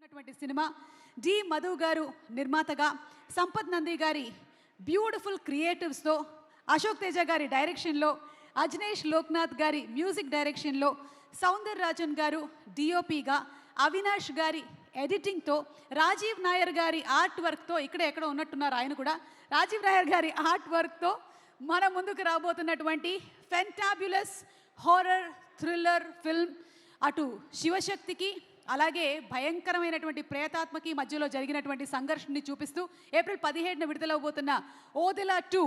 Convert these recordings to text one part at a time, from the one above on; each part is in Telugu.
రాబోతున్నటువంటి సినిమా డి మధు గారు నిర్మాతగా, సంపత్ నంది గారి బ్యూటిఫుల్ క్రియేటివ్స్తో, అశోక్ తేజ గారి డైరెక్షన్లో, అజ్నేష్ లోక్నాథ్ గారి మ్యూజిక్ డైరెక్షన్లో, సౌందర్ రాజన్ గారు డిఓపిగా, అవినాష్ గారి ఎడిటింగ్తో, రాజీవ్ నాయర్ గారి ఆర్ట్ వర్క్తో, ఇక్కడ ఎక్కడ ఉన్నట్టున్నారు ఆయన కూడా, రాజీవ్ నాయర్ గారి ఆర్ట్ వర్క్తో మన ముందుకు రాబోతున్నటువంటి ఫెంటాబ్యులస్ హారర్ థ్రిల్లర్ ఫిల్మ్, అటు శివశక్తికి అలాగే భయంకరమైనటువంటి ప్రేతాత్మకి మధ్యలో జరిగినటువంటి సంఘర్షణని చూపిస్తూ ఏప్రిల్ 17న విడుదలవబోతున్న ఓదెలా 2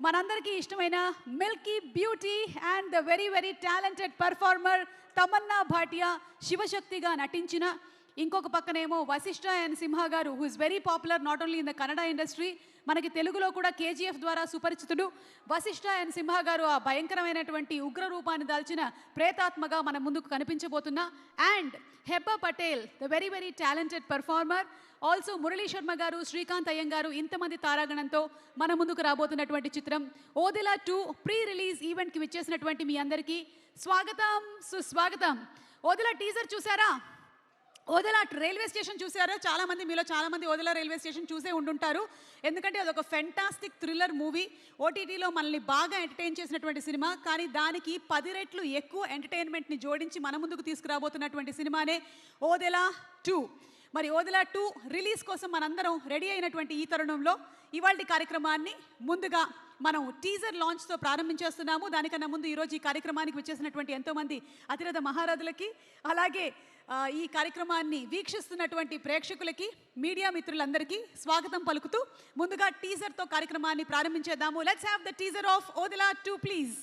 మనందరికీ ఇష్టమైన milky beauty and the very very talented performer Tamannaah Bhatia శివశక్తిగా నటించిన, ఇంకొక పక్కనేమో Vasishta and Simha garu who is very popular not only in the Kannada industry, మనకి తెలుగులో కూడా కేజీఎఫ్ ద్వారా సుపరిచితుడు. వశిష్ఠ అండ్ సింహ గారు ఆ భయంకరమైనటువంటి ఉగ్ర రూపాన్ని దాల్చిన ప్రేతాత్మగా మన ముందుకు కనిపించబోతున్నా, and Hebah Patel the very very talented performer, also Murali Sharma garu, Srikanth Iyengar, ఇంతమంది తారాగణంతో మన ముందుకు రాబోతున్నటువంటి చిత్రం ఓదెలా 2 ప్రీ రిలీజ్ ఈవెంట్కి విచ్చేసినటువంటి మీ అందరికీ స్వాగతం సుస్వాగతం. ఓదెలా టీజర్ చూసారా? ఓదెలా రైల్వే స్టేషన్ చూసారో చాలామంది, మీలో చాలామంది ఓదెలా రైల్వే స్టేషన్ చూసే ఉండుంటారు. ఎందుకంటే అదొక ఫెంటాస్టిక్ థ్రిల్లర్ మూవీ, ఓటీటీలో మనల్ని బాగా ఎంటర్టైన్ చేసినటువంటి సినిమా. కానీ దానికి 10 రెట్లు ఎక్కువ ఎంటర్టైన్మెంట్ని జోడించి మన ముందుకు తీసుకురాబోతున్నటువంటి సినిమానే ఓదెలా 2. మరి ఓదెలా 2 రిలీజ్ కోసం మనందరం రెడీ అయినటువంటి ఈ తరుణంలో ఇవాళ కార్యక్రమాన్ని ముందుగా మనం టీజర్ లాంచ్తో ప్రారంభించేస్తున్నాము. దానికన్నా ముందు ఈరోజు ఈ కార్యక్రమానికి వచ్చేసినటువంటి ఎంతోమంది అతిరథ మహారథులకి, అలాగే ఈ కార్యక్రమాన్ని వీక్షిస్తున్నటువంటి ప్రేక్షకులకి, మీడియా మిత్రులందరికీ స్వాగతం పలుకుతూ ముందుగా టీజర్తో కార్యక్రమాన్ని ప్రారంభించేద్దాము. Let's have the teaser of Odela 2 please.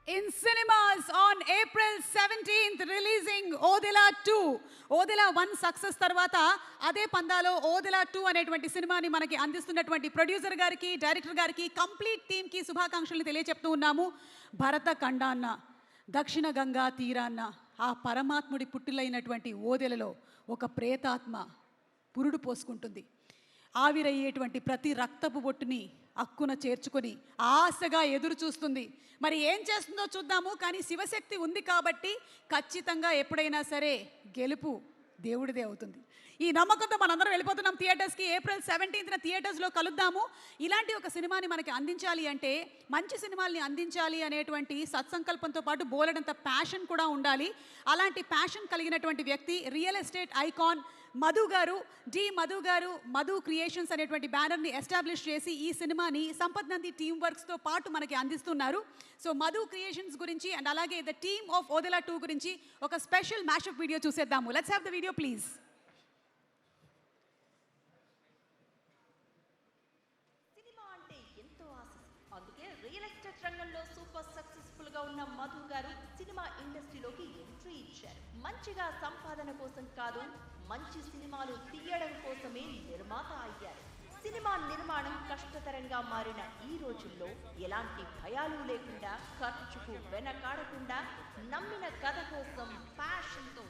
In cinemas on April 17th releasing Odela 2. Odela 1 success తర్వాత అదే పందాలో ఓదెలా 2 అనేటువంటి సినిమాని మనకి అందిస్తున్నటువంటి ప్రొడ్యూసర్ గారికి, డైరెక్టర్ గారికి, కంప్లీట్ టీమ్కి శుభాకాంక్షలు తెలియజెప్తూ ఉన్నాము. భరత ఖండాన్న, దక్షిణ గంగా తీరాన్న ఆ పరమాత్ముడి పుట్టులైనటువంటి ఓదెలలో ఒక ప్రేతాత్మ పురుడు పోసుకుంటుంది. ఆవిరయ్యేటువంటి ప్రతి రక్తపు బొట్టుని అక్కున చేర్చుకొని ఆశగా ఎదురు చూస్తుంది. మరి ఏం చేస్తుందో చూద్దాము. కానీ శివశక్తి ఉంది కాబట్టి ఖచ్చితంగా ఎప్పుడైనా సరే గెలుపు దేవుడిదే అవుతుంది. ఈ నమ్మకంతో మనందరం వెళ్ళిపోతున్నాం థియేటర్స్కి. ఏప్రిల్ 17న థియేటర్స్లో కలుద్దాము. ఇలాంటి ఒక సినిమాని మనకి అందించాలి అంటే, మంచి సినిమాల్ని అందించాలి అనేటువంటి సత్సంకల్పంతో పాటు బోలెడంత ప్యాషన్ కూడా ఉండాలి. అలాంటి ప్యాషన్ కలిగినటువంటి వ్యక్తి రియల్ ఎస్టేట్ ఐకాన్ మధు గారు, డి మధు గారు, మధు క్రియేషన్స్ అనేటువంటి బ్యానర్ని ఎస్టాబ్లిష్ చేసి ఈ సినిమాని సంపత్ నంది టీమ్ వర్క్స్తో పాటు మనకి అందిస్తున్నారు. సో మధు క్రియేషన్స్ గురించి అండ్ అలాగే ద టీమ్ ఆఫ్ ఓదెలా 2 గురించి ఒక స్పెషల్ మ్యాషప్ వీడియో చూసేద్దాము. Let's have the video please. Cinema అంటే ఎంతో ఆశ, అందుకే రియల్ ఎస్టేట్ రంగంలో సూపర్ సక్సెస్ఫుల్ గా ఉన్న మధు గారు సినిమా ఇండస్ట్రీలోకి ఎంట్రీ ఇచ్చారు. మంచిగా సంపాదన కోసం కాదు, మంచి సినిమాలు తీయడం కోసమే నిర్మాత అయ్యారు. సినిమా నిర్మాణం కష్టతరంగా మారిన ఈ రోజుల్లో ఎలాంటి భయాలు లేకుండా, ఖర్చుకు వెనకాడకుండా నమ్మిన కథ కోసం ప్యాషన్తో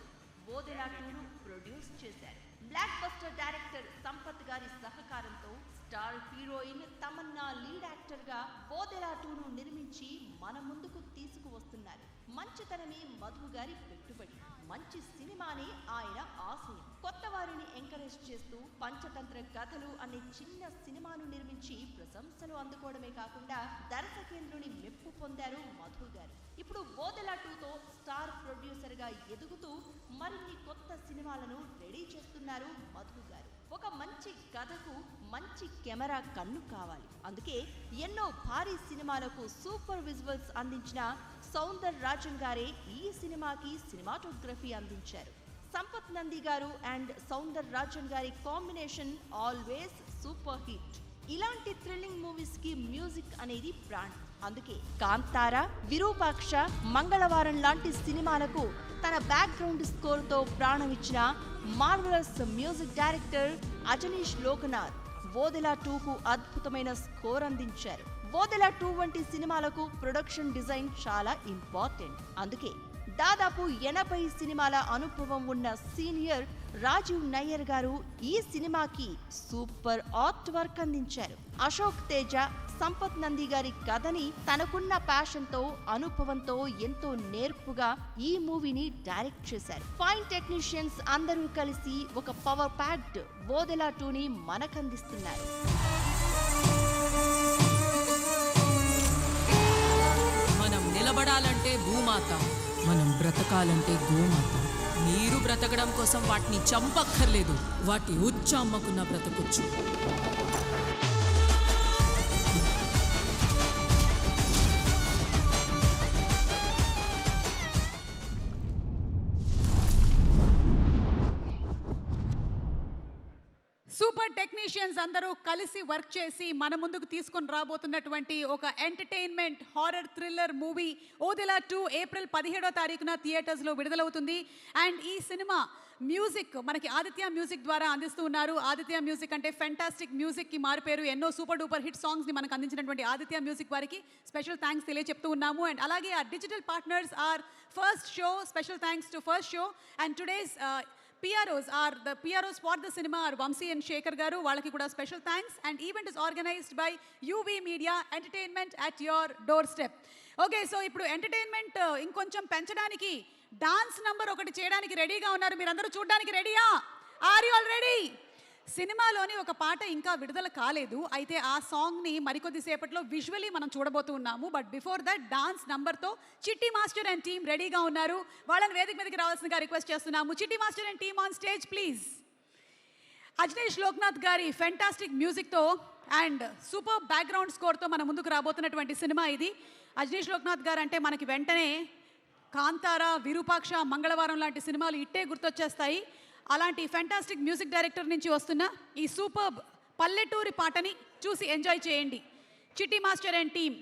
బోదెలా 2ను ప్రొడ్యూస్ చేశారు. బ్లాక్ బస్టర్ డైరెక్టర్ సంపత్ గారి సహకారంతో star heroine Tamannaah lead actor గా బోదెలా 2ను నిర్మించి మన ముందుకు తీసుకువస్తున్నారు. మంచితనమే మధు గారి పెట్టుబడి, మంచి సినిమానే ఆయన ఆశయం. కొత్త వారిని ఎంకరేజ్ చేస్తూ పంచతంత్ర కథలు అనే చిన్న సినిమాను నిర్మించి ప్రశంసలు అందుకోవడమే కాకుండా దర్శకేంద్రుని మెప్పు పొందారు మధు గారు. ఇప్పుడు బోదెలా 2తో స్టార్ ప్రొడ్యూసర్ గా ఎదుగుతూ మరిన్ని కొత్త సినిమాలను రెడీ చేస్తున్నారు మధు గారు. ఒక మంచి కథకు మంచి కెమెరా కన్ను కావాలి. అందుకే ఎన్నో భారీ సినిమాలకు సూపర్ విజువల్స్ అందించిన సౌందర్ రాజన్ గారే ఈ సినిమాకి సినిమాటోగ్రఫీ అందించారు. సంపత్ నంది గారు అండ్ సౌందర్ రాజన్ గారి కాంబినేషన్ ఆల్వేస్ సూపర్ హిట్. ఇలాంటి థ్రిల్లింగ్ మూవీస్ కి మ్యూజిక్ అనేది ప్రాణం. అందుకే కాంతార, విరూపాక్ష, మంగళవారం లాంటి సినిమాలకు తన బ్యాక్గ్రౌండ్ స్కోర్ తో ప్రాణం ఇచ్చిన marvellous music director Ajaneesh Loknath బోదెలా 2కు అద్భుతమైన స్కోర్ అందించారు. బోదెలా 2 వంటి సినిమాలకు ప్రొడక్షన్ డిజైన్ చాలా ఇంపార్టెంట్. అందుకే దాదాపు 80 సినిమాల అనుభవం ఉన్న సీనియర్ రాజీవ్ నయ్యర్ గారు ఈ సినిమాకి సూపర్ ఆర్ట్ వర్క్ అందించారు. అశోక్ తేజ, సంపత్ నంది గారి కథని తనకున్న ప్యాషన్తో, అనుభవంతో ఎంతో నేర్పుగా ఈ మూవీని డైరెక్ట్ చేశారు. ఫైన్ టెక్నీషియన్స్ అందరూ కలిసి ఒక పవర్ ప్యాక్డ్ బోదెలా 2ని మనకందిస్తున్నారు. మనం నిలబడాలంటే భూమాత, మనం బ్రతకాలంటే గోమాత. మీరు బ్రతకడం కోసం వాటిని చంపక్కర్లేదు, వాటి ఉచ్చమ్మకున్న బ్రతకొచ్చు. సూపర్ టెక్నీషియన్స్ అందరూ కలిసి వర్క్ చేసి మన ముందుకు తీసుకొని రాబోతున్నటువంటి ఒక ఎంటర్టైన్మెంట్ హారర్ థ్రిల్లర్ మూవీ బోదెలా 2 ఏప్రిల్ 17వ తారీఖున థియేటర్స్లో విడుదలవుతుంది. అండ్ ఈ సినిమా మ్యూజిక్ మనకి ఆదిత్య మ్యూజిక్ ద్వారా అందిస్తూ ఉన్నారు. ఆదిత్య మ్యూజిక్ అంటే ఫెంటాస్టిక్ మ్యూజిక్కి మారిపేరు. ఎన్నో సూపర్ డూపర్ హిట్ సాంగ్స్ని మనకు అందించినటువంటి ఆదిత్య మ్యూజిక్ వారికి స్పెషల్ థ్యాంక్స్ తెలియచెప్తూ ఉన్నాము. అండ్ అలాగే ఆ digital partners are first show, special thanks to first show. And today's PROs are the PROs for the cinema are Vamsi and Shekhar garu, వాళ్ళకి కూడా special thanks. And event is organised by UV media, entertainment at your door step. Okay, so ఇప్పుడు ఎంటర్టైన్మెంట్ ఇంకొంచెం పెంచడానికి డాన్స్ నంబర్ ఒకటి చేయడానికి రెడీగా ఉన్నారు. మీరందరూ చూడడానికి రెడీయా? Are you all ready? సినిమాలోని ఒక పాట ఇంకా విడుదల కాలేదు, అయితే ఆ సాంగ్ని మరికొద్ది సేపట్లో విజువలీ మనం చూడబోతూ ఉన్నాము. బట్ బిఫోర్ దట్ డాన్స్ నంబర్తో చిట్టి మాస్టర్ అండ్ టీమ్ రెడీగా ఉన్నారు. వాళ్ళని వేదిక మీదకి రావాల్సిందిగా రిక్వెస్ట్ చేస్తున్నాము. చిట్టి master and team on stage please. Ajaneesh Loknath గారి ఫెంటాస్టిక్ మ్యూజిక్తో అండ్ సూపర్ బ్యాక్గ్రౌండ్ స్కోర్తో మన ముందుకు రాబోతున్నటువంటి సినిమా ఇది. అజనీష్ లోక్నాథ్ గారు అంటే మనకి వెంటనే కాంతార, విరూపాక్ష, మంగళవారం లాంటి సినిమాలు ఇట్టే గుర్తొచ్చేస్తాయి. అలాంటి ఫెంటాస్టిక్ మ్యూజిక్ డైరెక్టర్ నుంచి వస్తున్న ఈ సూపర్ పల్లెటూరి పాటని చూసి ఎంజాయ్ చేయండి. చిట్టి మాస్టర్ అండ్ టీమ్.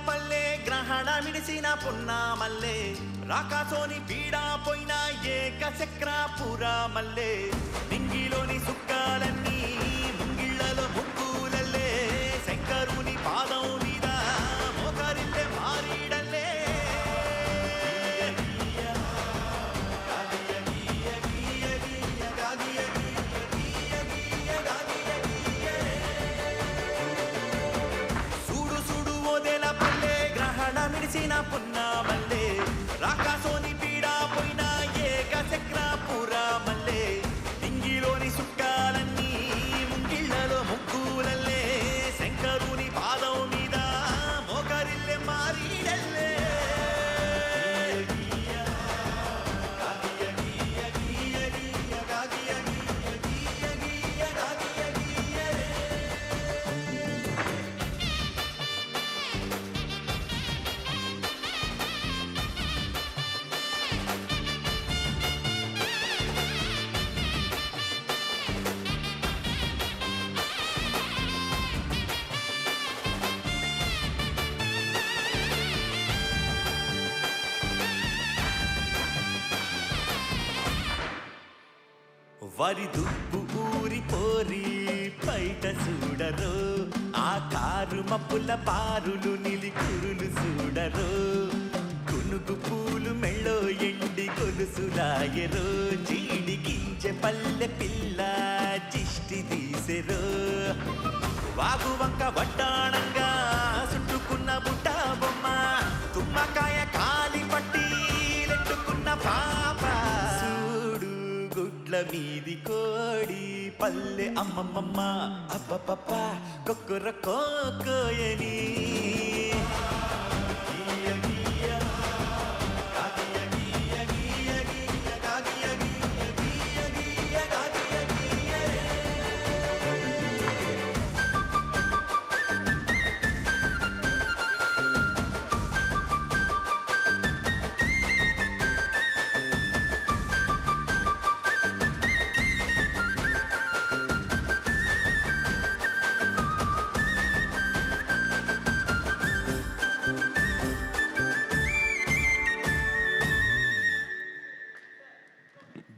పల్లె గ్రహణ మిడిసిన పున్నా మల్లె రాకాసోని పీడా పోయిన ఏక చక్ర పురా మల్లె నింగిలోని సుక్కాలన్నీ ముంగిళ్ళలో ముక్కులల్లే శంకరుని పాదం మీద మోకరిల్లే మారీడల్లే పున్నా మల్లె రాకాసోని పీడా పోయిన ఏక చక్రాపుర మల్లే నింగిలోని సుక్కాలన్నీ ముంగిళ్ళలో ముగ్గులల్లే శంకరుని పాదం మీద మోకరిల్లె మారీడల్లే వరి దుప్పు ఊరి పోరి బయట చూడరు ఆ కారు మప్పుల పారులు నిలికురులు చూడరు కునుగు పూలు మెళ్ళో ఎండి గొలుసులాయరు జీడి గింజ పల్లె పిల్ల జిష్టి తీసెరు వాగు వంక వడ్డాణంగా చుట్టుకున్న బుట్ట బొమ్మ తుమ్మకాయ కాలి పట్టి లెట్టుకున్న పాప చూడు గుడ్ల మీది కోడి పల్లె అమ్మమ్మమ్మ అబ్బపప్ప కొక్కుర కోకోయని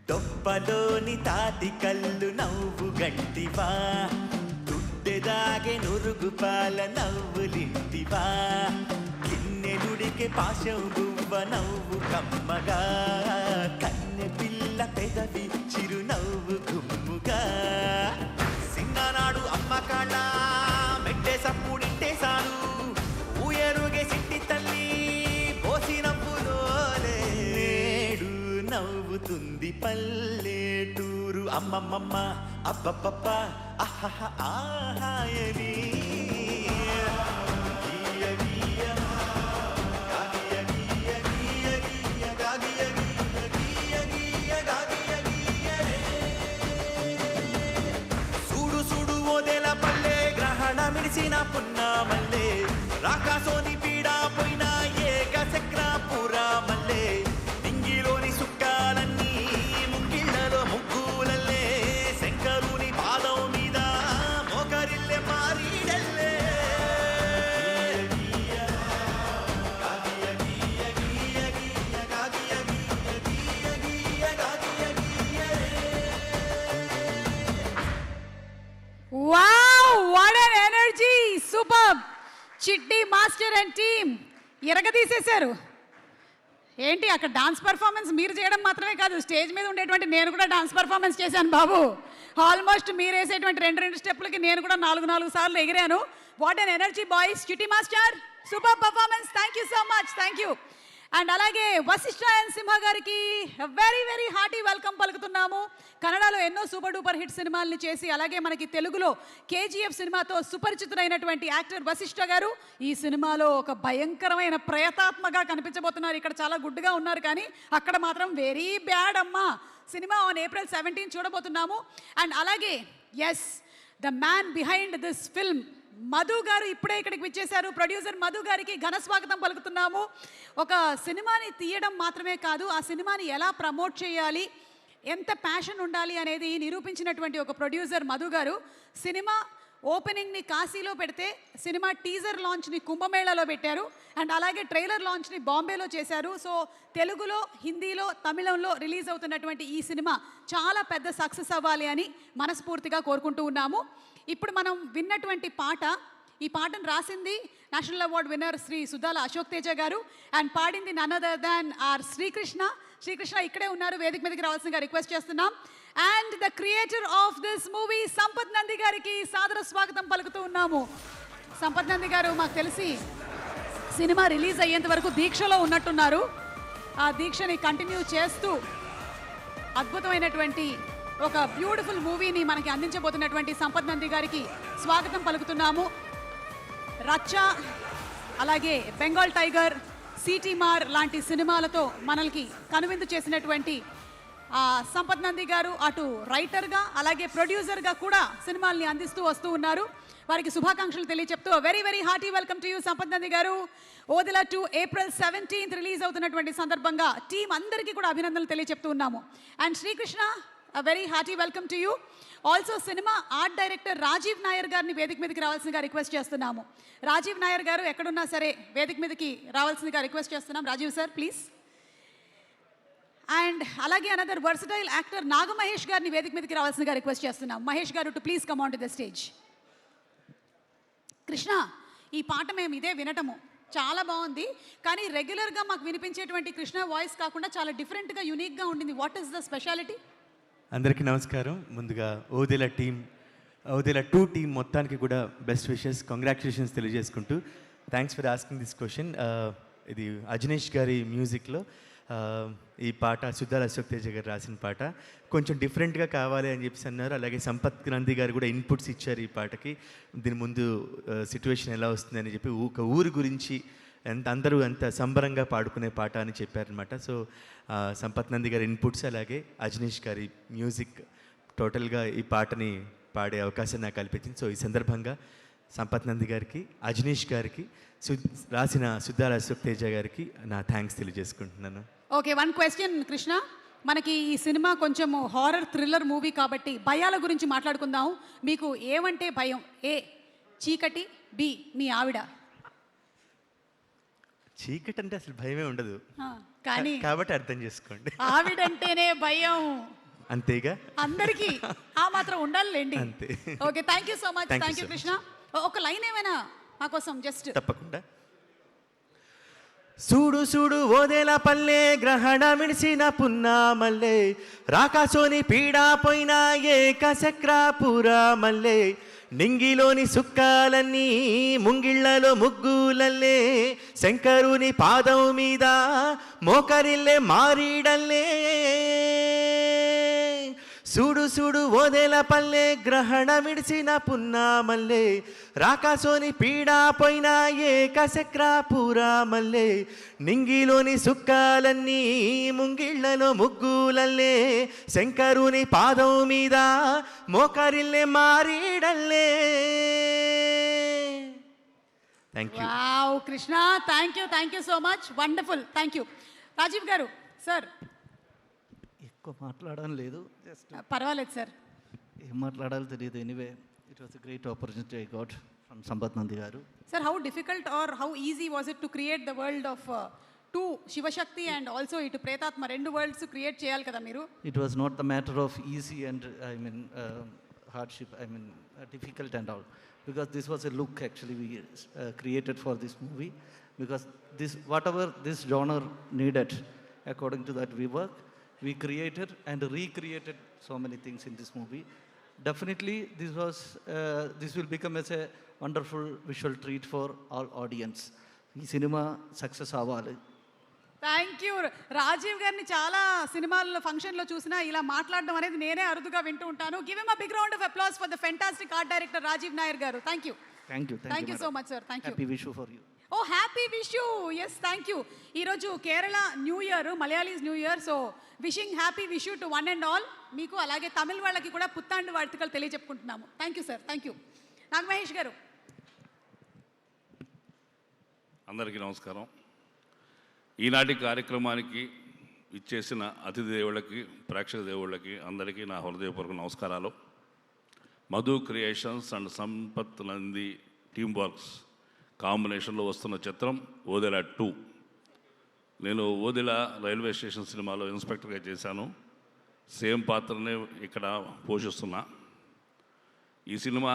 దొప్పలోని తాటి కళ్ళు నవ్వు గంటివా దుడ్డెదాగే నురుగు పాల నవ్వులింటివా కిన్నెలుడికి పాశం గువ్వ నవ్వు కమ్మగా కన్నె పిల్ల పెదవి చిరునవ్వు గుమ్ముగా సిన్ననాడు అమ్మ కాళ్ళ మెట్టే సప్పుడింటేశాను ఊయరుగే సిట్టి తల్లి పోసి నవ్వులోలే నేడు నవ్వుతుంది పల్లెటూరు అమ్మమ్మమ్మ అబ్బబ్బబ్బ అహహ ఆహాయని చూడు చూడు ఓదెల పల్లె గ్రహణ మిడిసిన పున్నామల్లే రాకాసోని పీడా పోయిన ఏక చక్రాపుర మల్లే నింగిలోని సుక్కాలన్నీ ముంగిళ్ళలో ముగ్గులల్లే శంకరుని పాదం మీద మోకరిల్లె మారీడల్లే wow what an energy super Chitti master and team ఎరగదీసేశారు ఏంటి అక్కడ డాన్స్ పర్ఫార్మెన్స్ మీరు చేయడం మాత్రమే కాదు స్టేజ్ మీద ఉండేటువంటి నేను కూడా డాన్స్ పర్ఫార్మెన్స్ చేశాను బాబు ఆల్మోస్ట్ మీరు వేసేటువంటి రెండు స్టెప్పులకి నేను కూడా 4 సార్లు ఎగిరాను వాట్ an ఎనర్జీ బాయ్స్ చిట్టి master super performance thank you so much thank you and అలాగే వశిష్ఠ అండ్ సింహ గారికి వెరీ వెరీ హార్టీ వెల్కమ్ పలుకుతున్నాము కన్నడలో ఎన్నో సూపర్ డూపర్ హిట్ సినిమాల్ని చేసి అలాగే మనకి తెలుగులో కేజీఎఫ్ సినిమాతో సుపరిచితులైనటువంటి యాక్టర్ వశిష్ఠ గారు ఈ సినిమాలో ఒక భయంకరమైన ప్రయతాత్మగా కనిపించబోతున్నారు ఇక్కడ చాలా గుడ్డుగా ఉన్నారు కానీ అక్కడ మాత్రం వెరీ బ్యాడ్ అమ్మా సినిమా ఆన్ April 17 చూడబోతున్నాము అండ్ అలాగే yes the man behind this film Madhu గారు ఇప్పుడే ఇక్కడికి విచ్చేశారు ప్రొడ్యూసర్ మధు గారికి ఘన స్వాగతం పలుకుతున్నాము ఒక సినిమాని తీయడం మాత్రమే కాదు ఆ సినిమాని ఎలా ప్రమోట్ చేయాలి ఎంత ప్యాషన్ ఉండాలి అనేది నిరూపించినటువంటి ఒక ప్రొడ్యూసర్ మధు గారు సినిమా ఓపెనింగ్ని కాశీలో పెడితే సినిమా టీజర్ లాంచ్ని కుంభమేళాలో పెట్టారు అండ్ అలాగే ట్రైలర్ లాంచ్ని బాంబేలో చేశారు సో తెలుగులో హిందీలో తమిళంలో రిలీజ్ అవుతున్నటువంటి ఈ సినిమా చాలా పెద్ద సక్సెస్ అవ్వాలి అని మనస్ఫూర్తిగా కోరుకుంటూ ఉన్నాము ఇప్పుడు మనం విన్నటువంటి పాట ఈ పాటను రాసింది national award winner Shri Suddala Ashok Teja garu and పాడింది none other than R Srikrishna ఇక్కడే ఉన్నారు వేదిక మీదకి రావాల్సిందిగా రిక్వెస్ట్ చేస్తున్నాం and the creator of this movie Sampath Nandi గారికి సాదర స్వాగతం పలుకుతూ ఉన్నాము సంపత్ నంది గారు మాకు తెలిసి సినిమా రిలీజ్ అయ్యేంత వరకు దీక్షలో ఉన్నట్టున్నారు ఆ దీక్షని కంటిన్యూ చేస్తూ అద్భుతమైనటువంటి ఒక బ్యూటిఫుల్ మూవీని మనకి అందించబోతున్నటువంటి సంపత్ నంది గారికి స్వాగతం పలుకుతున్నాము. రచ్చ, అలాగే బెంగాల్ టైగర్, సిటీ మార్ లాంటి సినిమాలతో మనల్కి కనువిందు చేసినటువంటి సంపత్ నంది గారు అటు రైటర్గా అలాగే ప్రొడ్యూసర్గా కూడా సినిమాల్ని అందిస్తూ వస్తూ ఉన్నారు. వారికి శుభాకాంక్షలు తెలియచెప్తూ very very hearty welcome to you Sampath Nandi garu. Odela 2 April 17th release అవుతున్నటువంటి సందర్భంగా టీం అందరికీ కూడా అభినందనలు తెలియచెప్తూ ఉన్నాము. And Srikrishna, very hearty welcome to you. Also cinema art director Rajeev Nair గారిని వేదిక మీదకి రావాల్సిందిగా రిక్వెస్ట్ చేస్తున్నాము. రాజీవ్ నాయర్ గారు ఎక్కడున్నా సరే వేదిక మీదకి రావాల్సిందిగా రిక్వెస్ట్ చేస్తున్నాం. Rajeev sir please. అండ్ అలాగే అనదర్ వర్సటైల్ యాక్టర్ నాగమహేష్ గారిని వేదిక మీదకి రావాల్సిందిగా రిక్వెస్ట్ చేస్తున్నాం. మహేష్ గారు to please come on to the stage. Krishna, ఈ పాట మేము ఇదే వినటము చాలా బాగుంది, కానీ రెగ్యులర్గా మాకు వినిపించేటువంటి కృష్ణ వాయిస్ కాకుండా చాలా డిఫరెంట్గా యూనిక్గా ఉండింది. What is the speciality? అందరికీ నమస్కారం. ముందుగా ఓదెల 2 టీం మొత్తానికి కూడా బెస్ట్ విషెస్, కంగ్రాచులేషన్స్ తెలియజేసుకుంటూ thanks for asking this question. ఇది అజనీష్ గారి మ్యూజిక్లో ఈ పాట సుద్దాల అశోక్ తేజ గారు రాసిన పాట. కొంచెం డిఫరెంట్గా కావాలి అని చెప్పేసి అన్నారు. అలాగే సంపత్ నంది గారు కూడా ఇన్పుట్స్ ఇచ్చారు ఈ పాటకి. దీని ముందు సిచ్యువేషన్ ఎలా వస్తుందని చెప్పి ఒక ఊరి గురించి అందరూ అంత సంబరంగా పాడుకునే పాట అని చెప్పారనమాట. సో సంపత్ నంది గారి ఇన్పుట్స్ అలాగే అజనీష్ గారి మ్యూజిక్ టోటల్గా ఈ పాటని పాడే అవకాశం నాకు కల్పించింది. సో ఈ సందర్భంగా సంపత్ నంది గారికి, అజనీష్ గారికి, రాసిన సుద్దాల అశోక్ తేజ గారికి నా థ్యాంక్స్ తెలియజేసుకుంటున్నాను. Okay, one question Krishna. మనకి ఈ సినిమా కొంచెం హారర్ థ్రిల్లర్ మూవీ కాబట్టి భయాల గురించి మాట్లాడుకుందాం. మీకు ఏమంటే భయం? ఏ చీకటి, బి మీ ఆవిడ. చీకటి అంటే అసలు భయమే ఉండదు, కానీ కాబట్టి అర్థం చేసుకోండి. ఆవిడంటేనే భయం అంతేగా, అందరికీ ఆ మాత్రం ఉండాలండి. అంతే. Okay, thank you so much. Thank you thank you so Krishna. ఒక లైన్ ఏమైనా మా కోసం జస్ట్. తప్పకుండా. సూడు సూడు ఓదెల పల్లె, గ్రహణ మిడిసిన పున్నా మల్లె, రాకాసోని పీడా పోయిన ఏకచక్రాపురా మల్లె, నింగిలోని సుక్కాలన్నీ ముంగిళ్లలో ముగ్గులల్లే, శంకరుని పాదం మీద మోకరిల్లే మారీడల్లే, సూడు సూడు ఓదెల పల్లె, గ్రహణ మిడిసిన పున్నా మల్లె, రాకాసోని పీడా పోయిన ఏకచక్రాపురా మల్లె, నింగిలోని సుక్కాలన్నీ ముంగిళ్లలో ముగ్గులల్లే, శంకరుని పాదం మీద మోకరిల్లే మారీడల్లే. Thank you. Wow Krishna, thank you so much. Wonderful, thank you. Rajeev garu sir. ఎక్కువ మాట్లాడడం లేదు, జస్ట్ పర్వాలేదు సార్. ఏం మాట్లాడాలో తెలియదు. Anyway, it was a great opportunity I got from Sampath Nandi garu. Sir, how difficult or how easy was it to create the world of 2 Shivashakti and also ఇటు ప్రేతాత్మ, 2 వరల్డ్స్ క్రియేట్ చేయాలి కదా మీరు? It was not the matter of easy and I mean hardship, I mean difficult and all, because this was a look actually we created for this movie, because this whatever this genre needed, according to that we work, we created and recreated so many things in this movie. Definitely this will become as a wonderful visual treat for all audience. ఈ సినిమా సక్సెస్ అవ్వాలి. Thank you. రాజీవ్ గారిని చాలా సినిమాల్లో ఫంక్షన్లో చూసినా ఇలా మాట్లాడడం అనేది నేనే అరుదుగా వింటూ ఉంటాను. Give him a big round of applause for the fantastic art director Rajeev Nair garu. Thank you. Thank you so much sir. Thank you. Happy wish for you. Oh happy wish you. Yes, thank you. ఈరోజు Kerala new year, Malayalis new year. So wishing happy wish you to one and all. మీకు అలాగే తమిళ వాళ్ళకి కూడా పుత్తాండు వార్తలు తెలియజెప్పుకుంటున్నాము. Thank you sir. Thank you. Nagamahesh గారు. అందరికీ నమస్కారం. ఈనాటి కార్యక్రమానికి ఇచ్చేసిన అతిథి దేవుళ్ళకి, ప్రేక్షక దేవుళ్ళకి అందరికీ నా హృదయపూర్వక నమస్కారాలు. Madhu creations and Sampath Nandi team works కాంబినేషన్లో వస్తున్న చిత్రం ఓదెల 2. నేను ఓదెల రైల్వే స్టేషన్ సినిమాలో ఇన్స్పెక్టర్గా చేశాను. సేమ్ పాత్రనే ఇక్కడ పోషిస్తున్నా. ఈ సినిమా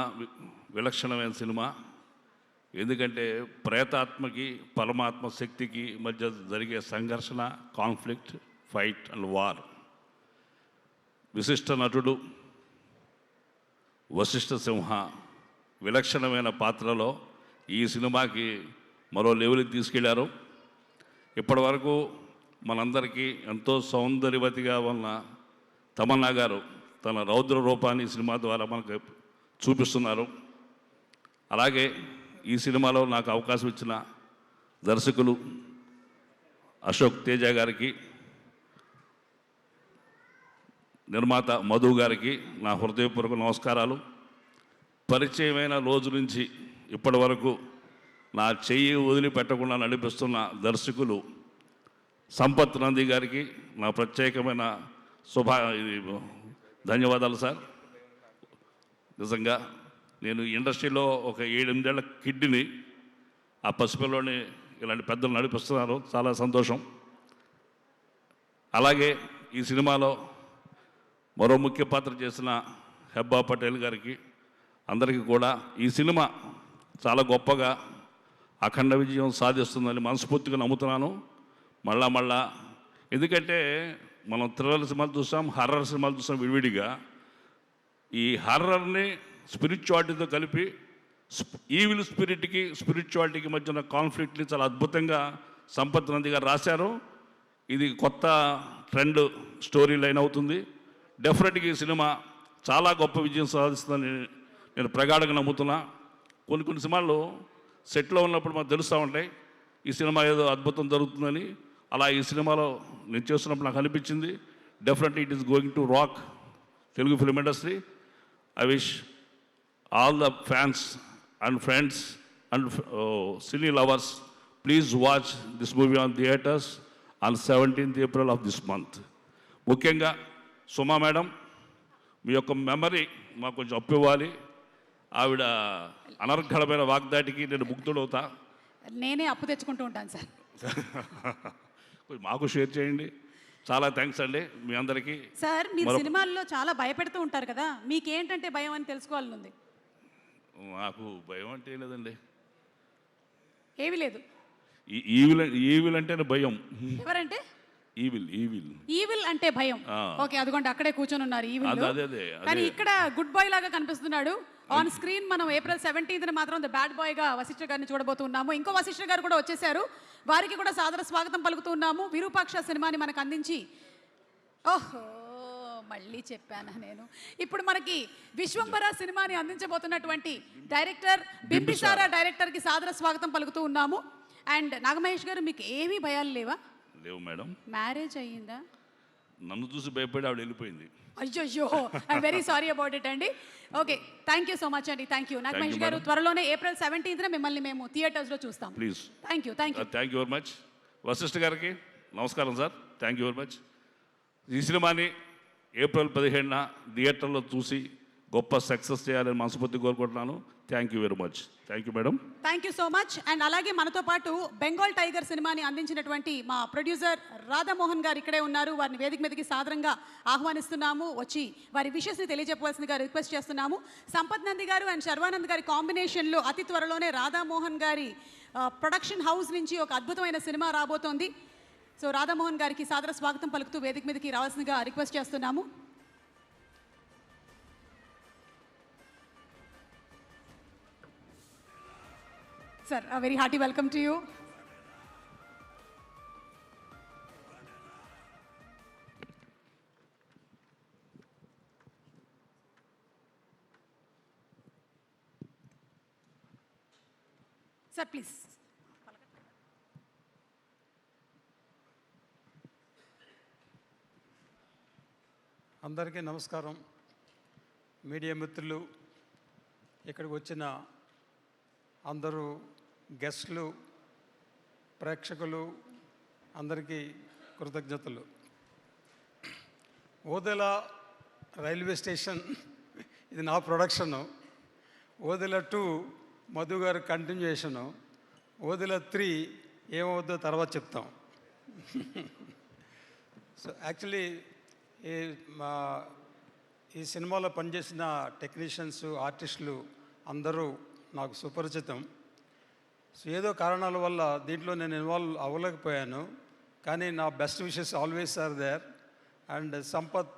విలక్షణమైన సినిమా. ఎందుకంటే ప్రేతాత్మకి పరమాత్మ శక్తికి మధ్య జరిగే సంఘర్షణ, కాన్ఫ్లిక్ట్, ఫైట్ అండ్ వార్. విశిష్ట నటుడు వశిష్ఠ సింహ విలక్షణమైన పాత్రలో ఈ సినిమాకి మరో లెవెల్కి తీసుకెళ్లారు. ఇప్పటి వరకు మనందరికీ ఎంతో సౌందర్యవతిగా ఉన్న తమన్నా గారు తన రౌద్ర రూపాన్ని సినిమా ద్వారా మనకు చూపిస్తున్నారు. అలాగే ఈ సినిమాలో నాకు అవకాశం ఇచ్చిన దర్శకులు అశోక్ తేజ గారికి, నిర్మాత మధు గారికి నా హృదయపూర్వక నమస్కారాలు. పరిచయమైన రోజు నుంచి ఇప్పటి వరకు నా చెయ్యి వదిలిపెట్టకుండా నడిపిస్తున్న దర్శకులు సంపత్ నంది గారికి నా ప్రత్యేకమైన ధన్యవాదాలు సార్. నిజంగా నేను ఇండస్ట్రీలో ఒక 7-8 ఏళ్ల కిడ్ని, ఆ పసిపిల్లోని ఇలాంటి పెద్దలు నడిపిస్తున్నారు, చాలా సంతోషం. అలాగే ఈ సినిమాలో మరో ముఖ్య పాత్ర చేసిన హెబ్బా పటేల్ గారికి, అందరికీ కూడా ఈ సినిమా చాలా గొప్పగా అఖండ విజయం సాధిస్తుందని మనస్ఫూర్తిగా నమ్ముతున్నాను. మళ్ళా ఎందుకంటే మనం థ్రిల్లర్ సినిమాలు చూసాం, హర్రర్ సినిమాలు చూసాం విడివిడిగా. ఈ హర్రర్ని స్పిరిచువాలిటీతో కలిపి ఈవిల్ స్పిరిట్కి స్పిరిచువాలిటీకి మధ్య ఉన్న కాన్ఫ్లిక్ట్ని చాలా అద్భుతంగా సంపత్ నంది గారు రాశారు. ఇది కొత్త ట్రెండ్ స్టోరీ లైన్ అవుతుంది. డెఫినెట్గా ఈ సినిమా చాలా గొప్ప విజయం సాధిస్తుందని నేను ప్రగాఢంగా నమ్ముతున్నా. కొన్ని సినిమాలు సెట్లో ఉన్నప్పుడు మాకు తెలుస్తూ ఉంటాయి ఈ సినిమా ఏదో అద్భుతం జరుగుతుందని. అలా ఈ సినిమాలో నేను చేస్తున్నప్పుడు నాకు అనిపించింది definitely it is going to rock Telugu film industry. I wish all the fans and friends and cine lovers, please watch this movie on theatres on 17th April of this month. ముఖ్యంగా సుమా మేడం, మీ యొక్క మెమరీ మాకు కొంచెం అప్పు ఇవ్వాలి. ఆవిడ అనర్ఘళమైన వాగ్దాటికి నేను ముగ్ధుడవుతా. నేనే అప్పు తెచ్చుకుంటూ ఉంటాను సార్. కొంచెం మాకు షేర్ చేయండి. చాలా థ్యాంక్స్ అండి మీ అందరికీ. సార్, మీరు సినిమాల్లో చాలా భయపెడుతూ ఉంటారు కదా, మీకేంటంటే భయం అని తెలుసుకోవాలని ఉంది. నాకు భయం అంటే ఏం లేదండి. ఏమీ లేదు. ఈవిల్ అంటే భయం. ఎవరంటే? ఈవిల్ అంటే భయం. ఓకే, అదిగోండి అక్కడే కూర్చొని ఉన్నారు ఈవిల్. కానీ ఇక్కడ గుడ్ బాయ్ లాగా కనిపిస్తున్నాడు. ఆన్ స్క్రీన్ మనం April 17th మాత్రం ద బ్యాడ్ బాయ్ గా వశిష్ఠ గారిని చూడబోతున్నాము. ఇంకో వశిష్ఠ గారు కూడా వచ్చేసారు, వారికి కూడా సాదర స్వాగతం పలుకుతున్నాము. విరూపాక్ష సినిమాని మనకు అందించి, ఓహో మళ్ళీ చెప్పానా నేను, ఇప్పుడు మనకి విశ్వంబర సినిమాని అందించబోతున్నటువంటి డైరెక్టర్ బింబిసారా డైరెక్టర్కి సాదర స్వాగతం పలుకుతూ ఉన్నాము. అండ్ నాగమహేష్ గారు, మీకు ఏమీ భయాలు లేవా? లేవు మేడం. మ్యారేజ్ అయ్యిందా? నన్ను చూసి భయపడి ఆవిడ వెళ్ళిపోయింది. అయ్యో, I'm very sorry about it అండి. Okay, thank you so much అండి. Thank you Nagamahesh garu. త్వరలోనే April 17th మిమ్మల్ని మేము థియేటర్స్లో చూస్తాం. Please. Thank you very much. Vasishta గారికి నమస్కారం sir. Thank you very much. ఈ సినిమాని April 17న థియేటర్లో చూసి గొప్ప సక్సెస్ చేయాలని మనస్ఫూర్తి కోరుకుంటున్నాను. Thank you very much. Thank you madam. Thank you so much. And అలాగే మనతో పాటు బెంగాల్ టైగర్ సినిమాని అందించినటువంటి మా ప్రొడ్యూసర్ రాధామోహన్ గారు ఇక్కడే ఉన్నారు. వారిని వేదిక మీదకి సాదరంగా ఆహ్వానిస్తున్నాము. వచ్చి వారి విషెస్ని తెలియజెప్పవలసిందిగా రిక్వెస్ట్ చేస్తున్నాము. సంపత్ నంది గారు అండ్ శర్వానంద్ గారి కాంబినేషన్లో అతి త్వరలోనే రాధామోహన్ గారి ప్రొడక్షన్ హౌస్ నుంచి ఒక అద్భుతమైన సినిమా రాబోతోంది. సో రాధామోహన్ గారికి సాదర స్వాగతం పలుకుతూ వేదిక మీదకి రావాల్సిందిగా రిక్వెస్ట్ చేస్తున్నాము. Sir, a very hearty welcome to you. Sir, please. అందరికీ నమస్కారం. మీడియా మిత్రులు, ఇక్కడికి వచ్చిన అందరూ గెస్ట్లు, ప్రేక్షకులు అందరికీ కృతజ్ఞతలు. ఓదెల రైల్వే స్టేషన్ ఇది నా ప్రొడక్షను. ఓదెల 2 మధు గారి కంటిన్యూషను. ఓదెల 3 ఏమవుద్దో తర్వాత చెప్తాం. సో యాక్చువల్లీ ఈ సినిమాలో పనిచేసిన టెక్నీషియన్స్, ఆర్టిస్టులు అందరూ నాకు సుపరిచితం. సో ఏదో కారణాల వల్ల దీంట్లో నేను ఇన్వాల్వ్ అవ్వలేకపోయాను. కానీ నా best wishes always are there. And Sampath,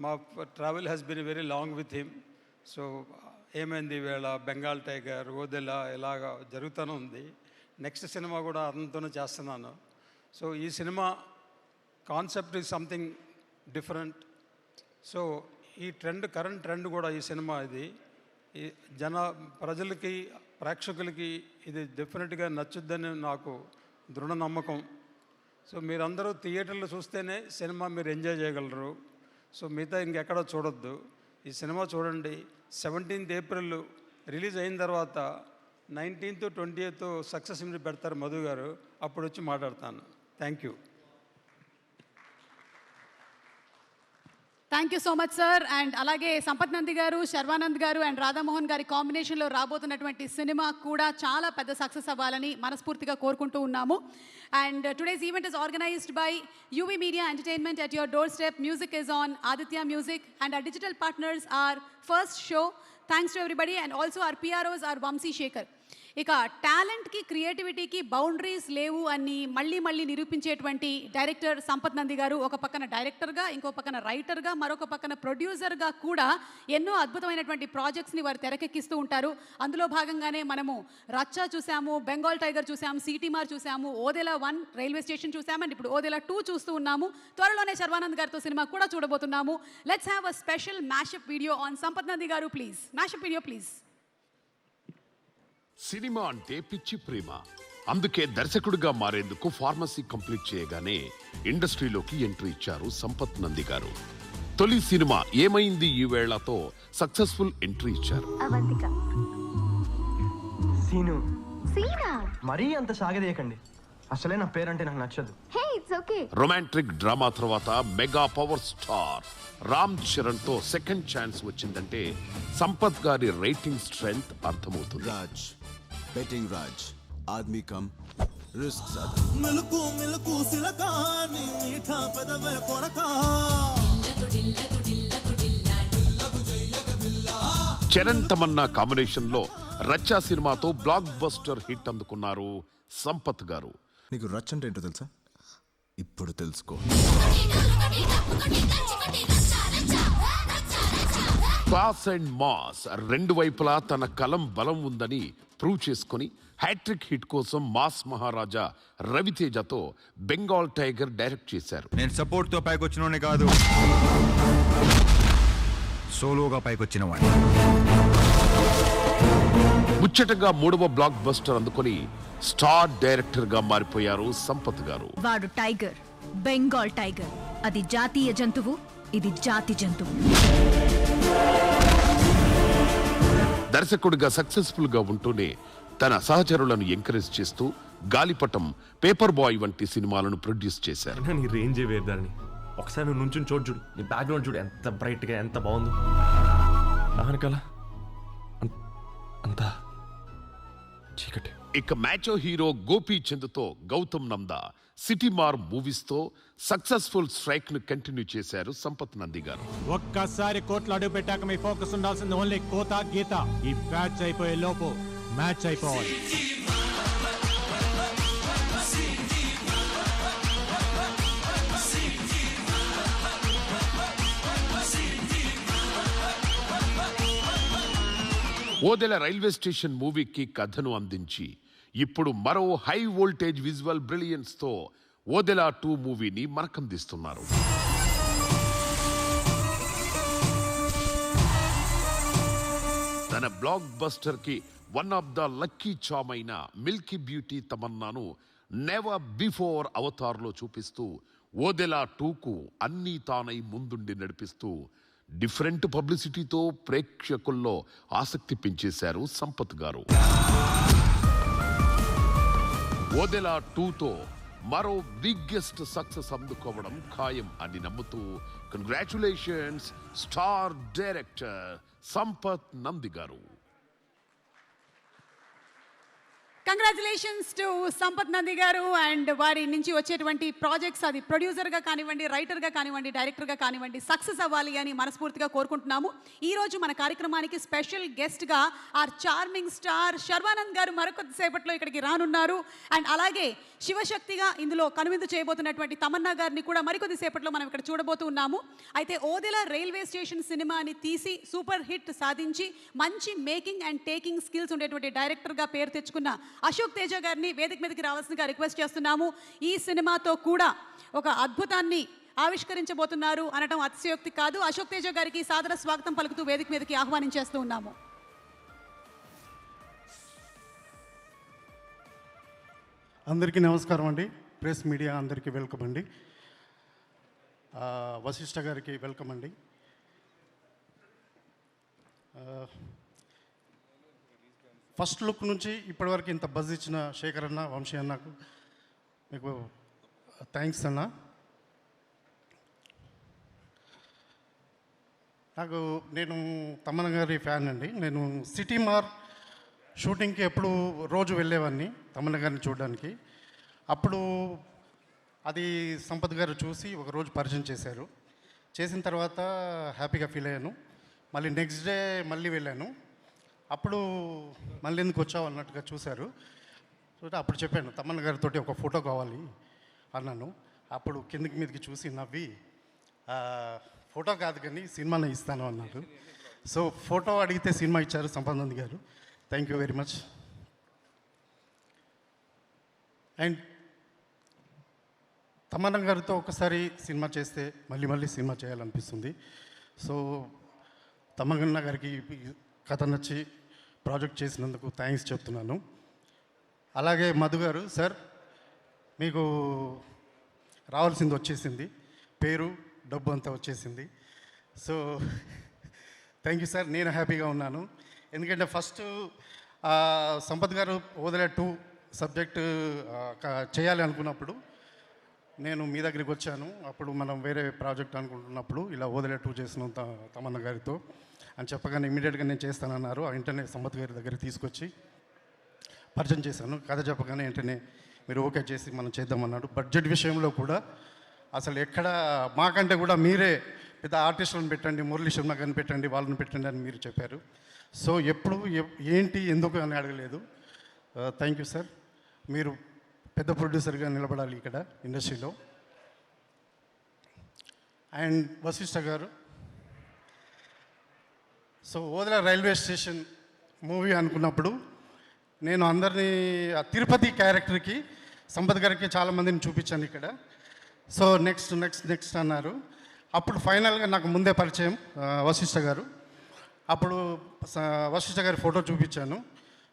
మా travel has been very long with him. So ఏమైంది ఈవేళ బెంగాల్ టైగర్, ఓదెల ఇలాగా జరుగుతూనే ఉంది. నెక్స్ట్ సినిమా కూడా అతనితోనే చేస్తున్నాను. సో ఈ cinema concept is something different. So ఈ కరెంట్ ట్రెండ్ కూడా ఈ సినిమా ఇది ఈ ప్రజలకి ప్రేక్షకులకి ఇది డెఫినెట్గా నచ్చుద్దని నాకు దృఢ నమ్మకం. సో మీరందరూ థియేటర్లో చూస్తేనే సినిమా మీరు ఎంజాయ్ చేయగలరు. సో మిగతా ఇంకెక్కడో చూడొద్దు. ఈ సినిమా చూడండి. 17th ఏప్రిల్ రిలీజ్ అయిన తర్వాత 19th 20th సక్సెస్ మీట్ పెడతారు మధు గారు, అప్పుడు వచ్చి మాట్లాడతాను. Thank you. Thank you so much sir. And అలాగే సంపత్ నంది గారు, శర్వానంద్ గారు అండ్ రాధామోహన్ గారి కాంబినేషన్లో రాబోతున్నటువంటి సినిమా కూడా చాలా పెద్ద సక్సెస్ అవ్వాలని మనస్ఫూర్తిగా కోరుకుంటూ ఉన్నాము. And today's event is organised by UV Media Entertainment at your doorstep. Music is on Aditya Music and our digital partners are First Show. Thanks to everybody and also our PROs are Vamsi Shekhar. ఇక టాలెంట్కి క్రియేటివిటీకి బౌండరీస్ లేవు అని మళ్ళీ నిరూపించేటువంటి డైరెక్టర్ సంపత్ నంది గారు ఒక పక్కన డైరెక్టర్గా, ఇంకో పక్కన రైటర్గా, మరొక పక్కన ప్రొడ్యూసర్గా కూడా ఎన్నో అద్భుతమైనటువంటి ప్రాజెక్ట్స్ని వారు తెరకెక్కిస్తూ ఉంటారు. అందులో భాగంగానే మనము రచ్చా చూసాము, బెంగాల్ టైగర్ చూసాము, సిటీమార్ చూసాము, ఓదెలా 1 రైల్వే స్టేషన్ చూసాము అండ్ ఇప్పుడు ఓదెలా 2 చూస్తూ ఉన్నాము. త్వరలోనే శర్వానంద్ గారితో సినిమా కూడా చూడబోతున్నాము. Let's have a special mashup video on Sampath Nandi garu please. Mashup video please. Cinema అంటే పిచ్చి ప్రేమ. అందుకే దర్శకుడిగా మారేందుకు ఫార్మసీ కంప్లీట్ చేయగానే ఇండస్ట్రీలోకి ఎంట్రీ ఇచ్చారు సంపత్ నంది గారు. తొలి సినిమా ఏమైంది ఈ వేళతో సక్సెస్ఫుల్ ఎంట్రీ ఇచ్చారు. మరీ అంత సాగదీయకండి, అసలే నా పేరంటే నాకు నచ్చదు. రొమాంటిక్ డ్రామా తర్వాత mega power star Ram Charan తో సెకండ్ ఛాన్స్ వచ్చిందంటే సంపత్ గారి రేటింగ్ స్ట్రెంగ్త్ అర్థమవుతుంది. Raj betting Raj Aadmi come risk sir. Charan Tamannaah combination లో రచ్చా సినిమాతో బ్లాక్ బస్టర్ హిట్ అందుకున్నారు సంపత్ గారు. నీకు రచ్ అంటే ఏంటో తెలుసా? ఇప్పుడు తెలుసుకో. క్లాస్ అండ్ మాస్ రెండు వైపులా తన కలం బలం ఉందని ప్రూవ్ చేసుకుని హ్యాట్రిక్ హిట్ కోసం మాస్ మహారాజా రవితేజతో బెంగాల్ టైగర్ డైరెక్ట్ చేశారు. నేను సపోర్ట్ తో పైకొచ్చినోనే కాదు, సోలోగా పైకొచ్చిన వాడిని. ముచ్చటగా 3వ బ్లాక్ బస్టర్ అందుకొని స్టార్ డైరెక్టర్ గా మారిపోయారు సంపత్ గారు. వాడు టైగర్, బెంగాల్ టైగర్. అది జాతీయ జంతువు, ఇది జాతి జంతువు. దర్శకుడిగా సక్సెస్ఫుల్ గా ఉంటూనే తన సహచరులను ఎంకరేజ్ చేస్తూ గాలిపటం, పేపర్ బాయ్ వంటి సినిమాలను ప్రొడ్యూస్ చేశారు. నీ రేంజే వేరుదాన్ని. ఒకసారి నువ్వు నుంచుని చూడు, నీ బ్యాక్గ్రౌండ్ చూడు, ఎంత బ్రైట్ గా ఎంత బాగుందో. వెనకాల అంతా చీకటి. ఇక మ్యాచో హీరో గోపీచంద్తో గౌతమ్ నందా సిటీమార్ మూవీస్ తో సక్సెస్ఫుల్ స్ట్రైక్ ను కంటిన్యూ చేశారు సంపత్ నంది గారు. ఒక్కసారి కోట్లు అడుగు పెట్టాక మీ ఫోకస్ ఉండాల్సింది ఓన్లీ కోత గీత. ఈ బ్యాచ్ అయిపోయే లోపు మ్యాచ్ అయిపోవాలి. ఓదెల రైల్వే స్టేషన్ మూవీకి కథను అందించి ఇప్పుడు మరో హై వోల్టేజ్ విజువల్ బ్రిలియన్స్ తో ఓదెలా 2 మూవీని మనకందిస్తున్నారు. తన బ్లాక్ బస్టర్ కి one of the lucky charm అయిన మిల్కీ బ్యూటీ తమన్నాను నెవర్ బిఫోర్ అవతార్ లో చూపిస్తూ ఓదెలా 2కు అన్నీ తానై ముందుండి నడిపిస్తూ డిఫరెంట్ పబ్లిసిటీతో ప్రేక్షకుల్లో ఆసక్తి పెంచేశారు సంపత్ గారు. ఓదెలా 2తో మరో బిగ్గెస్ట్ సక్సెస్ అందుకోవడం ఖాయం అని నమ్ముతూ congratulations star director Sampath Nandi garu. Congratulations to Sampath Nandi garu and వారి నుంచి వచ్చేటువంటి ప్రాజెక్ట్స్ అది ప్రొడ్యూసర్గా కానివ్వండి, రైటర్గా కానివ్వండి, డైరెక్టర్గా కానివ్వండి సక్సెస్ అవ్వాలి అని మనస్ఫూర్తిగా కోరుకుంటున్నాము. ఈరోజు మన కార్యక్రమానికి స్పెషల్ గెస్ట్గా ఆర్ చార్మింగ్ స్టార్ శర్వానంద్ గారు మరొకసేపట్లో ఇక్కడికి రానున్నారు. అండ్ అలాగే శివశక్తిగా ఇందులో కనువిందు చేయబోతున్నటువంటి తమన్నా గారిని కూడా మరికొద్దిసేపట్లో మనం ఇక్కడ చూడబోతూ ఉన్నాము. అయితే ఓదెలా రైల్వే స్టేషన్ సినిమాని తీసి సూపర్ హిట్ సాధించి మంచి మేకింగ్ అండ్ టేకింగ్ స్కిల్స్ ఉండేటువంటి డైరెక్టర్గా పేరు తెచ్చుకున్న అశోక్ తేజ గారిని వేదిక మీదకి రావాల్సిందిగా రిక్వెస్ట్ చేస్తున్నాము. ఈ సినిమాతో కూడా ఒక అద్భుతాన్ని ఆవిష్కరించబోతున్నారు అనడం అతిశయోక్తి కాదు. అశోక్ తేజ గారికి సాదర స్వాగతం పలుకుతూ వేదిక మీదకి ఆహ్వానించేస్తూ ఉన్నాము. అందరికీ నమస్కారం అండి. ప్రెస్ మీడియా అందరికీ వెల్కమ్ అండి. వశిష్ఠ గారికి వెల్కమ్ అండి. ఫస్ట్ లుక్ నుంచి ఇప్పటివరకు ఇంత బజ్ ఇచ్చిన శేఖర్ అన్న, వంశీ అన్నకు మీకు థ్యాంక్స్ అన్న. నేను తమన్న గారి ఫ్యాన్ అండి. నేను సిటీ మార్ షూటింగ్కి ఎప్పుడు రోజు వెళ్ళేవాడిని తమన్న గారిని చూడడానికి. అప్పుడు అది సంపత్ గారు చూసి ఒకరోజు పరిచయం చేశారు. చేసిన తర్వాత హ్యాపీగా ఫీల్ అయ్యాను. మళ్ళీ నెక్స్ట్ డే మళ్ళీ వెళ్ళాను. అప్పుడు మళ్ళీ ఎందుకు వచ్చావు అన్నట్టుగా చూశారు. అప్పుడు చెప్పాను తమన్న గారితో ఒక ఫోటో కావాలి అన్నాను. అప్పుడు కిందికి మీదకి చూసి నవ్వి ఫోటో కాదు కానీ సినిమానే ఇస్తాను అన్నారు. సో ఫోటో అడిగితే సినిమా ఇచ్చారు సంపత్ నంది గారు. Thank you very much. And Tamanna గారితో ఒకసారి సినిమా చేస్తే మళ్ళీ మళ్ళీ సినిమా చేయాలనిపిస్తుంది. సో తమన్న గారికి కథ నచ్చి ప్రాజెక్ట్ చేసినందుకు థ్యాంక్స్ చెప్తున్నాను. అలాగే మధు గారు, సార్ మీకు రావాల్సింది వచ్చేసింది, పేరు డబ్బు అంతా వచ్చేసింది. So thank you sir. నేను హ్యాపీగా ఉన్నాను. ఎందుకంటే ఫస్ట్ సంపత్ గారు ఓదెలా 2 సబ్జెక్టు చేయాలి అనుకున్నప్పుడు నేను మీ దగ్గరికి వచ్చాను. అప్పుడు మనం వేరే ప్రాజెక్ట్ అనుకుంటున్నప్పుడు ఇలా ఓదెలా 2 చేసిన తమన్న గారితో అని చెప్పగానే ఇమీడియట్గా నేను చేస్తానన్నారు. వెంటనే సంపత్ గారి దగ్గరికి తీసుకొచ్చి పరిచయం చేశాను. కథ చెప్పగానే వెంటనే మీరు ఓకే చేసి మనం చేద్దామన్నాడు. బడ్జెట్ విషయంలో కూడా అసలు ఎక్కడ మాకంటే కూడా మీరే పెద్ద ఆర్టిస్టులను పెట్టండి, మురళీ శర్మ గారిని పెట్టండి, వాళ్ళని పెట్టండి అని మీరు చెప్పారు. సో ఎప్పుడు ఏంటి ఎందుకు అని అడగలేదు. Thank you sir. మీరు పెద్ద ప్రొడ్యూసర్గా నిలబడాలి ఇక్కడ ఇండస్ట్రీలో. అండ్ వశిష్ఠ గారు, so Odela railway station movie అనుకున్నప్పుడు నేను అందరినీ తిరుపతి క్యారెక్టర్కి సంపత్ గారికి చాలామందిని చూపించాను ఇక్కడ. సో నెక్స్ట్ అన్నారు. అప్పుడు ఫైనల్గా నాకు ముందే పరిచయం వశిష్ఠ గారు. అప్పుడు వశిష్ఠ గారి ఫోటో చూపించాను.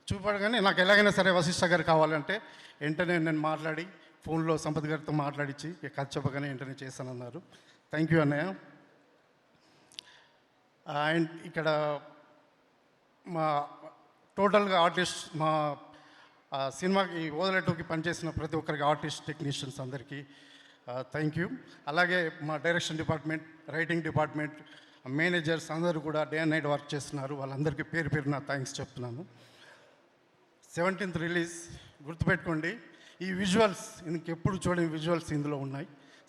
చూపడగానే నాకు ఎలాగైనా సరే వశిష్ఠ గారు కావాలంటే వెంటనే నేను మాట్లాడి ఫోన్లో సంపత్ గారితో మాట్లాడించి కథ చెప్పగానే వెంటనే చేస్తానన్నారు. థ్యాంక్ యూ అన్నయ్య. అండ్ ఇక్కడ మా టోటల్గా ఆర్టిస్ట్, మా సినిమాకి ఓదెలా 2కి పనిచేసిన ప్రతి ఒక్కరికి ఆర్టిస్ట్, టెక్నీషియన్స్ అందరికీ థ్యాంక్ యూ. అలాగే మా direction department, writing department, managers అందరూ కూడా డే అండ్ నైట్ వర్క్ చేస్తున్నారు. వాళ్ళందరికీ పేరు పేరున థ్యాంక్స్ చెప్తున్నాను. 17th రిలీజ్ గుర్తుపెట్టుకోండి. ఈ విజువల్స్ ఇంకెప్పుడు చూడని విజువల్స్ ఇందులో ఉన్నాయి.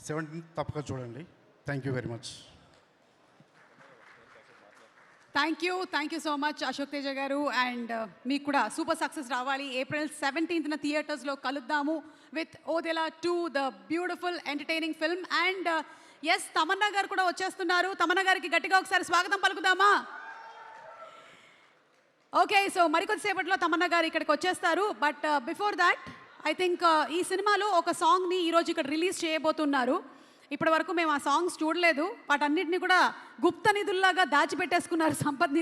17th తప్పక చూడండి. Thank you very much. Thank you so much Ashok Teja garu. And మీకు కూడా సూపర్ సక్సెస్ రావాలి. April 17th థియేటర్స్లో కలుద్దాము with Odela 2, the beautiful entertaining film. And yes, Tamannaah గారు కూడా వచ్చేస్తున్నారు. తమన్నా గారికి గట్టిగా ఒకసారి స్వాగతం పలుకుదామా? ఓకే, సో మరికొద్దిసేపట్లో తమన్నా గారు ఇక్కడికి వచ్చేస్తారు. But before that I think ఈ సినిమాలో ఒక సాంగ్ని ఈరోజు ఇక్కడ రిలీజ్ చేయబోతున్నారు. ఇప్పటి వరకు మేము ఆ సాంగ్స్ చూడలేదు. వాటన్నిటిని కూడా గుప్త నిధుల్లాగా దాచిపెట్టేసుకున్నారు సంపత్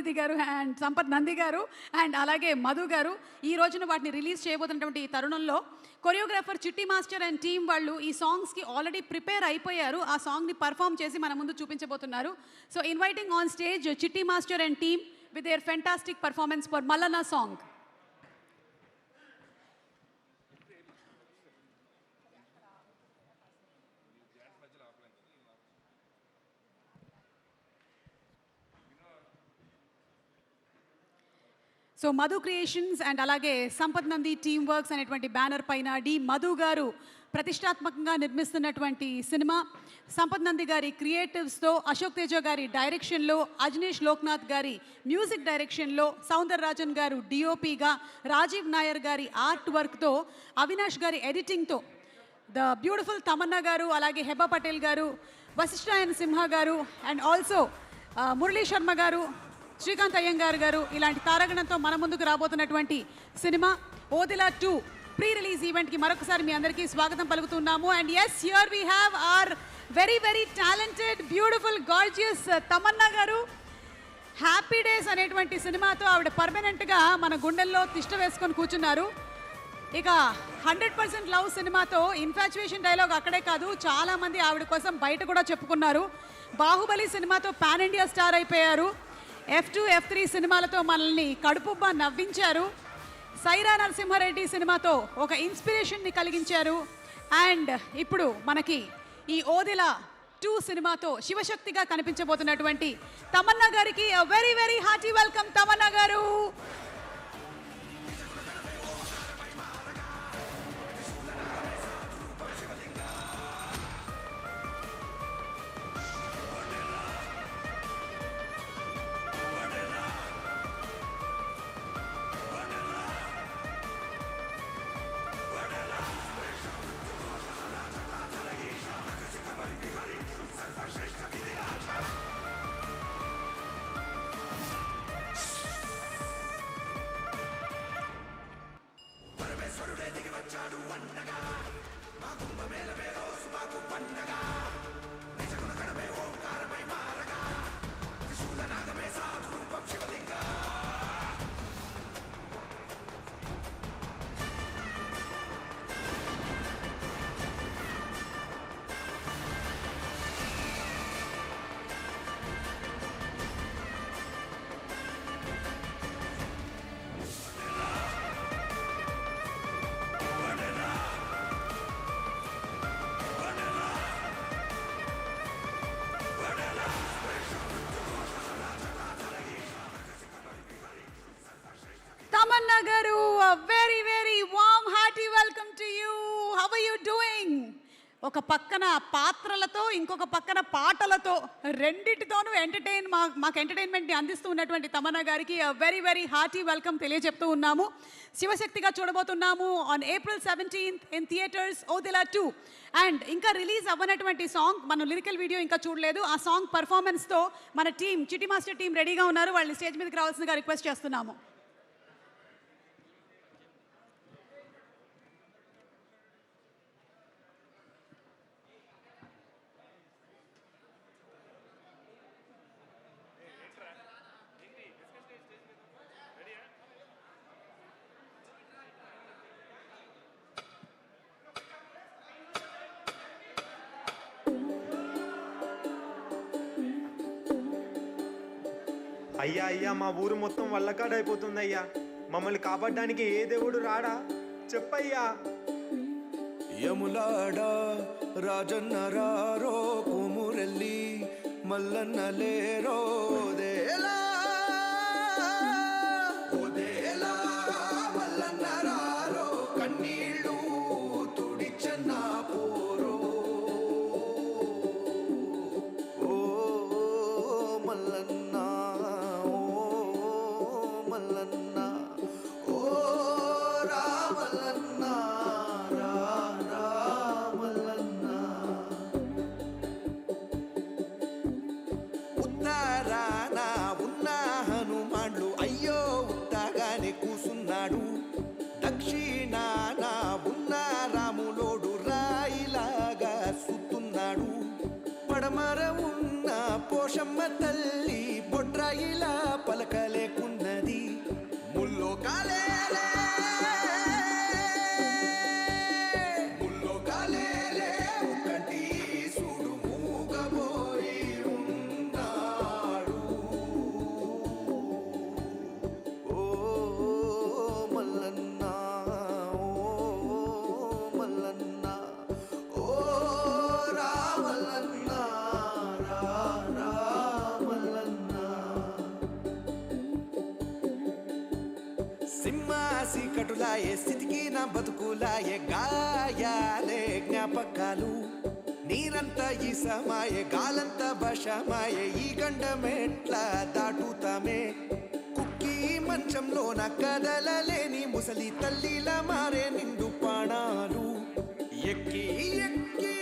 నంది గారు అండ్ అలాగే మధు గారు. ఈ రోజున వాటిని రిలీజ్ చేయబోతున్నటువంటి ఈ తరుణంలో కొరియోగ్రాఫర్ చిట్టి మాస్టర్ అండ్ టీమ్ వాళ్ళు ఈ సాంగ్స్కి ఆల్రెడీ ప్రిపేర్ అయిపోయారు. ఆ సాంగ్ని పర్ఫామ్ చేసి మన ముందు చూపించబోతున్నారు. సో ఇన్వైటింగ్ ఆన్ స్టేజ్ చిట్టి master and team with their fantastic performance for Mallana song. So Madhu creations and అలాగే సంపత్ నంది టీమ్ వర్క్స్ అనేటువంటి బ్యానర్ పైన డి మధు గారు ప్రతిష్టాత్మకంగా నిర్మిస్తున్నటువంటి సినిమా. సంపత్ నంది గారి క్రియేటివ్స్తో, అశోక్ తేజ గారి డైరెక్షన్లో, అజనీష్ లోక్నాథ్ గారి మ్యూజిక్ డైరెక్షన్లో, సౌందర్ రాజన్ గారు డిఓపిగా, రాజీవ్ నాయర్ గారి ఆర్ట్ వర్క్తో, అవినాష్ గారి ఎడిటింగ్తో, ద బ్యూటిఫుల్ తమన్నా గారు, అలాగే హెబా పటేల్ గారు, వశిష్ఠ అండ్ సింహ గారు అండ్ ఆల్సో మురళీ శర్మ గారు, శ్రీకాంత్ అయ్యంగార్ గారు ఇలాంటి తారాగణంతో మన ముందుకు రాబోతున్నటువంటి సినిమా ఓదిలా 2 ప్రీ రిలీజ్ ఈవెంట్కి మరొకసారి మీ అందరికీ స్వాగతం పలుకుతున్నాము. And yes, here we have our very very talented beautiful gorgeous Tamannaah garu. Happy days అనేటువంటి సినిమాతో ఆవిడ పర్మనెంట్గా మన గుండెల్లో తిష్ట వేసుకొని కూర్చున్నారు. ఇక 100% లవ్ సినిమాతో ఇన్ఫాచ్యుయేషన్ డైలాగ్ అక్కడే కాదు, చాలామంది ఆవిడ కోసం బయట కూడా చెప్పుకున్నారు. బాహుబలి సినిమాతో పాన్ ఇండియా స్టార్ అయిపోయారు. F2, F3 సినిమాలతో మనల్ని కడుపుబ్బా నవ్వించారు. సైరా నరసింహారెడ్డి సినిమాతో ఒక ఇన్స్పిరేషన్ని కలిగించారు. అండ్ ఇప్పుడు మనకి ఈ ఓదిలా 2 సినిమాతో శివశక్తిగా కనిపించబోతున్నటువంటి తమన్నా గారికి very very hearty welcome. Tamannaah గారు, తమన్నా గారు, very very warm hearty welcome to you. How are you doing? ఒక పక్కన పాత్రలతో, ఇంకొక పక్కన పాటలతో, రెండిటితోనూ మాకు ఎంటర్టైన్మెంట్ని అందిస్తూ ఉన్నటువంటి తమన్నా గారికి వెరీ వెరీ హార్టీ వెల్కమ్ తెలియజెప్తూ ఉన్నాము. శివశక్తిగా చూడబోతున్నాము on April 17th in theatres Odela 2. And ఇంకా రిలీజ్ అవ్వనటువంటి సాంగ్, మనం లిరికల్ వీడియో ఇంకా చూడలేదు. ఆ సాంగ్ పర్ఫార్మెన్స్తో మన టీం, చిటి మాస్టర్ టీం రెడీగా ఉన్నారు. వాళ్ళని స్టేజ్ మీదకి రావాల్సిందిగా రిక్వెస్ట్ చేస్తున్నాము. అయ్యా అయ్యా, మా ఊరు మొత్తం వల్లకాడైపోతుందయ్యా. మమ్మల్ని కాపాడడానికి ఏ దేవుడు రాడా? చెప్పయ్యా. యములాడా రాజన్న రారో, కుమురెల్లి మల్లన్న లేరో, దేలా ఓదేలా మల్లన్న రారో, కన్నీళ్ళు తుడిచన్న పోరో. ఓ మల్లన్న, దక్షిణాన ఉన్న రాములోడు రాయిలాగా సుతున్నాడు. పడమర ఉన్న పోషమ్మ తల్లి బొడ్రాయిలా పలకలేకున్నది. ముల్లో కాలేలే ముల్లో కాలేలే కంటి చూడు మూగబోయి ఉన్నాడు. ఓ మల్లన్న, ఓ మల్లన్న, ఓ రామల్లన్న, రామల్లన్న. సింహాసి కటులాయే, స్థితికి నా బతుకులాయే, గాయాలే జ్ఞాపకాలు. నీరంత ఈ సమాయే, గాలంత భాషమాయే, ఈ గండమెట్లా దాటుతామే. కుక్కి మంచంలోన కదలలేని ముసలి తల్లిలా మారే నిండు పాణాలు. ఎక్కి ఎక్కి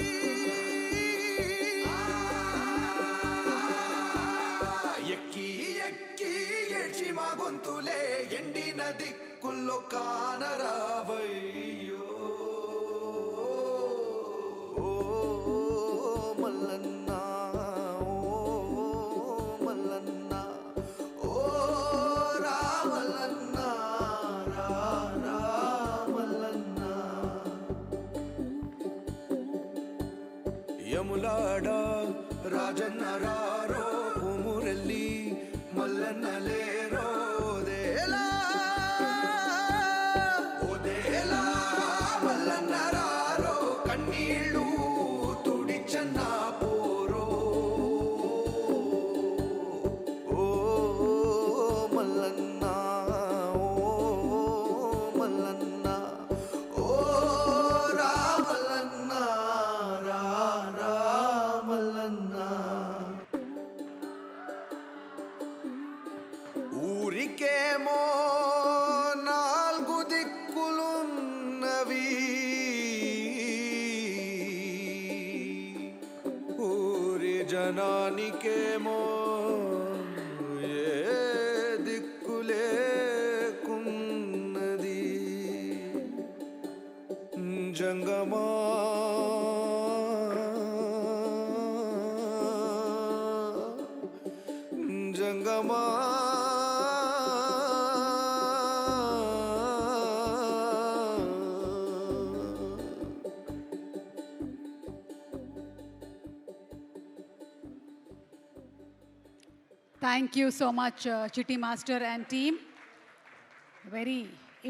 ఎక్కి ఎక్కి ఏడ్చి మా గొంతులే ఎండిన దిక్కుల్లో కానరా. యములాడ రాజన్న రారో కుమురెల్లి మల్లన్న లేరో దేలా ఓదేలా మల్లన్న రారో కన్నీళ్ళు తుడిచన్న పోరో ఓ మల్లన్న ఓ మల్లన్న ఓ రా మల్లన్న రా రా మల్లన్న ఊరికేమో నాలుగు దిక్కులున్నవి ఊరి జనానికేమో ఏ దిక్కులేకున్నది జంగమా జంగమా Thank you so much, Chitti Master and team. Very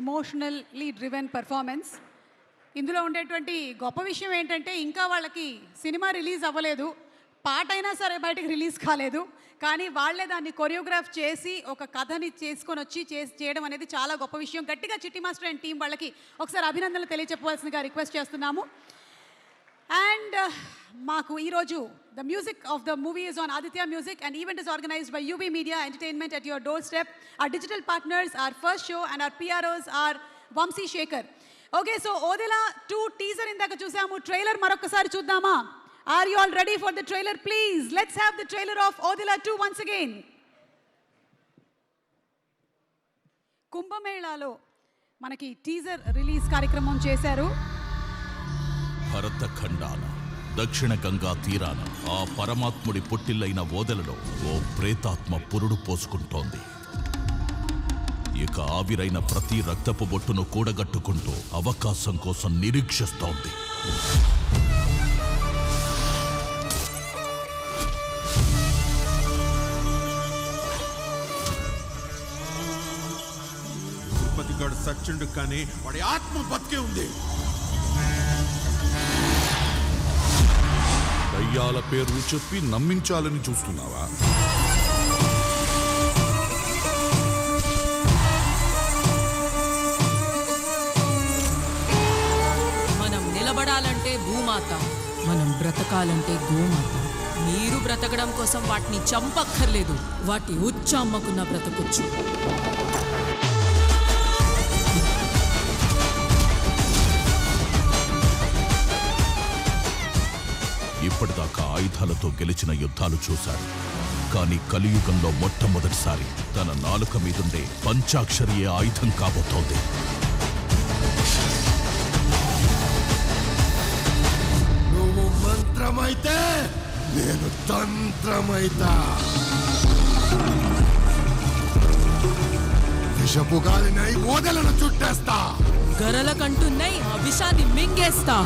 emotionally driven performance. ఇందులో ఉండేటువంటి గొప్ప విషయం ఏంటంటే ఇంకా వాళ్ళకి సినిమా రిలీజ్ అవ్వలేదు, పాట అయినా సరే బయటకు రిలీజ్ కాలేదు, కానీ వాళ్ళే దాన్ని కొరియోగ్రాఫ్ చేసి ఒక కథని చేసుకొని వచ్చి చేయడం అనేది చాలా గొప్ప విషయం. గట్టిగా చిట్టి మాస్టర్ అండ్ టీం వాళ్ళకి ఒకసారి అభినందనలు తెలియచెప్పవలసిందిగా రిక్వెస్ట్ చేస్తున్నాము. అండ్ మాకు ఈరోజు the music of the movie is on Aditya music and event is organised by UB media entertainment at your door step. Our digital partners, our first show and our PROs are Vamsi Shekhar. Okay, so Odila 2 teaser ఇందాక చూసాము, ట్రైలర్ మరొకసారి చూద్దామా? Are you all ready for the trailer? Please, let's have the trailer of Odila 2 once again. కుంభమేళాలో మనకి టీజర్ రిలీజ్ కార్యక్రమం చేశారు. భరతఖండాన దక్షిణ గంగా తీరాన ఆ పరమాత్ముడి పుట్టిల్లైన ఓదెలలో ఓ ప్రేతాత్మ పురుడు పోసుకుంటోంది. ఇక ఆవిరైన ప్రతి రక్తపు బొట్టును కూడగట్టుకుంటూ అవకాశం కోసం నిరీక్షిస్తోంది. తిరుపతిగాడు సచ్చుండు కానీ వాడి ఆత్మ బతికే ఉంది. దయ్యాల పేర్లు చెప్పి నమ్మించాలని చూస్తున్నావా? మనం నిలబడాలంటే భూమాత, మనం బ్రతకాలంటే గోమాత. మీరు బ్రతకడం కోసం వాటిని చంపక్కర్లేదు, వాటి ఉచ్చమ్మకున్న బ్రతకొచ్చు. ఇప్పటిదాకా ఆయుధాలతో గెలిచిన యుద్ధాలు చూశారు, కానీ కలియుగంలో మొట్టమొదటిసారి తన నాలుక మీదుండే పంచాక్షరియే ఆయుధం కాబోతోంది. నువ్వు మంత్రమైతే నేను తంత్రమైతా. విషపు గాలినై ఓదలను చుట్టేస్తా. గరల కంటున్నై ఆ విషాన్ని మింగేస్తా.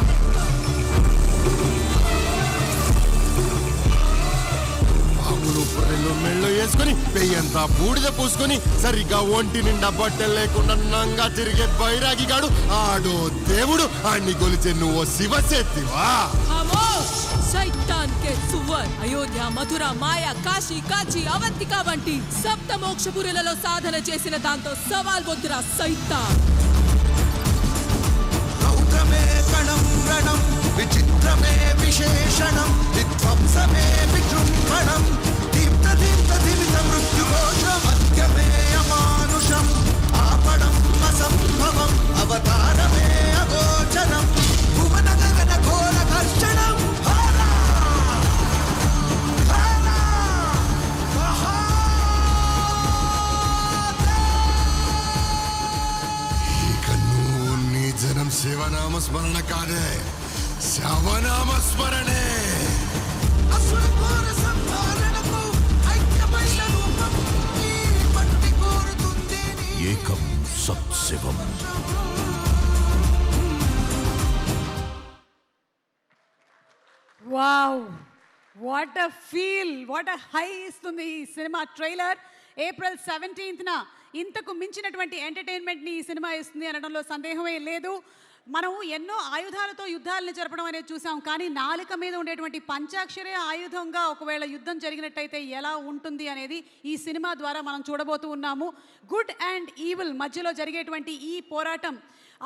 ఆకులు పుర్రెలు మెళ్ళు వేసుకొని పెయ్యంతా బూడిద పూసుకొని సరిగ్గా ఒంటి నిండా బట్టలు లేకుండా నంగా తిరిగే బైరాగిగాడు ఆడో దేవుడు. ఆడిని కొలిచే నువ్వు శివశక్తివా? शैतान के सुवर అయోధ్య, మధుర, మాయా, కాశీ, కాంచి, అవంతిక వంటి సప్త మోక్షపురులలో సాధన చేసిన దాంతో సవాల్ వద్దురా సైతాన్. రౌద్రమే కణం రణం విచిత్రమే విశేషణం విధ్వంసమే విజృంభణం దీప్త దీప్త దీప్త మృత్యుఘోషం మధ్యమే అమానుషం ఆపడం అసంభవం అవతారమే అగోచరం భువన గగన ఘోర ఘర్షణం. జనం శివనామ స్మరణ కాదే, శవనామ స్మరణే. ఏకం సత్శివం. Wow, what a feel, what a high ఇస్తుంది ఈ సినిమా ట్రైలర్. ఏప్రిల్ 17న ఇంతకు మించినటువంటి ఎంటర్టైన్మెంట్ని ఈ సినిమా ఇస్తుంది అనడంలో సందేహమే లేదు. మనం ఎన్నో ఆయుధాలతో యుద్ధాలను జరపడం అనేది చూసాం, కానీ నాలుక మీద ఉండేటువంటి పంచాక్షరే ఆయుధంగా ఒకవేళ యుద్ధం జరిగినట్టయితే ఎలా ఉంటుంది అనేది ఈ సినిమా ద్వారా మనం చూడబోతూ ఉన్నాము. గుడ్ అండ్ ఈవిల్ మధ్యలో జరిగేటువంటి ఈ పోరాటం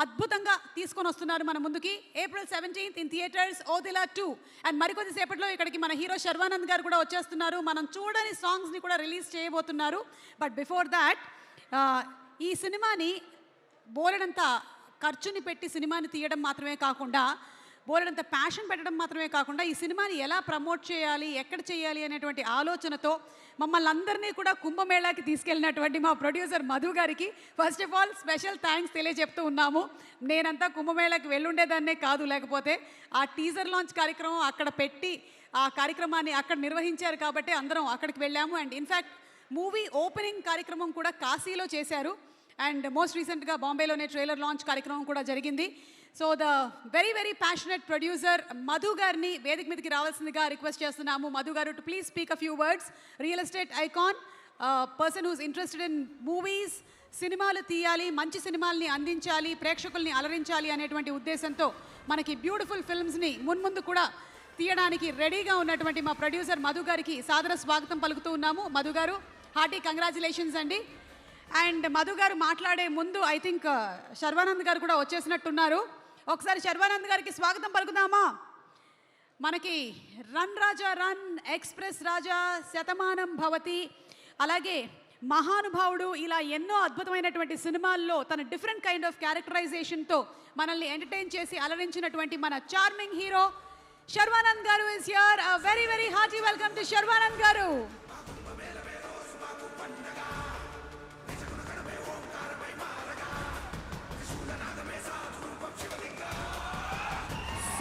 అద్భుతంగా తీసుకొని వస్తున్నారు మన ముందుకి. April 17th in theatres Odela 2. And మరికొద్ది సేపట్లో ఇక్కడికి మన హీరో శర్వానంద్ గారు కూడా వచ్చేస్తున్నారు. మనం చూడని సాంగ్స్ని కూడా రిలీజ్ చేయబోతున్నారు. బట్ బిఫోర్ దాట్ ఈ సినిమాని బోలెడంత ఖర్చుని పెట్టి సినిమాని తీయడం మాత్రమే కాకుండా, బోలెడంత ప్యాషన్ పెట్టడం మాత్రమే కాకుండా, ఈ సినిమాని ఎలా ప్రమోట్ చేయాలి, ఎక్కడ చేయాలి అనేటువంటి ఆలోచనతో మమ్మల్ని అందరినీ కూడా కుంభమేళాకి తీసుకెళ్ళినటువంటి మా ప్రొడ్యూసర్ మధు గారికి first of all special thanks తెలియజెప్తూ ఉన్నాము. నేనంతా కుంభమేళాకి వెళ్ళుండేదాన్నే కాదు, లేకపోతే ఆ టీజర్ లాంచ్ కార్యక్రమం అక్కడ పెట్టి ఆ కార్యక్రమాన్ని అక్కడ నిర్వహించారు కాబట్టి అందరం అక్కడికి వెళ్ళాము. అండ్ ఇన్ఫ్యాక్ట్ మూవీ ఓపెనింగ్ కార్యక్రమం కూడా కాశీలో చేశారు. అండ్ మోస్ట్ రీసెంట్గా బాంబేలోనే ట్రైలర్ లాంచ్ కార్యక్రమం కూడా జరిగింది. So the very very passionate producer Madhu గారిని వేదిక మీదకి రావాల్సిందిగా రిక్వెస్ట్ చేస్తున్నాము. మధు గారు to please speak a few words. Real estate icon, person who's interested in movies, సినిమాలు తీయాలి, మంచి సినిమాల్ని అందించాలి, ప్రేక్షకుల్ని అలరించాలి అనేటువంటి ఉద్దేశంతో మనకి బ్యూటిఫుల్ ఫిల్మ్స్ని మున్ముందు కూడా తీయడానికి రెడీగా ఉన్నటువంటి మా ప్రొడ్యూసర్ మధు గారికి సాదర స్వాగతం పలుకుతూ ఉన్నాము. మధు గారు, హార్టీ కంగ్రాచులేషన్స్ అండి. అండ్ మధు గారు మాట్లాడే ముందు ఐ థింక్ శర్వానంద్ గారు కూడా వచ్చేసినట్టున్నారు. ఒకసారి శర్వానంద్ గారికి స్వాగతం పలుకుదామా? మనకి రన్ రాజా రన్, ఎక్స్ప్రెస్ రాజా, శతమానం భవతి, అలాగే మహానుభావుడు, ఇలా ఎన్నో అద్భుతమైనటువంటి సినిమాల్లో తన డిఫరెంట్ కైండ్ ఆఫ్ క్యారెక్టరైజేషన్తో మనల్ని ఎంటర్టైన్ చేసి అలరించినటువంటి మన చార్మింగ్ హీరో శర్వానంద్ గారు is here. A very very hearty welcome to Sharwanand గారు.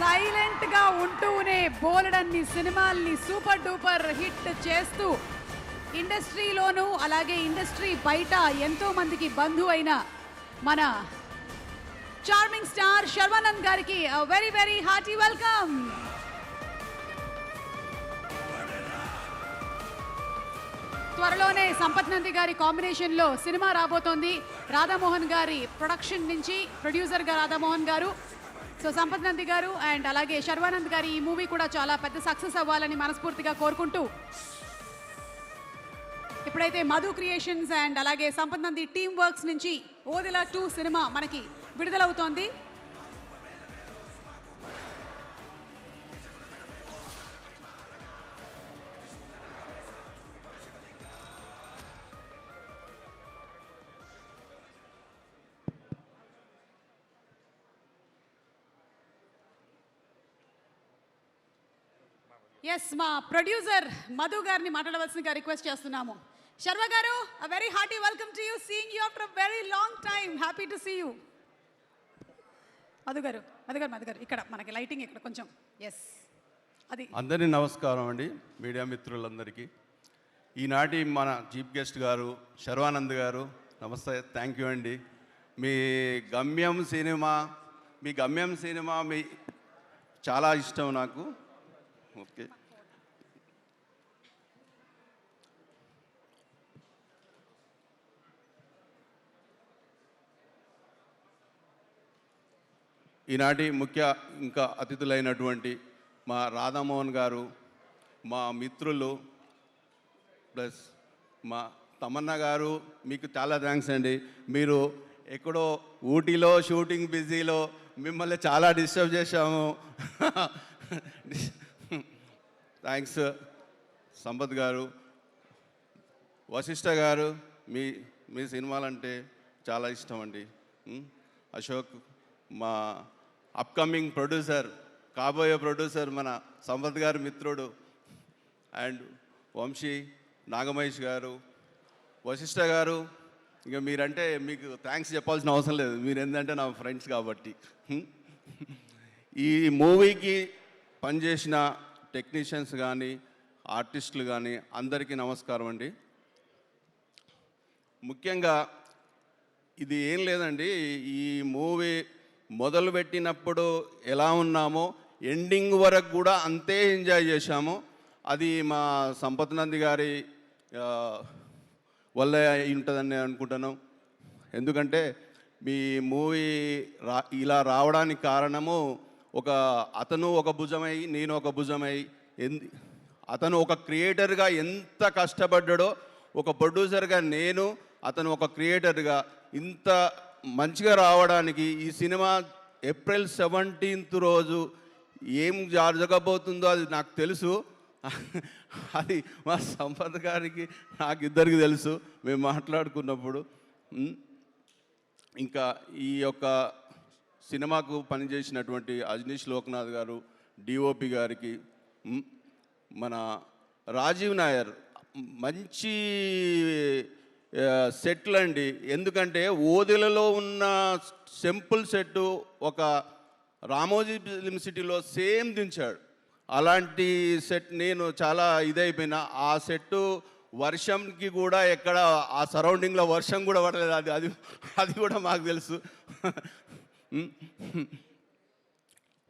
సైలెంట్గా ఉంటూనే బోలెడన్ని సినిమాల్ని సూపర్ డూపర్ హిట్ చేస్తూ ఇండస్ట్రీలోనూ అలాగే ఇండస్ట్రీ బయట ఎంతో మందికి బంధువు అయిన మన చార్మింగ్ స్టార్ శర్వానంద్ గారికి వెరీ వెరీ హార్టీ వెల్కమ్. త్వరలోనే సంపత్ నంది గారి కాంబినేషన్లో సినిమా రాబోతోంది. రాధామోహన్ గారి ప్రొడక్షన్ నుంచి ప్రొడ్యూసర్గా రాధామోహన్ గారు. సో సంపత్ నంది గారు అండ్ అలాగే శర్వానంద్ గారి ఈ మూవీ కూడా చాలా పెద్ద సక్సెస్ అవ్వాలని మనస్ఫూర్తిగా కోరుకుంటూ, ఇప్పుడైతే మధు క్రియేషన్స్ అండ్ అలాగే సంపత్ నంది టీమ్ వర్క్స్ నుంచి ఓదెలా 2 సినిమా మనకి విడుదలవుతోంది. ఎస్, మా ప్రొడ్యూసర్ మధు గారిని మాట్లాడవలసిందిగా రిక్వెస్ట్ చేస్తున్నాము. శర్వ గారు, a very hearty welcome to you, seeing you after a very long time. Happy to see you. Madhu గారు ఇక్కడ మనకి లైటింగ్ ఇక్కడ కొంచెం. ఎస్, అది. అందరికీ నమస్కారం అండి, మీడియా మిత్రులందరికీ. ఈనాటి మన చీఫ్ గెస్ట్ గారు శర్వానంద్ గారు, నమస్తే, థ్యాంక్ యూ అండి. మీ గమ్యం సినిమా చాలా ఇష్టం నాకు. ఓకే, ఈనాటి ఇంకా అతిథులైనటువంటి మా రాధామోహన్ గారు, మా మిత్రులు, ప్లస్ మా తమన్నా గారు, మీకు చాలా థ్యాంక్స్ అండి. మీరు ఎక్కడో ఊటీలో షూటింగ్ బిజీలో మిమ్మల్ని చాలా డిస్టర్బ్ చేశాము. థ్యాంక్స్. సంపత్ గారు, వశిష్ఠ గారు, మీ సినిమాలంటే చాలా ఇష్టం అండి. అశోక్, మా అప్కమింగ్ ప్రొడ్యూసర్, కాబోయే ప్రొడ్యూసర్ మన సంపత్ గారు మిత్రుడు, అండ్ వంశీ, నాగమహేష్ గారు, వశిష్ఠ గారు, ఇంకా మీరంటే మీకు థ్యాంక్స్ చెప్పాల్సిన అవసరం లేదు, మీరు ఏంటంటే నా ఫ్రెండ్స్ కాబట్టి. ఈ మూవీకి పనిచేసిన టెక్నీషియన్స్ కానీ ఆర్టిస్టులు కానీ అందరికీ నమస్కారం అండి. ముఖ్యంగా ఇది ఏం లేదండి, ఈ మూవీ మొదలుపెట్టినప్పుడు ఎలా ఉన్నామో ఎండింగ్ వరకు కూడా అంతే ఎంజాయ్ చేశాము. అది మా సంపత్ నంది గారి వల్ల అయి ఉంటుందని నేను అనుకుంటాను. ఎందుకంటే మీ మూవీ ఇలా రావడానికి కారణము అతను ఒక భుజమై నేను ఒక భుజమై అతను ఒక క్రియేటర్గా ఎంత కష్టపడ్డాడో, ఒక ప్రొడ్యూసర్గా నేను, అతను ఒక క్రియేటర్గా ఇంత మంచిగా రావడానికి ఈ సినిమా ఏప్రిల్ 17th రోజు ఏం జరగబోతుందో అది నాకు తెలుసు. అది మా సంపత్ గారికి నాకు ఇద్దరికి తెలుసు, మేము మాట్లాడుకున్నప్పుడు. ఇంకా ఈ యొక్క సినిమాకు పనిచేసినటువంటి అజనీష్ లోక్నాథ్ గారు, డిఓపి గారికి, మన రాజీవ్ నాయర్ మంచి సెట్లు అండి. ఎందుకంటే ఓదెలలో ఉన్న సింపుల్ సెట్టు ఒక రామోజీ ఫిలిం సిటీలో సేమ్ దించాడు. అలాంటి సెట్ నేను చాలా ఇదైపోయినా. ఆ సెట్టు వర్షంకి కూడా ఎక్కడ ఆ సరౌండింగ్లో వర్షం కూడా పడలేదు. అది కూడా మాకు తెలుసు.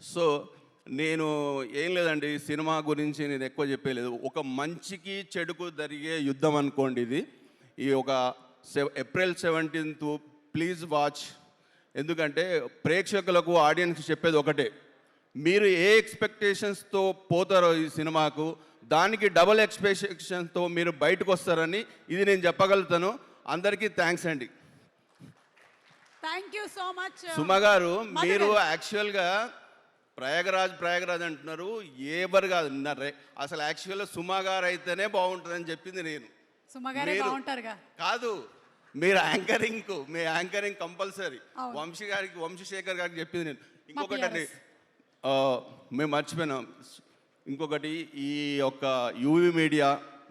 సో నేను ఏం లేదండి, సినిమా గురించి నేను ఎక్కువ చెప్పలేదు. ఒక మంచికి చెడుకు జరిగే యుద్ధం అనుకోండి ఇది. ఈ ఒక ఏప్రిల్ 17th ప్లీజ్ వాచ్. ఎందుకంటే ప్రేక్షకులకు, ఆడియన్స్కి చెప్పేది ఒకటే, మీరు ఏ ఎక్స్పెక్టేషన్స్తో పోతారో ఈ సినిమాకు, దానికి డబుల్ ఎక్స్పెక్టేషన్స్తో మీరు బయటకు వస్తారని ఇది నేను చెప్పగలుగుతాను. అందరికీ థ్యాంక్స్ అండి. Thank you so much Suma గారు. మీరు యాక్చువల్గా ప్రయాగరాజ్ అంటున్నారు, ఏబర్ కాదు. అసలు యాక్చువల్గా సుమ గారు అయితేనే బాగుంటుందని చెప్పింది నేను. సుమగారే బాగుంటారుగా. కాదు, మీరు మీ యాంకరింగ్ కంపల్సరీ. వంశీశేఖర్ గారికి చెప్పింది నేను. ఇంకొకటి అండి, మేము మర్చిపోయినాం. ఇంకొకటి, ఈ యొక్క యూవీ మీడియా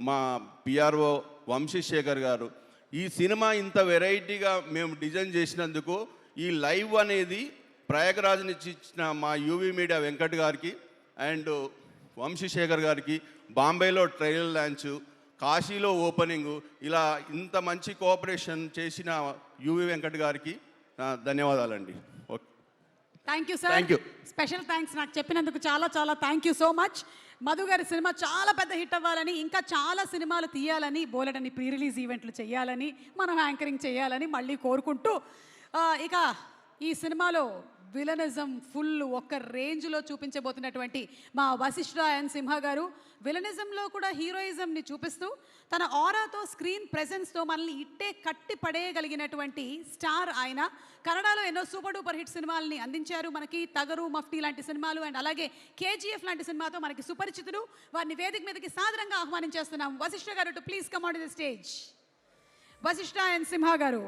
మా పిఆర్ఓ వంశీశేఖర్ గారు ఈ సినిమా ఇంత వెరైటీగా మేము డిజైన్ చేసినందుకు, ఈ లైవ్ అనేది ప్రయాగరాజ్ నుంచి ఇచ్చిన మా యూవీ మీడియా వెంకట్ గారికి అండ్ వంశీశేఖర్ గారికి, బాంబేలో ట్రయల్ లాంచ్, కాశీలో ఓపెనింగ్, ఇలా ఇంత మంచి కోఆపరేషన్ చేసిన యూవీ వెంకట్ గారికి ధన్యవాదాలండి. Thank you sir. Special thanks నాకు చెప్పినందుకు చాలా చాలా thank you so much. Madhu గారి సినిమా చాలా పెద్ద హిట్ అవ్వాలని, ఇంకా చాలా సినిమాలు తీయాలని, బోలెడని ప్రీ రిలీజ్ ఈవెంట్లు చేయాలని, మనం యాంకరింగ్ చేయాలని మళ్ళీ కోరుకుంటూ, ఇక ఈ సినిమాలో విలనిజం ఫుల్ ఒక రేంజ్లో చూపించబోతున్నటువంటి మా వశిష్ఠ ఎన్ సింహ గారు విలనిజంలో కూడా హీరోయిజంని చూపిస్తూ తన ఆరాతో, స్క్రీన్ ప్రెజెన్స్తో మనల్ని ఇట్టే కట్టి పడేయగలిగినటువంటి స్టార్ ఆయన. కన్నడలో ఎన్నో సూపర్ డూపర్ హిట్ సినిమాలని అందించారు మనకి. తగరు, మఫ్టీ లాంటి సినిమాలు అండ్ అలాగే కేజీఎఫ్ లాంటి సినిమాతో మనకి సుపరిచితులు. వారిని వేదిక మీదకి సాదరంగా ఆహ్వానించేస్తున్నాం. Vasishta garu to please come on the stage. Vasishta N Simha garu.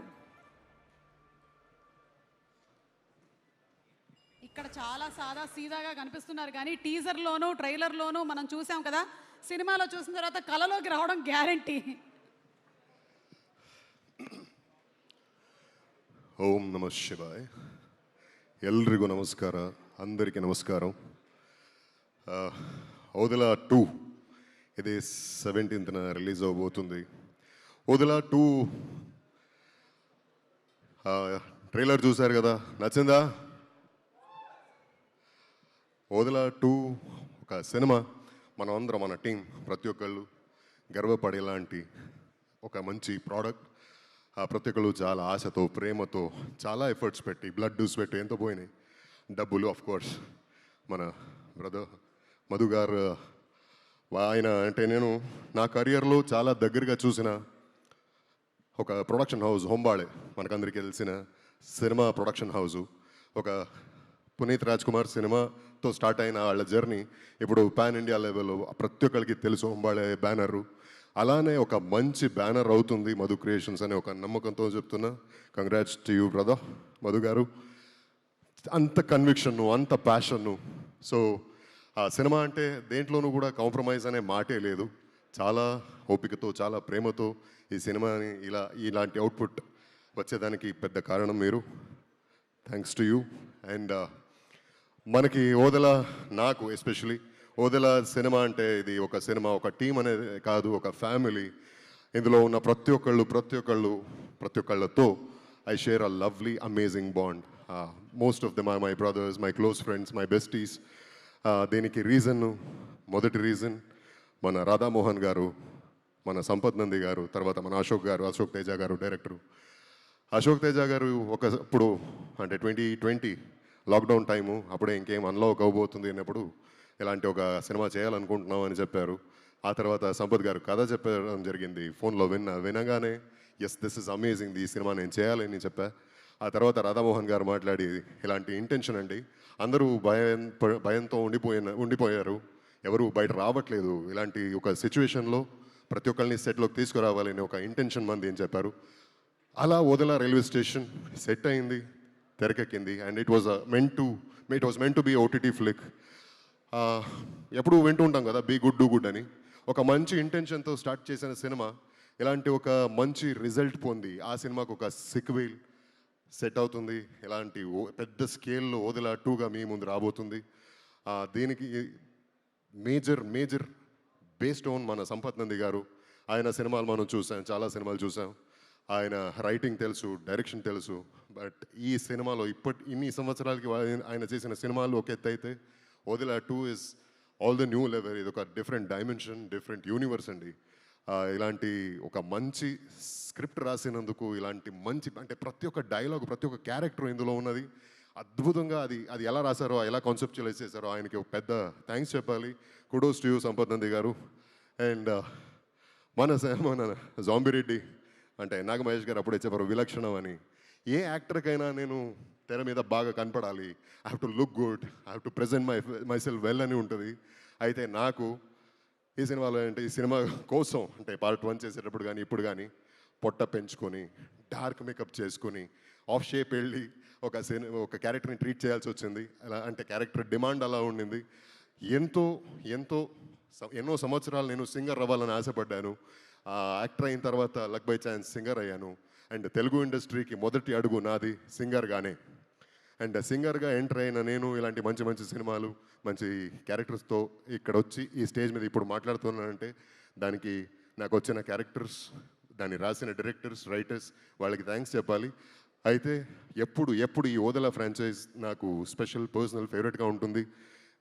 ఇక్కడ చాలా సాదా సీదాగా కనిపిస్తున్నారు, కానీ టీజర్లోనూ ట్రైలర్లోనూ మనం చూసాం కదా, సినిమాలో చూసిన తర్వాత కళలోకి రావడం గ్యారంటీ. ఓం నమ శివాయ. ಎಲ್ರಿಗೂ ನಮಸ್ಕಾರ, అందరికీ నమస్కారం. ఓదెలా 2 ఇది 17th రిలీజ్ అవబోతుంది. ఓదెలా 2 ట్రైలర్ చూశారు కదా, నచ్చిందా? ఓదెలా 2 ఒక సినిమా, మనం అందరం, మన టీం ప్రతి ఒక్కళ్ళు గర్వపడేలాంటి ఒక మంచి ప్రోడక్ట్. ప్రతి ఒక్కళ్ళు చాలా ఆశతో, ప్రేమతో, చాలా ఎఫర్ట్స్ పెట్టి, బ్లడ్ స్వెట్ ఎంత పోయినాయి, డబ్బులు ఆఫ్ కోర్స్. మన బ్రదర్ మధు గారు, ఆయన అంటే నేను నా కెరియర్లో చాలా దగ్గరగా చూసిన ఒక ప్రొడక్షన్ హౌస్ హొంబాళే, మనకందరికీ తెలిసిన సినిమా ప్రొడక్షన్ హౌసు. ఒక పునీత్ రాజ్ కుమార్ సినిమాతో స్టార్ట్ అయిన వాళ్ళ జర్నీ ఇప్పుడు పాన్ ఇండియా లెవెల్లో ప్రతి ఒక్కరికి తెలుసు హొంబాళే బ్యానరు. అలానే ఒక మంచి బ్యానర్ అవుతుంది మధు క్రియేషన్స్ అనే ఒక నమ్మకంతో చెప్తున్నా. Congrats to you brother Madhu గారు. అంత కన్విక్షన్ను, అంత ప్యాషన్ను. సో ఆ సినిమా అంటే దేంట్లోనూ కూడా కాంప్రమైజ్ అనే మాటే లేదు. చాలా ఓపికతో, చాలా ప్రేమతో ఈ సినిమాని ఇలాంటి అవుట్పుట్ వచ్చేదానికి పెద్ద కారణం మీరు. Thanks to you. అండ్ మనకి ఓదెలా, నాకు ఎస్పెషలీ ఓదెలా సినిమా అంటే ఇది ఒక సినిమా, ఒక టీం అనేది కాదు, ఒక ఫ్యామిలీ. ఇందులో ఉన్న ప్రతి ఒక్కళ్ళతో I share a lovely amazing bond. Most of them are my brothers, my close friends, my besties. దీనికి మొదటి రీజన్ మన రాధామోహన్ గారు, మన సంపత్ నంది గారు, తర్వాత మన అశోక్ తేజ గారు డైరెక్టరు. అశోక్ తేజ గారు ఒకప్పుడు అంటే 2020 లాక్డౌన్ టైము, అప్పుడే ఇంకేం అన్లాక్ అవ్వబోతుంది అన్నప్పుడు ఇలాంటి ఒక సినిమా చేయాలనుకుంటున్నాం అని చెప్పారు. ఆ తర్వాత సంపత్ గారు కథ చెప్పడం జరిగింది. ఫోన్లో వినగానే ఎస్ దిస్ ఇస్ అమేజింగ్, ఈ సినిమా నేను చేయాలని చెప్పా. ఆ తర్వాత రాధామోహన్ గారు మాట్లాడి ఇలాంటి ఇంటెన్షన్ అండి, అందరూ భయంతో ఉండిపోయారు, ఎవరు బయట రావట్లేదు, ఇలాంటి ఒక సిచ్యువేషన్లో ప్రతి ఒక్కరిని సెట్లోకి తీసుకురావాలని ఒక ఇంటెన్షన్ మంది అని చెప్పారు. అలా వదిలా రైల్వే స్టేషన్ సెట్ అయింది, తెరకెక్కింది. And it was meant to be OTT flick. ఎప్పుడు వింటూ ఉంటాం కదా, బీ గుడ్ డూ గుడ్ అని. ఒక మంచి ఇంటెన్షన్తో స్టార్ట్ చేసిన సినిమా ఇలాంటి ఒక మంచి రిజల్ట్ పొంది ఆ సినిమాకు ఒక సిక్వెల్ సెట్ అవుతుంది. ఇలాంటి పెద్ద స్కేల్లో ఓదెలా 2గా మీ ముందు రాబోతుంది. దీనికి మేజర్ బేస్డ్ ఆన్ మన సంపత్ నంది గారు. ఆయన సినిమాలు మనం చూసాం, చాలా సినిమాలు చూసాం. ఆయన రైటింగ్ తెలుసు, డైరెక్షన్ తెలుసు. బట్ ఈ సినిమాలో ఇన్ని సంవత్సరాలకి ఆయన చేసిన సినిమాలు ఒక ఎత్తు అయితే Odela 2 is all the new level. ఇది ఒక డిఫరెంట్ డైమెన్షన్, డిఫరెంట్ యూనివర్స్ అండి. ఇలాంటి ఒక మంచి స్క్రిప్ట్ రాసినందుకు, ఇలాంటి మంచి అంటే ప్రతి ఒక్క డైలాగ్, ప్రతి ఒక్క క్యారెక్టర్ ఇందులో ఉన్నది అద్భుతంగా. అది ఎలా రాశారో, ఎలా కాన్సెప్చువలైజ్ చేశారో ఆయనకి ఒక పెద్ద థ్యాంక్స్ చెప్పాలి. Kudos to you Sampath Nandi garu. And మన జాంబిరెడ్డి అంటే నాగమహేష్ గారు అప్పుడే చెప్పారు విలక్షణం అని. ఏ యాక్టర్కైనా నేను తెర మీద బాగా కనపడాలి, I have to look good, I have to present my self well అని ఉంటుంది. అయితే నాకు ఈ సినిమాలో అంటే ఈ సినిమా కోసం అంటే పార్ట్ 1 చేసేటప్పుడు కానీ ఇప్పుడు కానీ పొట్ట పెంచుకొని, డార్క్ మేకప్ చేసుకొని, ఆఫ్ షేప్ వెళ్ళి ఒక క్యారెక్టర్ని ట్రీట్ చేయాల్సి వచ్చింది. అలా అంటే క్యారెక్టర్ డిమాండ్ అలా ఉండింది. ఎన్నో సంవత్సరాలు నేను సింగర్ అవ్వాలని ఆశపడ్డాను. యాక్టర్ అయిన తర్వాత లక్ బై ఛాన్స్ సింగర్ అయ్యాను. అండ్ తెలుగు ఇండస్ట్రీకి మొదటి అడుగు నాది సింగర్గానే. అండ్ సింగర్గా ఎంటర్ అయిన నేను ఇలాంటి మంచి సినిమాలు, మంచి క్యారెక్టర్స్తో ఇక్కడ వచ్చి ఈ స్టేజ్ మీద ఇప్పుడు మాట్లాడుతున్నానంటే దానికి నాకు వచ్చిన క్యారెక్టర్స్, దాన్ని రాసిన డైరెక్టర్స్, రైటర్స్, వాళ్ళకి థ్యాంక్స్ చెప్పాలి. అయితే ఎప్పుడు ఈ ఓదెలా ఫ్రాంచైజ్ నాకు స్పెషల్ పర్సనల్ ఫేవరెట్గా ఉంటుంది.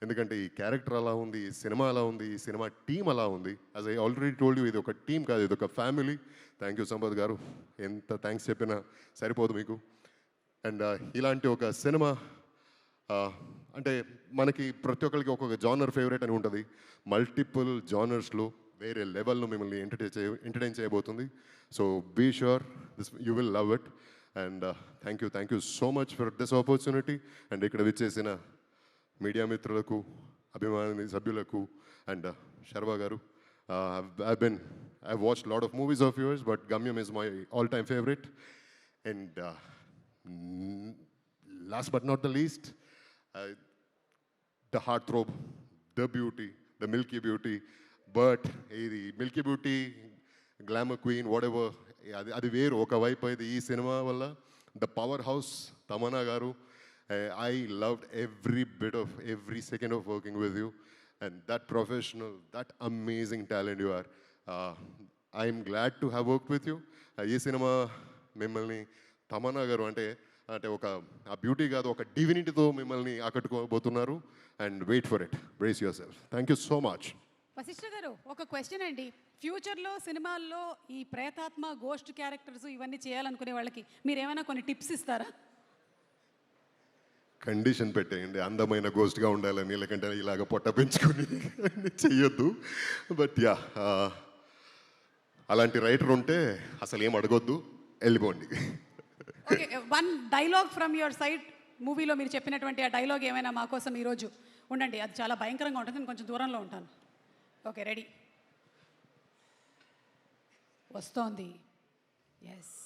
ఎందుకంటే ఈ క్యారెక్టర్ అలా ఉంది, ఈ సినిమా అలా ఉంది, ఈ సినిమా టీం అలా ఉంది. As I already told you, ఇది ఒక టీం కాదు, ఇది ఒక ఫ్యామిలీ. థ్యాంక్ యూ సంపత్ గారు, ఎంత థ్యాంక్స్ చెప్పినా సరిపోదు మీకు. అండ్ ఇలాంటి ఒక సినిమా అంటే మనకి ప్రతి ఒక్కరికి ఒక్కొక్క జానర్ ఫేవరెట్ అని ఉంటుంది. మల్టిపుల్ జానర్స్లో వేరే లెవెల్లో మిమ్మల్ని ఎంటర్టైన్ చేయబోతుంది. So be sure you will love it. And thank you so much for this opportunity. And ఇక్కడ విచ్చేసిన మీడియా మిత్రులకు, అభిమాని సభ్యులకు, అండ్ శర్వా గారు, I've watched a lot of movies of yours, but Gamyam is my all-time favorite. And last but not the least, the heartthrob, the beauty, the Milky Beauty. But the Milky Beauty, Glamour Queen, whatever, అది వేరు. ఒకవైపు అయితే ఈ సినిమా వల్ల ద పవర్ హౌస్ తమన్నా గారు, I loved every second of working with you. And that professional, that amazing talent you are. I am glad to have worked with you. ఈ సినిమా మిమ్మల్ని తమన్నా గారు అంటే ఒక ఆ బ్యూటీ కాదు, ఒక డివినిటీతో మిమ్మల్ని ఆకట్టుకోబోతున్నారు. And wait for it, brace yourself. Thank you so much. Vasishta garu, ఒక క్వశ్చన్ అండి. ఫ్యూచర్లో సినిమాల్లో ఈ ప్రేతాత్మ, గోస్ట్ క్యారెక్టర్స్ ఇవన్నీ చేయాలనుకునే వాళ్ళకి మీరు ఏమైనా కొన్ని టిప్స్ ఇస్తారా? కండిషన్ పెట్టేయండి, అందమైన గోస్ట్గా ఉండాలని, లేకంటే ఇలాగ పొట్ట పెంచుకొని చెయ్యొద్దు. బట్ యా, అలాంటి రైటర్ ఉంటే అసలు ఏం అడగొద్దు, వెళ్ళిపోండి. Okay, one dialogue from your side. మూవీలో మీరు చెప్పినటువంటి ఆ డైలాగ్ ఏమైనా మా కోసం ఈరోజు ఉండండి. అది చాలా భయంకరంగా ఉంటుంది, నేను కొంచెం దూరంలో ఉంటాను. Okay, ready? వస్తోంది. ఎస్.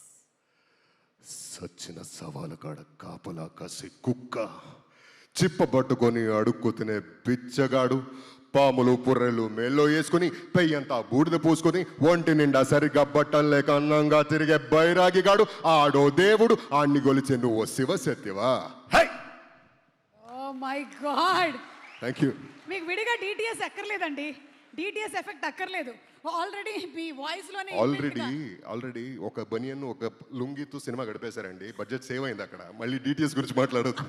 సచ్చిన సవాల కాడ కాపలా కాసి కుక్క, చిప్పబట్టుకొని అడుక్కు తినే బిచ్చగాడు, పాములు పుర్రెలు మెల్లో వేసుకుని పెయ్యంతా బూడిద పూసుకొని ఒంటి నిండా సరిగ్గా బట్టలు లేక అన్నంగా తిరిగే బైరాగిగాడు ఆడో దేవుడు, ఆడిని గొలిచే నువ్వు శివశక్తివా? Oh my god, thank you. మీకు విడిగా డిటిఎస్ ఎక్కర్లేదండి, డిటిఎస్ ఎఫెక్ట్ అక్కర్లేదు. ఆల్రెడీ మీ వాయిస్లోనే ఆల్రెడీ ఒక బనియన్, ఒక లుంగితో సినిమా గడిపేశారండి. బడ్జెట్ సేవ్ అయింది అక్కడ. మళ్ళీ డిటిఎస్ గురించి మాట్లాడొద్దు.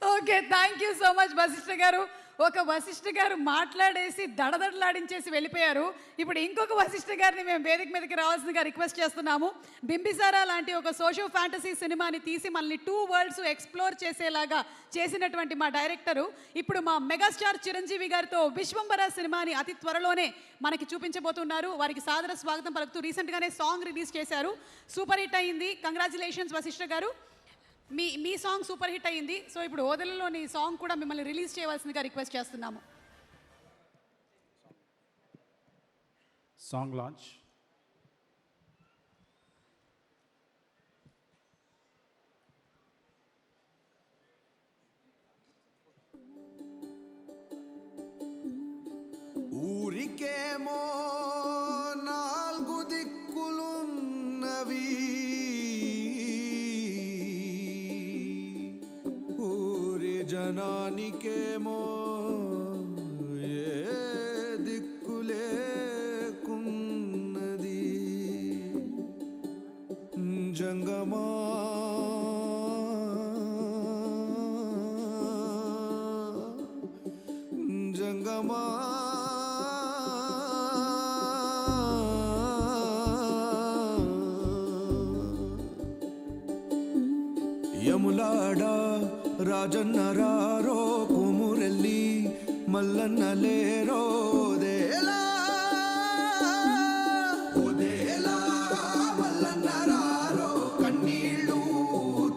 Okay, thank you so much Vasishta garu. ఒక వశిష్ఠ గారు మాట్లాడేసి దడదడలాడించేసి వెళ్ళిపోయారు. ఇప్పుడు ఇంకొక వశిష్ఠ గారిని మేము వేదిక మీదకి రావాల్సిందిగా రిక్వెస్ట్ చేస్తున్నాము. బింబిసారా లాంటి ఒక సోషల్ ఫ్యాంటసీ సినిమాని తీసి మనల్ని 2 వరల్డ్స్ ఎక్స్ప్లోర్ చేసేలాగా చేసినటువంటి మా డైరెక్టరు ఇప్పుడు మా మెగాస్టార్ చిరంజీవి గారితో విశ్వంబర సినిమాని అతి త్వరలోనే మనకి చూపించబోతున్నారు. వారికి సాదర స్వాగతం పలుకుతూ రీసెంట్గానే సాంగ్ రిలీజ్ చేశారు. సూపర్ హిట్ అయింది. కంగ్రాచులేషన్స్ వశిష్ఠ గారు. మీ సాంగ్ సూపర్ హిట్ అయ్యింది. సో ఇప్పుడు ఓదెలలోని సాంగ్ కూడా మిమ్మల్ని రిలీజ్ చేయవలసిందిగా రిక్వెస్ట్ చేస్తున్నాము. Song launch. ఊరికేమో 4 దిక్కులున్నవి, ఊరి జనానికేమో ఏ దిక్కులేకున్నది. జంగమా జంగమా యములాడా రాజన్న రారో కుమురెల్లి మల్లన్న లేరో దేలా ఓదేలా మల్లన్న రారో కన్నీళ్ళు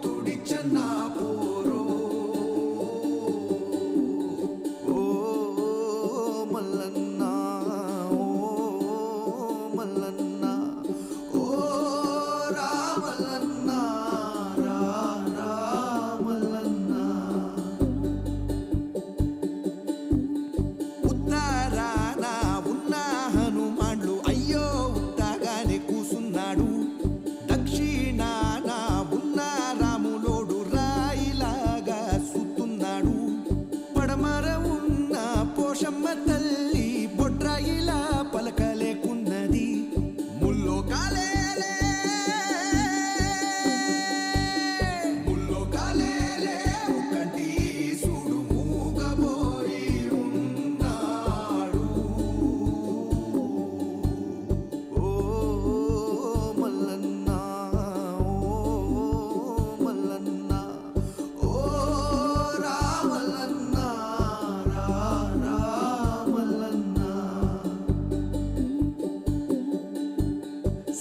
తుడిచన్న పోరో. ఓ మల్లన్న ఓ మల్లన్న ఓ రామల్లన్న ఉత్తరాన ఉన్న హనుమాన్లు అయ్యో ఉత్తగానే కూసున్నాడు. దక్షిణాన ఉన్న రాములోడు రాయిలాగా సుతున్నాడు. పడమర ఉన్న పోషమ్మ తల్లి బొడ్రాయిలా పలకలేకున్నది. ముల్లో కాలేలే ముల్లో కాలేలే కంటి సుడు మూగబోయి ఉన్నాడు. ఓ మల్లన్న ఓ మల్లన్న ఓ రామల్లన్న రామల్లన్న.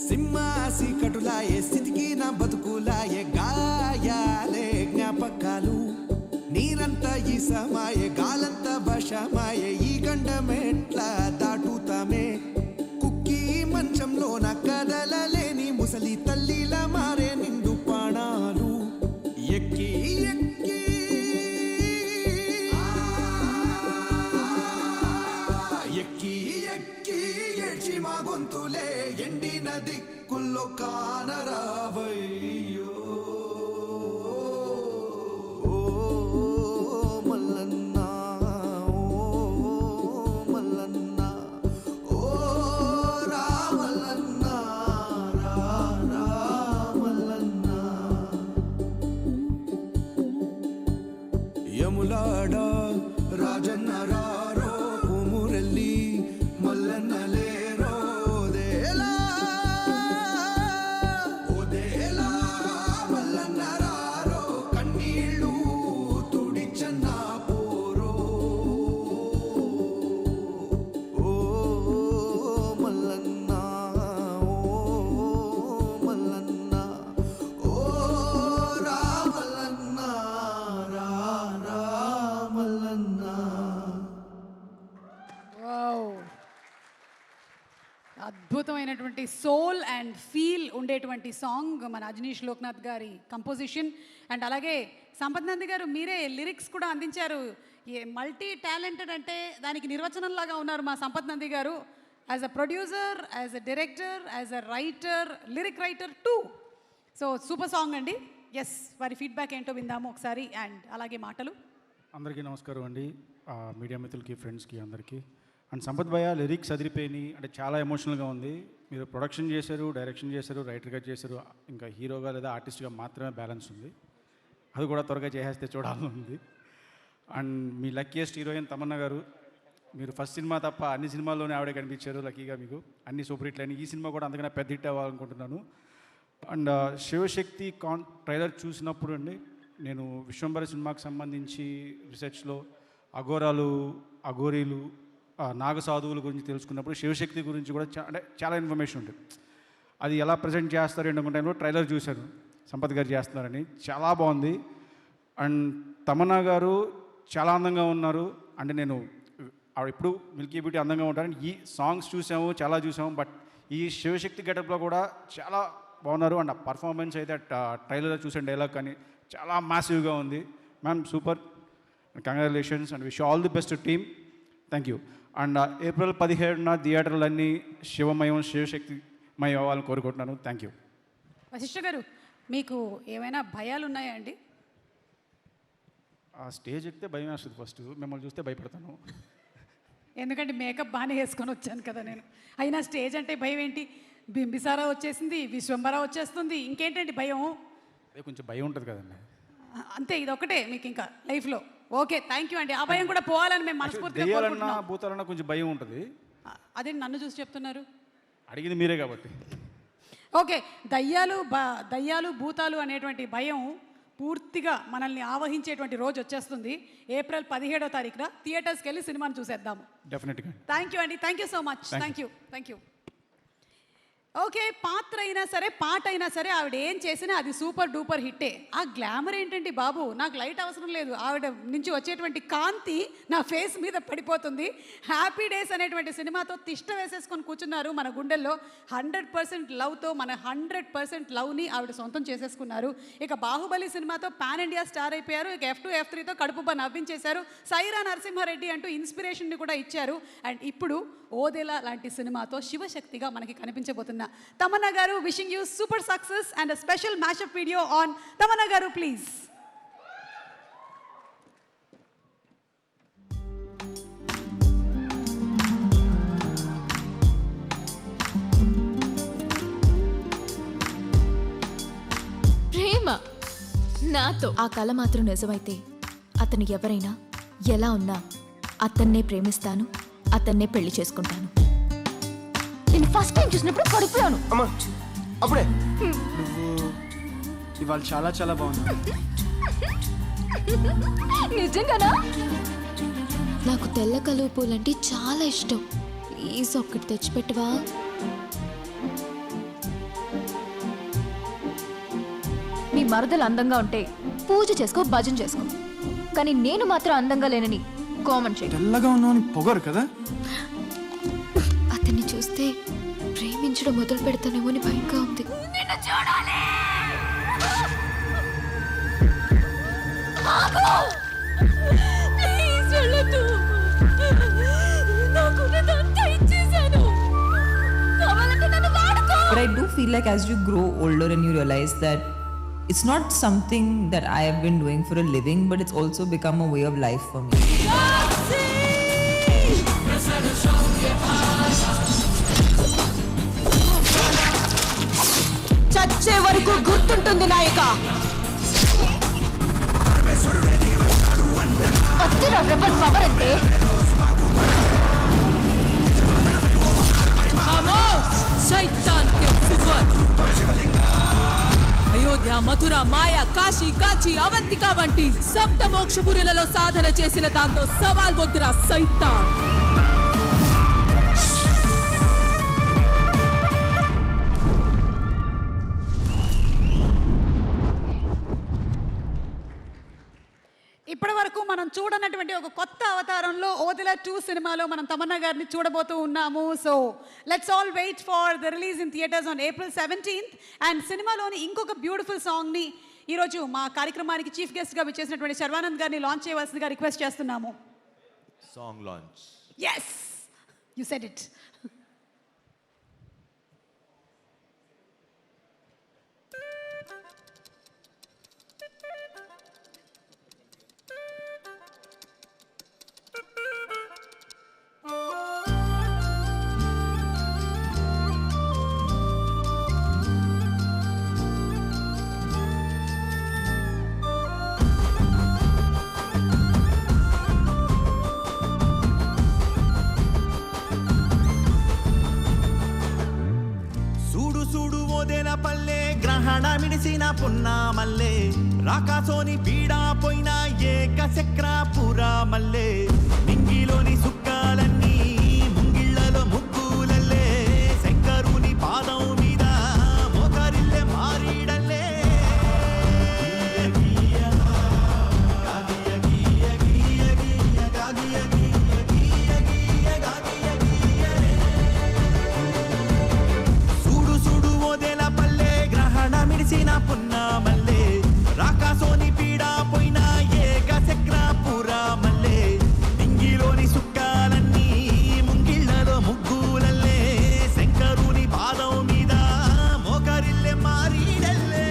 సింహాసి కటులాయే స్థితికి నా బతుకులాయే గాయాలే జ్ఞాపకాలు. నీరంతా ఈ సమాయే గాలంతా భాషమాయే ఈ గండమెట్లా దాటుతామే. కుక్కి మంచంలోన కదలలేని ముసలి తల్లిలా మారే నిండు పాణాలు. ఎక్కి ఎక్కి ఎక్కి ఎక్కి ఏడ్చి మా గొంతులే ఎండిన దిక్కుల్లో కానరావయ్యో. ఓ మల్లన్న ఓ మల్లన్న ఓ రామల్లన్న రామల్లన్న. యములాడా రాజన్న రారో కుమురెల్లి మల్లన్న లేరో దేలా ఓదేలా మల్లన్న రారో కన్నీళ్ళు తుడిచన్న పోరో. ఓ మల్లన్న ఓ మల్లన్న ఓ రామల్లన్న రామల్లన్న. వావ్, అద్భుతమైనటువంటి సోల్ అండ్ ఫీల్ ఉండేటువంటి సాంగ్ మన అజనీష్ లోక్నాథ్ గారి కంపోజిషన్. అండ్ అలాగే సంపత్ నంది గారు మీరే లిరిక్స్ కూడా అందించారు. ఏ మల్టీ టాలెంటెడ్ అంటే దానికి నిర్వచనంలాగా ఉన్నారు మా సంపత్ నంది గారు. As a producer, as a director, as a writer, lyric writer two. So super song అండి. ఎస్, వారి ఫీడ్బ్యాక్ ఏంటో విందాము ఒకసారి. అండ్ అలాగే మాటలు. అందరికీ నమస్కారం అండి, మీడియా మిత్రులకి, ఫ్రెండ్స్కి అందరికీ. అండ్ సంపత్ భయ్య లిరిక్స్ అదిరిపోయినాయి, అంటే చాలా ఎమోషనల్గా ఉంది. మీరు ప్రొడక్షన్ చేశారు, డైరెక్షన్ చేశారు, రైటర్గా చేశారు, ఇంకా హీరోగా లేదా ఆర్టిస్ట్గా మాత్రమే బ్యాలెన్స్ ఉంది. అది కూడా త్వరగా చేసేస్తే చూడాలని ఉంది. And me luckiest heroine Tamannaah గారు, మీరు ఫస్ట్ సినిమా తప్ప అన్ని సినిమాల్లోనే ఆవిడే కనిపించారు లక్కీగా. మీకు అన్ని సూపర్ హిట్లు అయినాయి. ఈ సినిమా కూడా అందుకనే పెద్ద హిట్ అవ్వాలనుకుంటున్నాను. అండ్ శివశక్తి ట్రైలర్ చూసినప్పుడు అండి, నేను విశ్వంబర సినిమాకి సంబంధించి రీసెర్చ్లో అఘోరాలు, అఘోరీలు, నాగసాధువుల గురించి తెలుసుకున్నప్పుడు శివశక్తి గురించి కూడా అంటే చాలా ఇన్ఫర్మేషన్ ఉంటుంది. అది ఎలా ప్రజెంట్ చేస్తారు అనుకున్న టైంలో ట్రైలర్ చూశాను, సంపత్ గారు చేస్తున్నారని. చాలా బాగుంది. అండ్ తమన్నా గారు చాలా అందంగా ఉన్నారు. అంటే నేను ఆవిడ ఎప్పుడు మిల్కీ బ్యూటీ అందంగా ఉంటారని ఈ సాంగ్స్ చూసాము, చాలా చూసాము. బట్ ఈ శివశక్తి గెటప్లో కూడా చాలా బాగున్నారు. అండ్ ఆ పర్ఫార్మెన్స్ అయితే ట్రైలర్లో చూసిన డైలాగ్ కానీ చాలా మ్యాసివ్గా ఉంది. Ma'am super, congratulations and wish all the best team. Thank you. And April 17న థియేటర్లన్నీ శివమయం, శివశక్తిమయం అవ్వాలని కోరుకుంటున్నాను. Thank you. వశిష్ఠ గారు, మీకు ఏమైనా భయాలు ఉన్నాయా అండి? ఆ స్టేజ్ ఎక్కితే భయం వేస్తుంది. ఫస్ట్ మిమ్మల్ని చూస్తే భయపడతాను. ఎందుకంటే మేకప్ బాగానే వేసుకొని వచ్చాను కదా నేను. అయినా స్టేజ్ అంటే భయం ఏంటి? బింబిసారా వచ్చేసింది, విశ్వంబర వచ్చేస్తుంది, ఇంకేంటండి భయం? అదే కొంచెం భయం ఉంటుంది కదండి. అంతే, ఇది ఒకటే మీకు ఇంకా లైఫ్లో. ఓకే, థ్యాంక్ యూ అండి. ఆ భయం కూడా పోవాలని మేము మనస్ఫూర్తిగా కోరుకుంటున్నాం. భూతాలన్నా కొంచెం భయం ఉంటుంది. అదే నన్ను చూసి చెప్తున్నారు? అడిగింది మీరే కాబట్టి. ఓకే, దయ్యాలు భూతాలు అనేటువంటి భయం పూర్తిగా మనల్ని ఆవహించేటువంటి రోజు వచ్చేస్తుంది. ఏప్రిల్ 17వ తారీఖున థియేటర్స్కి వెళ్ళి సినిమాను చూసేద్దాము. డెఫినెట్గా. థ్యాంక్ యూ అండి. Thank you so much. Thank you. Okay, పాత్ర అయినా సరే, పాట అయినా సరే, ఆవిడ ఏం చేసినా అది సూపర్ డూపర్ హిట్టే. ఆ గ్లామర్ ఏంటండి బాబు? నాకు లైట్ అవసరం లేదు. ఆవిడ నుంచి వచ్చేటువంటి కాంతి నా ఫేస్ మీద పడిపోతుంది. హ్యాపీ డేస్ అనేటువంటి సినిమాతో తిష్ట వేసేసుకొని కూర్చున్నారు మన గుండెల్లో. 100% లవ్తో మన 100% లవ్ని ఆవిడ సొంతం చేసేసుకున్నారు. ఇక బాహుబలి సినిమాతో పాన్ ఇండియా స్టార్ అయిపోయారు. ఇక F2, F3తో కడుపుబ్బ నవ్వించేశారు. సైరా నరసింహారెడ్డి అంటూ ఇన్స్పిరేషన్ని కూడా ఇచ్చారు. అండ్ ఇప్పుడు ఓదెలా లాంటి సినిమాతో శివశక్తిగా మనకి కనిపించబోతున్న తమన్నా గారు, wishing you super success and a special mashup video on Tamannaah గారు ప్లీజ్. ప్రేమ నాతో ఆ కళ మాత్రం నిజమైతే అతను ఎవరైనా ఎలా ఉన్నా అతన్నే ప్రేమిస్తాను, అతన్నే పెళ్లి చేసుకుంటాను. నేను ఫస్ట్ టైం చూసినప్పుడు పడిపోయాను. అమ్మా అప్పుడే నువ్వు ఇవాళ చాలా చాలా బాగున్నావు. నిజంగానా? నాకు తెల్ల కలువ పూలంటే చాలా ఇష్టం. ప్లీజ్ ఒక్కటి తెచ్చిపెట్టవా? మీ మరదలు అందంగా ఉంటే పూజ చేసుకో, భజన చేసుకో. కానీ నేను మాత్రం అందంగా లేనని కామెంట్ చేయి. తెల్లగా ఉన్నావు పొగరు కదా. అతన్ని చూస్తే ప్రేమించడం మొదలు పెడతానేమో అని భయంగా ఉంది. But I do feel like as you grow older and you realize that it's not something that I have been doing for a living, but it's also become a way of life for me. చచ్చే వరకు గుర్తుంటుంది నాయక. పవర్ అంటే शैतान के सुवर అయోధ్య, మథుర, మాయా, కాశీ, కాంచి, అవంతిక వంటి సప్త మోక్షపురులలో సాధన చేసిన దాంతో సవాల్ వద్దురా సైతాన్. ఇప్పటి వరకు మనం చూడనటువంటి ఒక కొత్త అవతారంలో ఓదెలా 2 సినిమాలో మనం తమన్నా గారిని చూడబోతూ ఉన్నాము. So let's all wait for the release in theatres on April 17th. And సినిమాలోని ఇంకొక బ్యూటిఫుల్ సాంగ్ని ఈరోజు మా కార్యక్రమానికి చీఫ్ గెస్ట్గా విచ్చేసినటువంటి శర్వానంద్ గారిని లాంచ్ చేయవలసిందిగా రిక్వెస్ట్ చేస్తున్నాము. Song launch. Yes, you said it. మిడిసిన పున్నా మల్లే రాకాసోని పీడా పోయిన ఏక చక్ర పురా మల్లే నింగిలోని సుక్కాలన్నీ ముంగిళ్ళలో ముగ్గులల్లే శంకరుని పాదం మీద మోకరిల్లే మారీడల్లే సూడు సూడు ఓదెల పల్లె గ్రహణ మిడిసిన పున్నా మల్లే రాకాసోని పీడా పోయిన ఏక చక్ర పురా మల్లే నింగిలోని సుక్కాలన్నీ ముంగిళ్ళలో ముగ్గులల్లే శంకరుని పాదం మీద మోకరిల్లే మారీడల్లే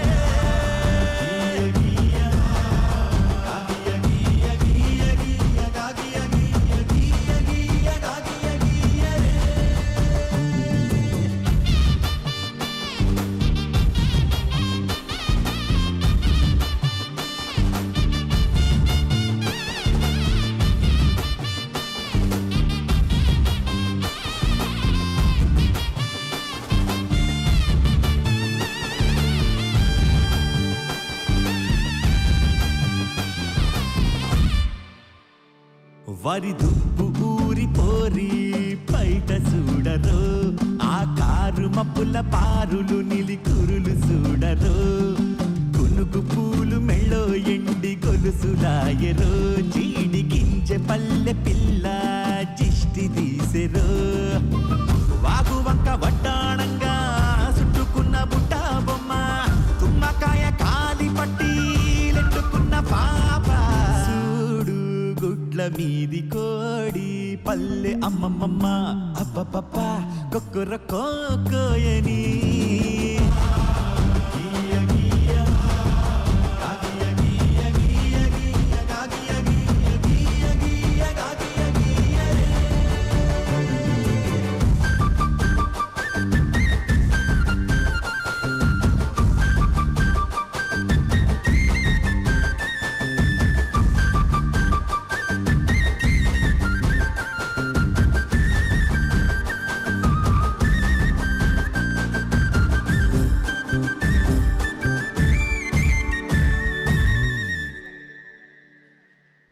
వరి దుప్పు ఊరి పోరి బయట చూడరు ఆ కారు మప్పుల పారులు నిలికురులు చూడరు కునుగు పూలు మెళ్ళో ఎండి గొలుసులాయరు చీడి గింజ పల్లె పిల్ల జిష్టి తీసెరు వాగు వంక వడ్డాణంగా చుట్టుకున్న బుట్ట బొమ్మ తుమ్మకాయ కాలి పట్టి లెట్టుకున్న పాప చూడు గుడ్ల మీది కోడి పల్లె అమ్మమ్మమ్మ అబ్బబ్బబ్బ కొక్కుర కోకోయని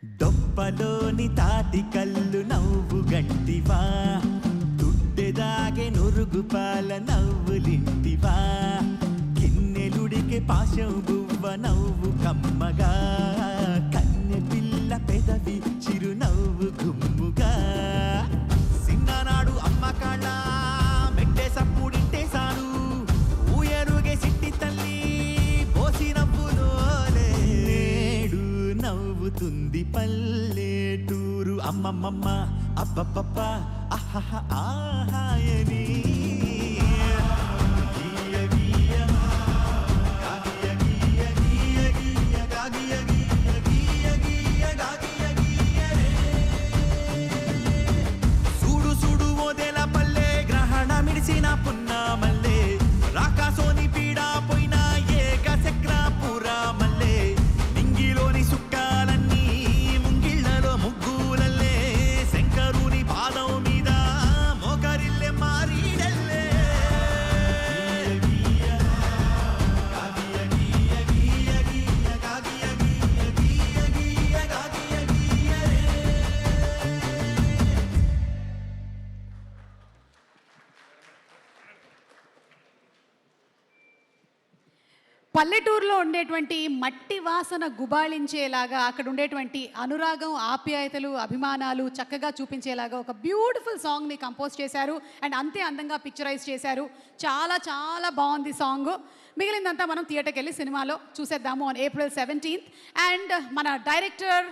డొప్పలోని తాటి కళ్ళు నవ్వు గంటివా దుడ్డెదాగే నురుగు పాల నవ్వులింటివా కిన్నెలుడికి పాశం బువ్వ నవ్వు కమ్మగా కన్నె పిల్ల పెదవి చిరునవ్వు గుమ్ముగా సిన్ననాడు అమ్మ కాళ్ళ మెట్టే సప్పుడింటేశాను ఊయరుగే సిట్టి తల్లి పోసి నవ్వులోలే నేడు నవ్వుతుంది పల్లెటూరు అమ్మమ్మమ్మ అబ్బబ్బబ్బ అహహ ఆహాయని సూడు సూడు ఓదెల పల్లె గ్రహణ మిడిసిన పున్నా మల్లే రాకాసోని పీడా పోయిన ఏక చక్ర పురా మల్లే నింగిలోని సుక్కాలన్నీ ముంగిళ్ళలో ముగ్గులల్లే శంకరుని పాదం మీద మోకరిల్లే మారీడల్లే పల్లెటూరులో ఉండేటువంటి మట్టి వాసన గుబాళించేలాగా అక్కడ ఉండేటువంటి అనురాగం ఆప్యాయతలు అభిమానాలు చక్కగా చూపించేలాగా ఒక బ్యూటిఫుల్ సాంగ్ని కంపోజ్ చేశారు అండ్ అంతే అందంగా పిక్చరైజ్ చేశారు. చాలా చాలా బాగుంది సాంగ్. మిగిలిందంతా మనం థియేటర్కి వెళ్ళి సినిమాలో చూసేద్దాము ఆన్ April 17th. అండ్ మన డైరెక్టర్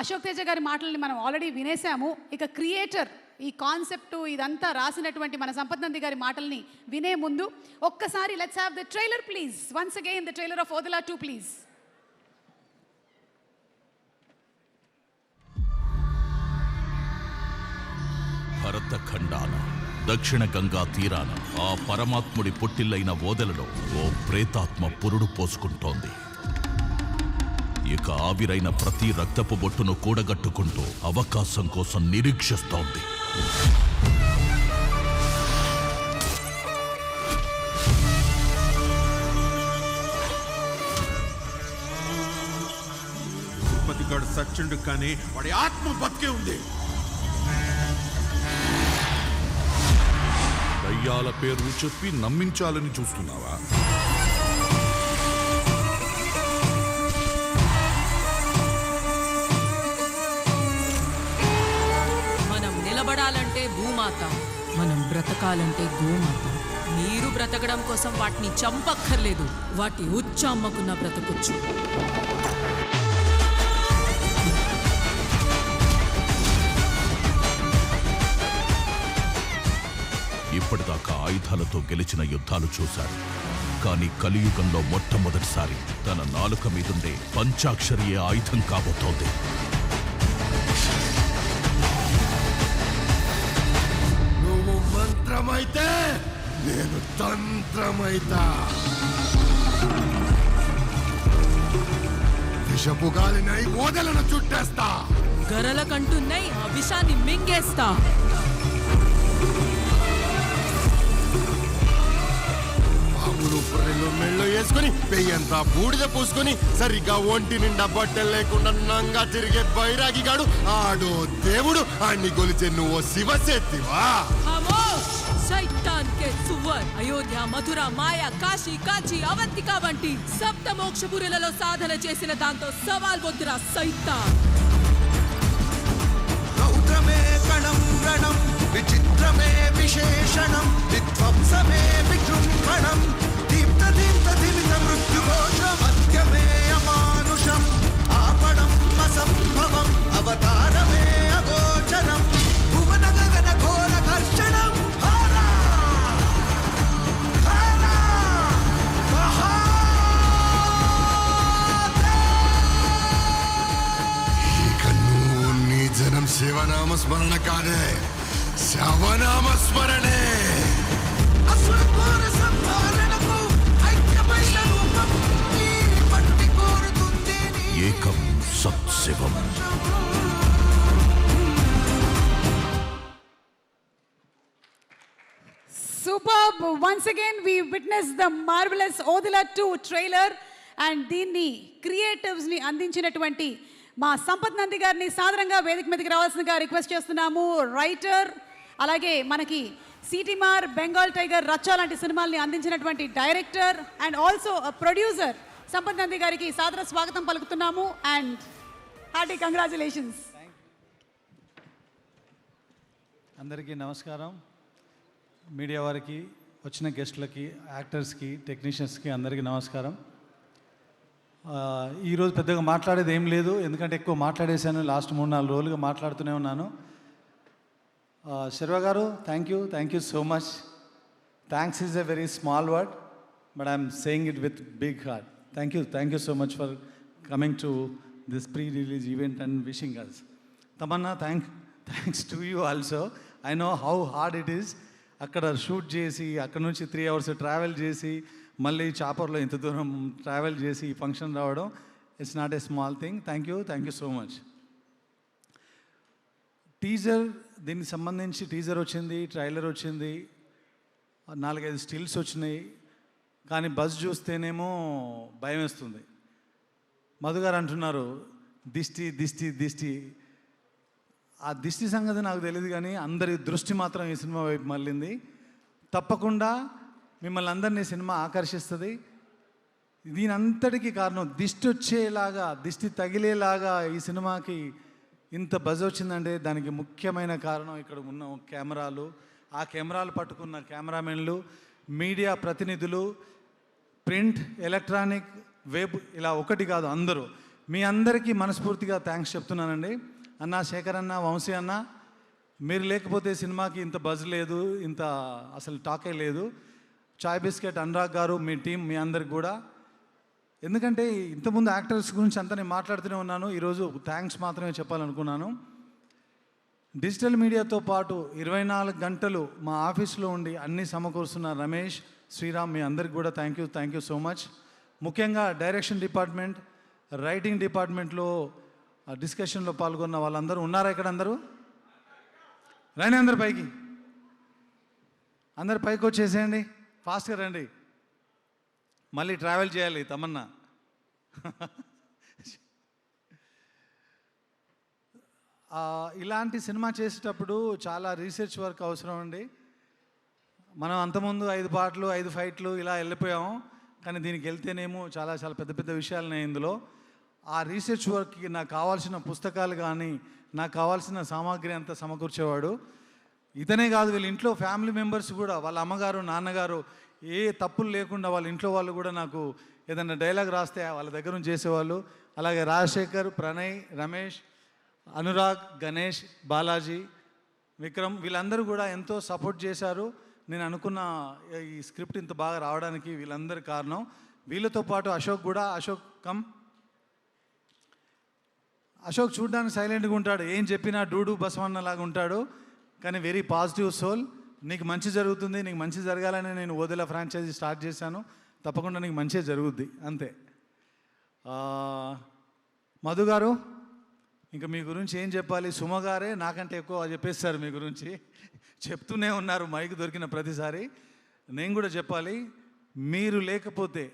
అశోక్ తేజ గారి మాటల్ని మనం ఆల్రెడీ వినేసాము. ఇక క్రియేటర్ ఈ కాన్సెప్ట్ ఇదంతా రాసినటువంటి మన సంపత్ నంది గారి మాటల్ని వినే ముందు ఒక్కసారి let's have the trailer please. Once again the trailer of Odela 2 please. భరతఖండాన దక్షిణ గంగా తీరాన ఆ పరమాత్ముడి పుట్టిల్లైన ఓదెలలో ఓ ప్రేతాత్మ పురుడు పోసుకుంటోంది. ఇక ఆవిరైన ప్రతి రక్తపు బొట్టును కూడగట్టుకుంటూ అవకాశం కోసం నిరీక్షిస్తోంది. రాజుగాడు సచ్చిండు కానీ వాడి ఆత్మ బతికే ఉంది. దయ్యాల పేర్లు చెప్పి నమ్మించాలని చూస్తున్నావా? మనం నిలబడాలంటే భూమాత, మనం బ్రతకాలంటే గోమాత. మీరు బ్రతకడం కోసం వాటిని చంపక్కర్లేదు, వాటి ఉచ్చమ్మకున్న బ్రతకొచ్చు. ఇప్పటిదాకా ఆయుధాలతో గెలిచిన యుద్ధాలు చూశారు, కానీ కలియుగంలో మొట్టమొదటిసారి తన నాలుక మీదుండే పంచాక్షరియే ఆయుధం కాబోతోంది. నువ్వు మంత్రమైతే నేను తంత్రమైతా. విషపు గాలినై ఓదలను చుట్టేస్తా. గరల కంటున్నై ఆ విషాన్ని మింగేస్తా. పాములు పొర్రెలు మెళ్ళో వేసుకొని పెయ్యంతా బూడిద పూసుకొని సరిగ్గా ఒంటి నిండా బట్టలు లేకుండా నంగా తిరిగే బైరాగిగాడు ఆడో దేవుడు. అన్ని గొలిచే నువ్వు శివశక్తివా? शैतान के सुवर అయోధ్య మధుర మాయా కాశీ కాంచి అవంతిక వంటి సప్త మోక్షపురులలో సాధన చేసిన దాంతో సవాల్ వద్దురా సైతాన్. రౌద్రమే కణం రణం విచిత్రమే విశేషణం విధ్వంసమే విజృంభణం దీప్త దీప్త దివిత మృత్యుఘోషం మధ్యమే అమానుషం ఆపణం అసంభవం అవతారమే అగోచరం భువన గగన ఘోర ఘర్షణం. జనం శివనామ స్మరణ కాదే, శవనామ స్మరణే. ఏకం సత్శివం. Superb! Once again, we witnessed the marvelous Odila 2 trailer and దీన్ని క్రియేటివ్స్ ని అందించినటువంటి మా సంపత్ నంది గారిని సాదరంగా వేదిక మీదకి రావాల్సిందిగా రిక్వెస్ట్ చేస్తున్నాము. రైటర్, అలాగే మనకి సిటీమార్, బెంగాల్ టైగర్, రచ్చ లాంటి సినిమాల్ని అందించినటువంటి director and also producer Sampath Nandi గారికి సాదర స్వాగతం పలుకుతున్నాము అండ్ హార్టీ కంగ్రాచులేషన్స్. అందరికీ నమస్కారం. మీడియా వారికి, వచ్చిన గెస్టులకి, యాక్టర్స్కి, టెక్నీషియన్స్కి అందరికీ నమస్కారం. ఈరోజు పెద్దగా మాట్లాడేది ఏం లేదు, ఎందుకంటే ఎక్కువ మాట్లాడేశాను. లాస్ట్ 3-4 రోజులుగా మాట్లాడుతూనే ఉన్నాను. శర్వ గారు, thank you so much. Thanks is a very small word, but I'm saying it with big heart. Thank you so much for coming to this pre release event and wishing us. Tamannaah, thanks to you also. I know how hard it is. అక్కడ షూట్ చేసి, అక్కడ నుంచి 3 hours ట్రావెల్ చేసి, మళ్ళీ చాపర్లో ఇంత దూరం ట్రావెల్ చేసి ఈ ఫంక్షన్ రావడం, it's not a small thing. Thank you so much. Teaser, దీనికి సంబంధించి టీజర్ వచ్చింది, ట్రైలర్ వచ్చింది, 4-5 స్టిల్స్ వచ్చినాయి, కానీ బజ్ చూస్తేనేమో భయం వేస్తుంది. మధు గారు అంటున్నారు దిష్టి. ఆ దిష్టి సంగతి నాకు తెలియదు, కానీ అందరి దృష్టి మాత్రం ఈ సినిమా వైపు మళ్ళింది. తప్పకుండా మిమ్మల్ని అందరినీ సినిమా ఆకర్షిస్తుంది. దీనంతటికీ కారణం దిష్టి వచ్చేలాగా, దిష్టి తగిలేలాగా ఈ సినిమాకి ఇంత బజ్ వచ్చిందంటే దానికి ముఖ్యమైన కారణం ఇక్కడ ఉన్న కెమెరాలు, ఆ కెమెరాలు పట్టుకున్న కెమెరామెన్లు, మీడియా ప్రతినిధులు, ప్రింట్, ఎలక్ట్రానిక్, వెబ్, ఇలా ఒకటి కాదు అందరూ. మీ అందరికీ మనస్ఫూర్తిగా థ్యాంక్స్ చెప్తున్నానండి. అన్న శేఖర్ అన్న, వంశీ అన్న, మీరు లేకపోతే సినిమాకి ఇంత బజ్ లేదు, ఇంత అసలు టాకే లేదు. చాయ్ బిస్కెట్, అనురాగ్ గారు, మీ టీం, మీ అందరికి కూడా. ఎందుకంటే ఇంతకుముందు యాక్టర్స్ గురించి అంతా నేను మాట్లాడుతూనే ఉన్నాను, ఈరోజు థ్యాంక్స్ మాత్రమే చెప్పాలనుకున్నాను. డిజిటల్ మీడియాతో పాటు 24 గంటలు మా ఆఫీస్లో ఉండి అన్నీ సమకూరుస్తున్న రమేష్, శ్రీరామ్, మీ అందరికి కూడా థ్యాంక్ యూ సో మచ్. ముఖ్యంగా డైరెక్షన్ డిపార్ట్మెంట్, రైటింగ్ డిపార్ట్మెంట్లో డిస్కషన్లో పాల్గొన్న వాళ్ళందరూ ఉన్నారా ఇక్కడ? అందరూ రండి, అందరు పైకి, అందరు పైకి వచ్చేసేయండి, ఫాస్ట్గా రండి. మళ్ళీ ట్రావెల్ చేయాలి తమన్నా. ఇలాంటి సినిమా చేసేటప్పుడు చాలా రీసెర్చ్ వర్క్ అవసరం అండి. మనం అంతకుముందు 5 పాటలు 5 ఫైట్లు ఇలా వెళ్ళిపోయాము, కానీ దీనికి వెళ్తేనేమో చాలా చాలా పెద్ద పెద్ద విషయాలున్నాయి ఇందులో. ఆ రీసెర్చ్ వర్క్కి నాకు కావాల్సిన పుస్తకాలు కానీ నాకు కావాల్సిన సామాగ్రి అంతా సమకూర్చేవాడు. ఇతనే కాదు, వీళ్ళ ఇంట్లో ఫ్యామిలీ మెంబర్స్ కూడా, వాళ్ళ అమ్మగారు నాన్నగారు ఏ తప్పులు లేకుండా వాళ్ళ ఇంట్లో వాళ్ళు కూడా నాకు ఏదైనా డైలాగ్ రాస్తే వాళ్ళ దగ్గర నుంచి చేసేవాళ్ళు. అలాగే రాజశేఖర్, ప్రణయ్, రమేష్, అనురాగ్, గణేష్, బాలాజీ, విక్రమ్ వీళ్ళందరూ కూడా ఎంతో సపోర్ట్ చేశారు. నేను అనుకున్న ఈ స్క్రిప్ట్ ఇంత బాగా రావడానికి వీళ్ళందరి కారణం. వీళ్ళతో పాటు అశోక్ కూడా. అశోక్ చూడడానికి సైలెంట్గా ఉంటాడు, ఏం చెప్పినా డూడు బసవన్నలాగా ఉంటాడు, కానీ వెరీ పాజిటివ్ సోల్. నీకు మంచి జరుగుతుంది, నీకు మంచి జరగాలని నేను ఓదెలా ఫ్రాంచైజీ స్టార్ట్ చేశాను, తప్పకుండా నీకు మంచి జరుగుద్ది అంతే. మధు గారు, ఇంకా మీ గురించి ఏం చెప్పాలి? సుమ గారే నాకంటే ఎక్కువ చెప్పేస్తారు మీ గురించి, చెప్తూనే ఉన్నారు మైక్ దొరికిన ప్రతిసారి. నేను కూడా చెప్పాలి, మీరు లేకపోతే,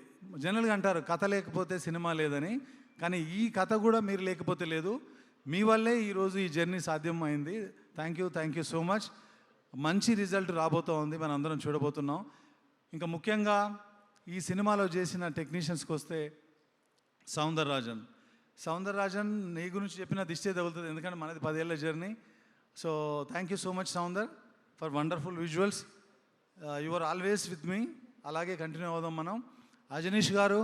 జనరల్గా అంటారు కథ లేకపోతే సినిమా లేదని, కానీ ఈ కథ కూడా మీరు లేకపోతే లేదు. మీ వల్లే ఈరోజు ఈ జర్నీ సాధ్యం అయింది. Thank you so much. మంచి రిజల్ట్ రాబోతూ ఉంది, మనం అందరం చూడబోతున్నాం. ఇంకా ముఖ్యంగా ఈ సినిమాలో చేసిన టెక్నీషియన్స్కి వస్తే సౌందరరాజన్ నీ గురించి చెప్పిన దిష్టే తగులుతుంది, ఎందుకంటే మనది 10 ఏళ్ళ journey. So thank you so much Soundar for wonderful visuals. You are always with me, అలాగే కంటిన్యూ అవుదాం మనం. అజనీష్ గారు,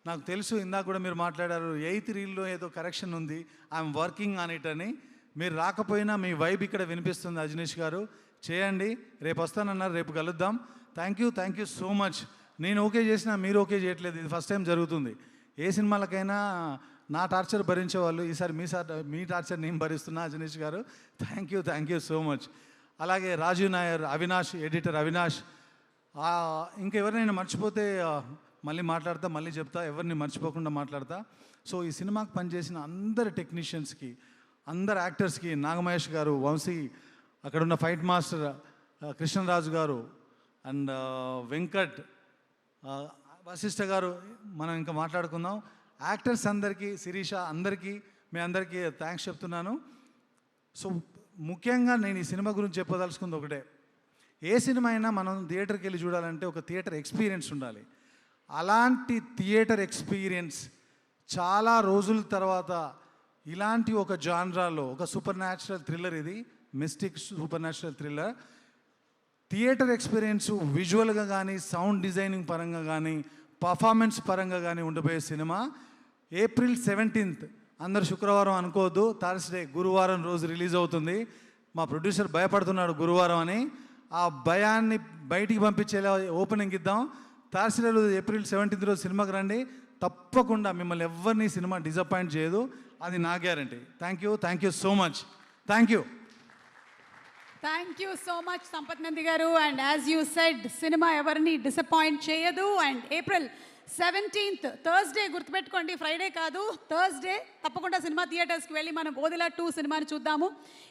నాకు తెలుసు ఇందాక కూడా మీరు మాట్లాడారు 8th రీల్లో ఏదో కరెక్షన్ ఉంది, ఐఎమ్ వర్కింగ్ ఆన్ ఇట్ అని. మీరు రాకపోయినా మీ వైబ్ ఇక్కడ వినిపిస్తుంది అజనీష్ గారు, చేయండి. రేపు వస్తానన్నారు, రేపు కలుద్దాం. Thank you so much. నేను ఓకే చేసినా మీరు ఓకే చేయట్లేదు, ఇది ఫస్ట్ టైం జరుగుతుంది. ఏ సినిమాలకైనా నా టార్చర్ భరించేవాళ్ళు, ఈసారి మీ టార్చర్ నేను భరిస్తున్నా అజనీష్ గారు. Thank you so much. అలాగే రాజీవ్ నాయర్, అవినాష్, ఎడిటర్ అవినాష్. ఇంకెవరినైనా మర్చిపోతే మళ్ళీ మాట్లాడతా, మళ్ళీ చెప్తా, ఎవరిని మర్చిపోకుండా మాట్లాడతా. సో ఈ సినిమాకి పనిచేసిన అందరు టెక్నీషియన్స్కి, అందరు యాక్టర్స్కి, నాగమహేష్ గారు, వంశీ, అక్కడున్న ఫైట్ మాస్టర్ కృష్ణరాజు గారు, అండ్ వెంకట్, వశిష్ఠ గారు, మనం ఇంకా మాట్లాడుకుందాం. యాక్టర్స్ అందరికీ, శిరీష అందరికీ, మీ అందరికీ థ్యాంక్స్ చెప్తున్నాను. సో ముఖ్యంగా నేను ఈ సినిమా గురించి చెప్పదలుచుకుంది ఒకటే, ఏ సినిమా అయినా మనం థియేటర్కి వెళ్ళి చూడాలంటే ఒక థియేటర్ ఎక్స్పీరియన్స్ ఉండాలి. అలాంటి థియేటర్ ఎక్స్పీరియన్స్ చాలా రోజుల తర్వాత ఇలాంటి ఒక జాన్రాలో ఒక సూపర్ న్యాచురల్ థ్రిల్లర్, ఇది mystic supernatural thriller. Theatre experience విజువల్గా కానీ, సౌండ్ డిజైనింగ్ పరంగా కానీ, పర్ఫార్మెన్స్ పరంగా కానీ ఉండిపోయే సినిమా. April 17th, అందరు శుక్రవారం అనుకోవద్దు, థర్స్డే గురువారం రోజు రిలీజ్ అవుతుంది. మా ప్రొడ్యూసర్ భయపడుతున్నాడు గురువారం అని, ఆ భయాన్ని బయటికి పంపించేలా ఓపెనింగ్ ఇద్దాం. థర్స్డే రోజు April 17th రోజు సినిమాకి రండి, తప్పకుండా మిమ్మల్ని ఎవరిని సినిమా డిసప్పాయింట్ చేయదు, అది నా guarantee. Thank you so much. Thank you so much Sampath Nandi garu. And as you said, cinema ఎవరిని డిసప్పాయింట్ చేయదు. అండ్ April 17th థర్స్డే, గుర్తుపెట్టుకోండి, ఫ్రైడే కాదు, థర్స్డే తప్పకుండా సినిమా థియేటర్స్కి వెళ్ళి మనం ఓదెలా 2 సినిమాని చూద్దాము.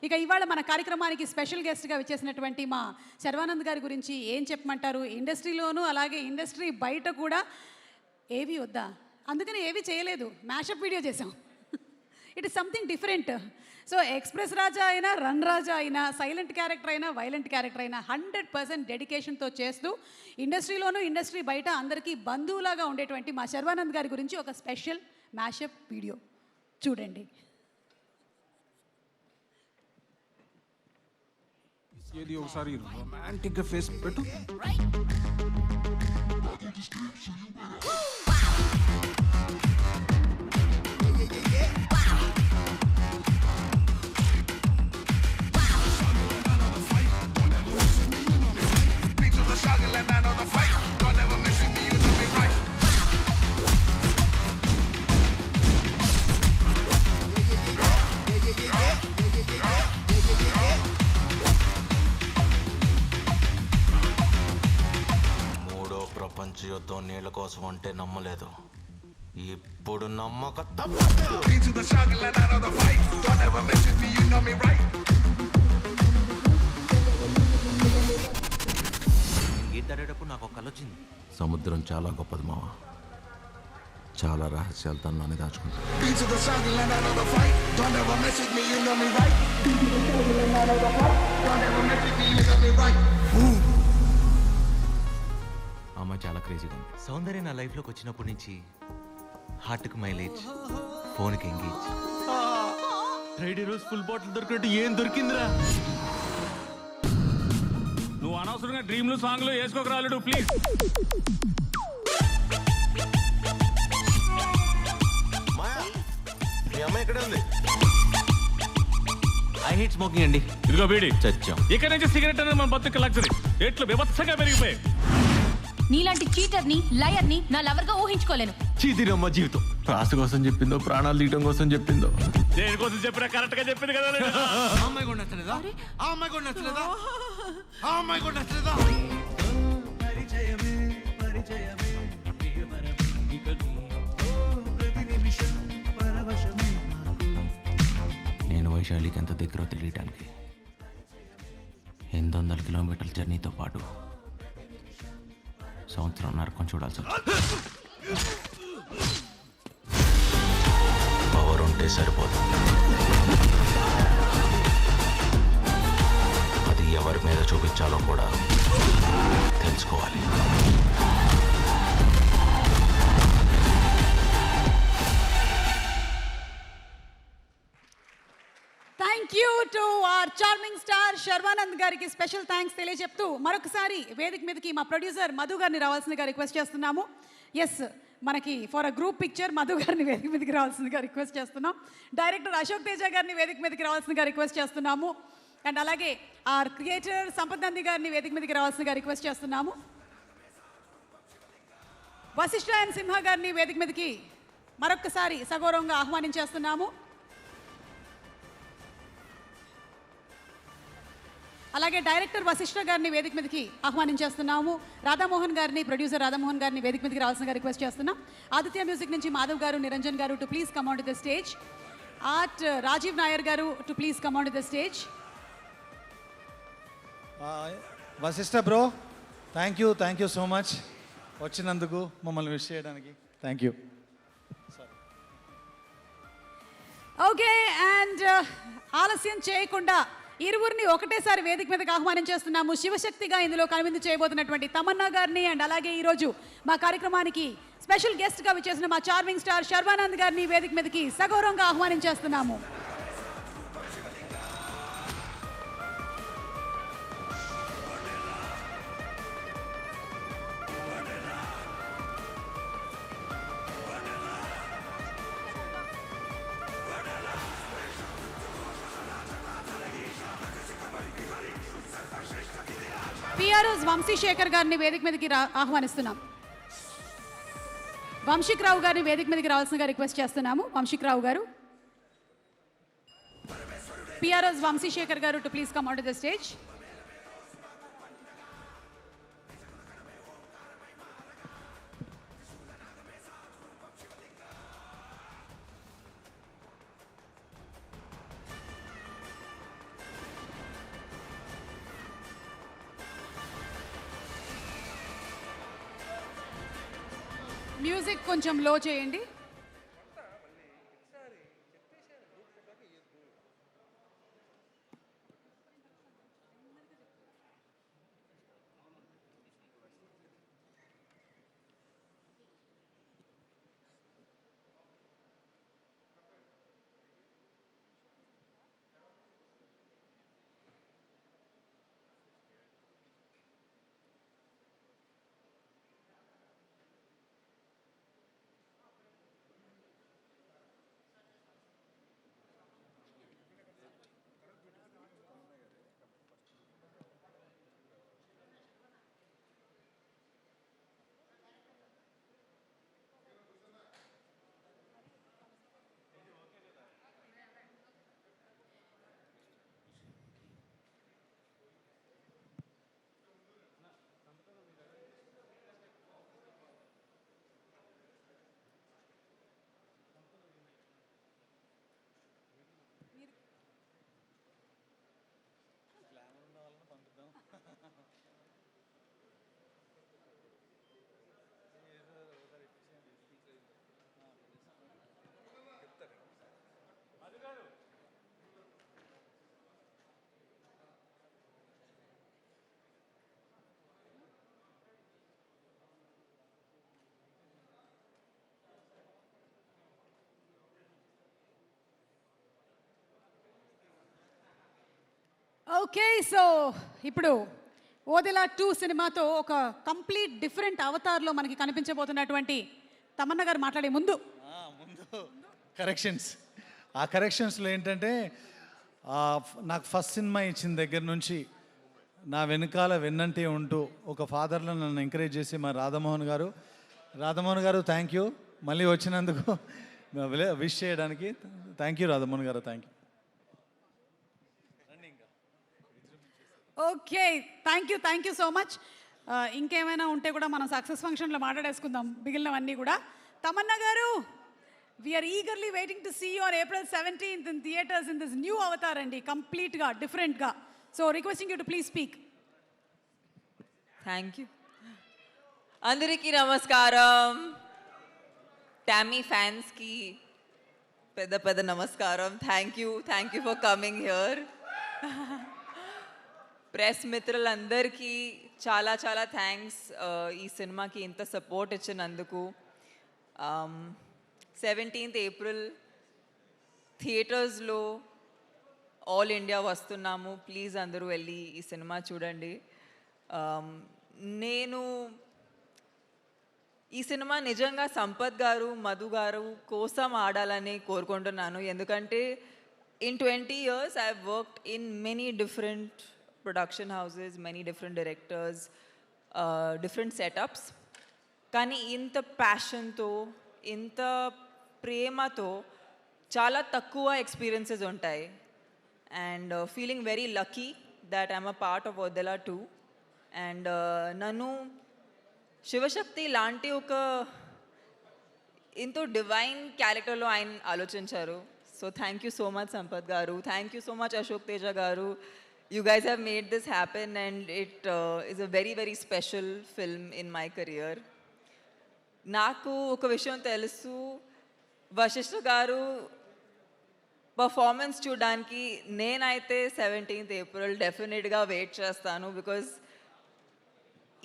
ఇక ఇవాళ మన కార్యక్రమానికి స్పెషల్ గెస్ట్గా వచ్చేసినటువంటి మా శర్వానంద్ గారి గురించి ఏం చెప్పమంటారు? ఇండస్ట్రీలోనూ అలాగే ఇండస్ట్రీ బయట కూడా ఏవి వద్దా, అందుకని ఏవి చేయలేదు, మ్యాషప్ వీడియో చేసాం. It is something different. So express Raja అయినా, రన్ రాజా అయినా, సైలెంట్ క్యారెక్టర్ అయినా, వైలెంట్ క్యారెక్టర్ అయినా 100% డెడికేషన్తో చేస్తూ ఇండస్ట్రీలోనూ ఇండస్ట్రీ బయట అందరికీ బంధువులాగా ఉండేటువంటి మా శర్వానంద్ గారి గురించి ఒక స్పెషల్ మ్యాషప్ వీడియో చూడండి. ఏది ఒకసారి రొమాంటిక్గా ఫేస్ పెట్టు. ప్రపంచ యుద్ధం నీళ్ళ కోసం అంటే నమ్మలేదు, ఇప్పుడు నమ్మక గీతాడేటప్పుడు నాకు ఒక కళ వచ్చింది. సముద్రం చాలా గొప్పది మావా, చాలా రహస్యాలు తనలోనే దాచుకుంటాను. అమ్మాయి చాలా క్రేజీగా ఉంది. సౌందర్య నా లైఫ్లోకి వచ్చినప్పటి నుంచి హార్ట్కి మైలేజ్, ఫోన్కి ఎంగేజ్. ఫ్రైడే రోజు ఫుల్ బాటిల్ దొరికినట్టు ఏం దొరికిందిరా? నువ్వు అనవసరంగా డ్రీమ్లు సాంగ్లు వేసుకోకరాలుడు ప్లీజ్. మీ అమ్మాయి ఎక్కడే ఉంది? ఐ హేట్ స్మోకింగ్ అండి. ఇదిగో బీడి చచ్చాం. ఇక్కడ నుంచి సిగరెట్ అనేది మన బతుకు లగ్జరీ. రేట్లు బీభత్సంగా పెరిగిపోయాయి. నీలాంటి చీటర్ని లయర్ని నా లవర్గా ఊహించుకోలేను. చీదిరమ్మ జీవితం ప్రాస కోసం చెప్పిందో ప్రాణాలు తీయటం కోసం చెప్పిందో. దేనికోసం చెప్పినా కరెక్ట్ గా చెప్పింది కదా. అమ్మాయి కూడా నచ్చలేదా? ఆ అమ్మాయి కూడా నచ్చలేదా? ఆ అమ్మాయి కూడా నచ్చలేదా? నేను వైశాలికి ఎంత దగ్గర తెలియటానికి 800 కిలోమీటర్ల జర్నీతో పాటు సంవత్సరం నరకం చూడాల్సి వచ్చింది. పవర్ ఉంటే సరిపోదు, అది ఎవరి మీద చూపించాలో కూడా తెలుసుకోవాలి. Thank you to our charming star Sharwanand గారికి స్పెషల్ థ్యాంక్స్ తెలియజెప్తూ మరొకసారి వేదిక మీదకి మా ప్రొడ్యూసర్ మధు గారిని రావాల్సిందిగా రిక్వెస్ట్ చేస్తున్నాము. ఎస్, మనకి for a group picture Madhu గారిని వేదిక మీదకి రావాల్సిందిగా రిక్వెస్ట్ చేస్తున్నాం. డైరెక్టర్ అశోక్ తేజ గారిని వేదిక మీదకి రావాల్సిందిగా రిక్వెస్ట్ చేస్తున్నాము. అండ్ అలాగే ఆర్ క్రియేటర్ సంపత్ నంది గారిని వేదిక మీదకి రావాల్సిందిగా రిక్వెస్ట్ చేస్తున్నాము. వశిష్ఠ అండ్ సింహ గారిని వేదిక మీదకి మరొకసారి సగౌరవంగా ఆహ్వానించేస్తున్నాము. అలాగే డైరెక్టర్ వశిష్ఠ గారిని వేదిక మీదకి ఆహ్వానించేస్తున్నాము. రాధామోహన్ గారిని, ప్రొడ్యూసర్ రాధామోహన్ గారిని వేదిక మీదకి రావాల్సిందిగా రిక్వెస్ట్ చేస్తున్నాం. ఆదిత్య మ్యూజిక్ నుంచి Madhav garu, Niranjan garu to please come on to the stage. Art Rajeev Nair garu to please come on to the stage. Vasishta bro, thank you so much వచ్చినందుకు, మమ్మల్ని విష్ చేయడానికి థ్యాంక్ యూ. ఓకే, అండ్ ఆలస్యం చేయకుండా ఇరువురిని ఒకటేసారి వేదిక మీదకి ఆహ్వానించేస్తున్నాము. శివశక్తిగా ఇందులో కనువిందు చేయబోతున్నటువంటి తమన్నా గారిని, అండ్ అలాగే ఈరోజు మా కార్యక్రమానికి స్పెషల్ గెస్ట్గా విచ్చేసిన మా చార్మింగ్ స్టార్ శర్వానంద్ గారిని వేదిక మీదకి సగౌరవంగా ఆహ్వానించేస్తున్నాము. పిఆర్ఓస్ వంశీశేఖర్ గారిని వేదిక మీదకి ఆహ్వానిస్తున్నాం. వంశీక్ రావు గారిని వేదిక మీదకి రావాల్సిందిగా రిక్వెస్ట్ చేస్తున్నాము. వంశీక్ రావు గారు, పిఆర్ఓస్ వంశీశేఖర్ గారు to please come on to the stage. Music కొంచెం లో చేయండి. ఓకే, సో ఇప్పుడు ఓదెలా 2 సినిమాతో ఒక కంప్లీట్ డిఫరెంట్ అవతార్లో మనకి కనిపించబోతున్నటువంటి తమన్నా గారు మాట్లాడే ముందు కరెక్షన్స్. ఆ కరెక్షన్స్లో ఏంటంటే నాకు ఫస్ట్ సినిమా ఇచ్చిన దగ్గర నుంచి నా వెనకాల వెన్నంటే ఉంటూ ఒక ఫాదర్లో నన్ను ఎంకరేజ్ చేసి మా రాధామోహన్ గారు థ్యాంక్ యూ మళ్ళీ వచ్చినందుకు విష్ చేయడానికి. థ్యాంక్ యూ రాధామోహన్ గారు, thank you. Okay, thank you so much. ఇంకేమైనా ఉంటే కూడా మనం సక్సెస్ ఫంక్షన్లో మాట్లాడేసుకుందాం మిగిలినవన్నీ కూడా. తమన్నా గారు, we're eagerly waiting to see you on April 17th in theatres in this new avatar అండి, కంప్లీట్గా డిఫరెంట్గా. So requesting you to please speak. Thank you. అందరికీ నమస్కారం. టామీ ఫ్యాన్స్కి పెద్ద నమస్కారం. థ్యాంక్ యూ ఫర్ కమింగ్ హియర్. ప్రెస్ మిత్రులందరికీ చాలా థ్యాంక్స్ ఈ సినిమాకి ఇంత సపోర్ట్ ఇచ్చినందుకు. 17th April థియేటర్స్లో ఆల్ ఇండియా వస్తున్నాము. ప్లీజ్ అందరూ వెళ్ళి ఈ సినిమా చూడండి. నేను ఈ సినిమా నిజంగా సంపత్ గారు, మధు గారు కోసం ఆడాలని కోరుకుంటున్నాను. ఎందుకంటే in 20 years I have worked in many different production houses, many different directors, different setups. కానీ ఇంత ప్యాషన్తో, ఇంత ప్రేమతో చాలా తక్కువ ఎక్స్పీరియన్సెస్ ఉంటాయి. And feeling very lucky that I'm a part of Odela 2. And నన్ను శివశక్తి లాంటి ఒక ఎంతో డివైన్ క్యారెక్టర్లో ఆయన ఆలోచించారు. So thank you so much Sampath garu, thank you so much Ashok Teja garu. You guys have made this happen and it is a very special film in my career. నాకు ఒక విషయం తెలుసు, వశిష్ఠ గారు పర్ఫార్మెన్స్ చూడడానికి నేనైతే 17th April డెఫినెట్గా వెయిట్ చేస్తాను. బికాజ్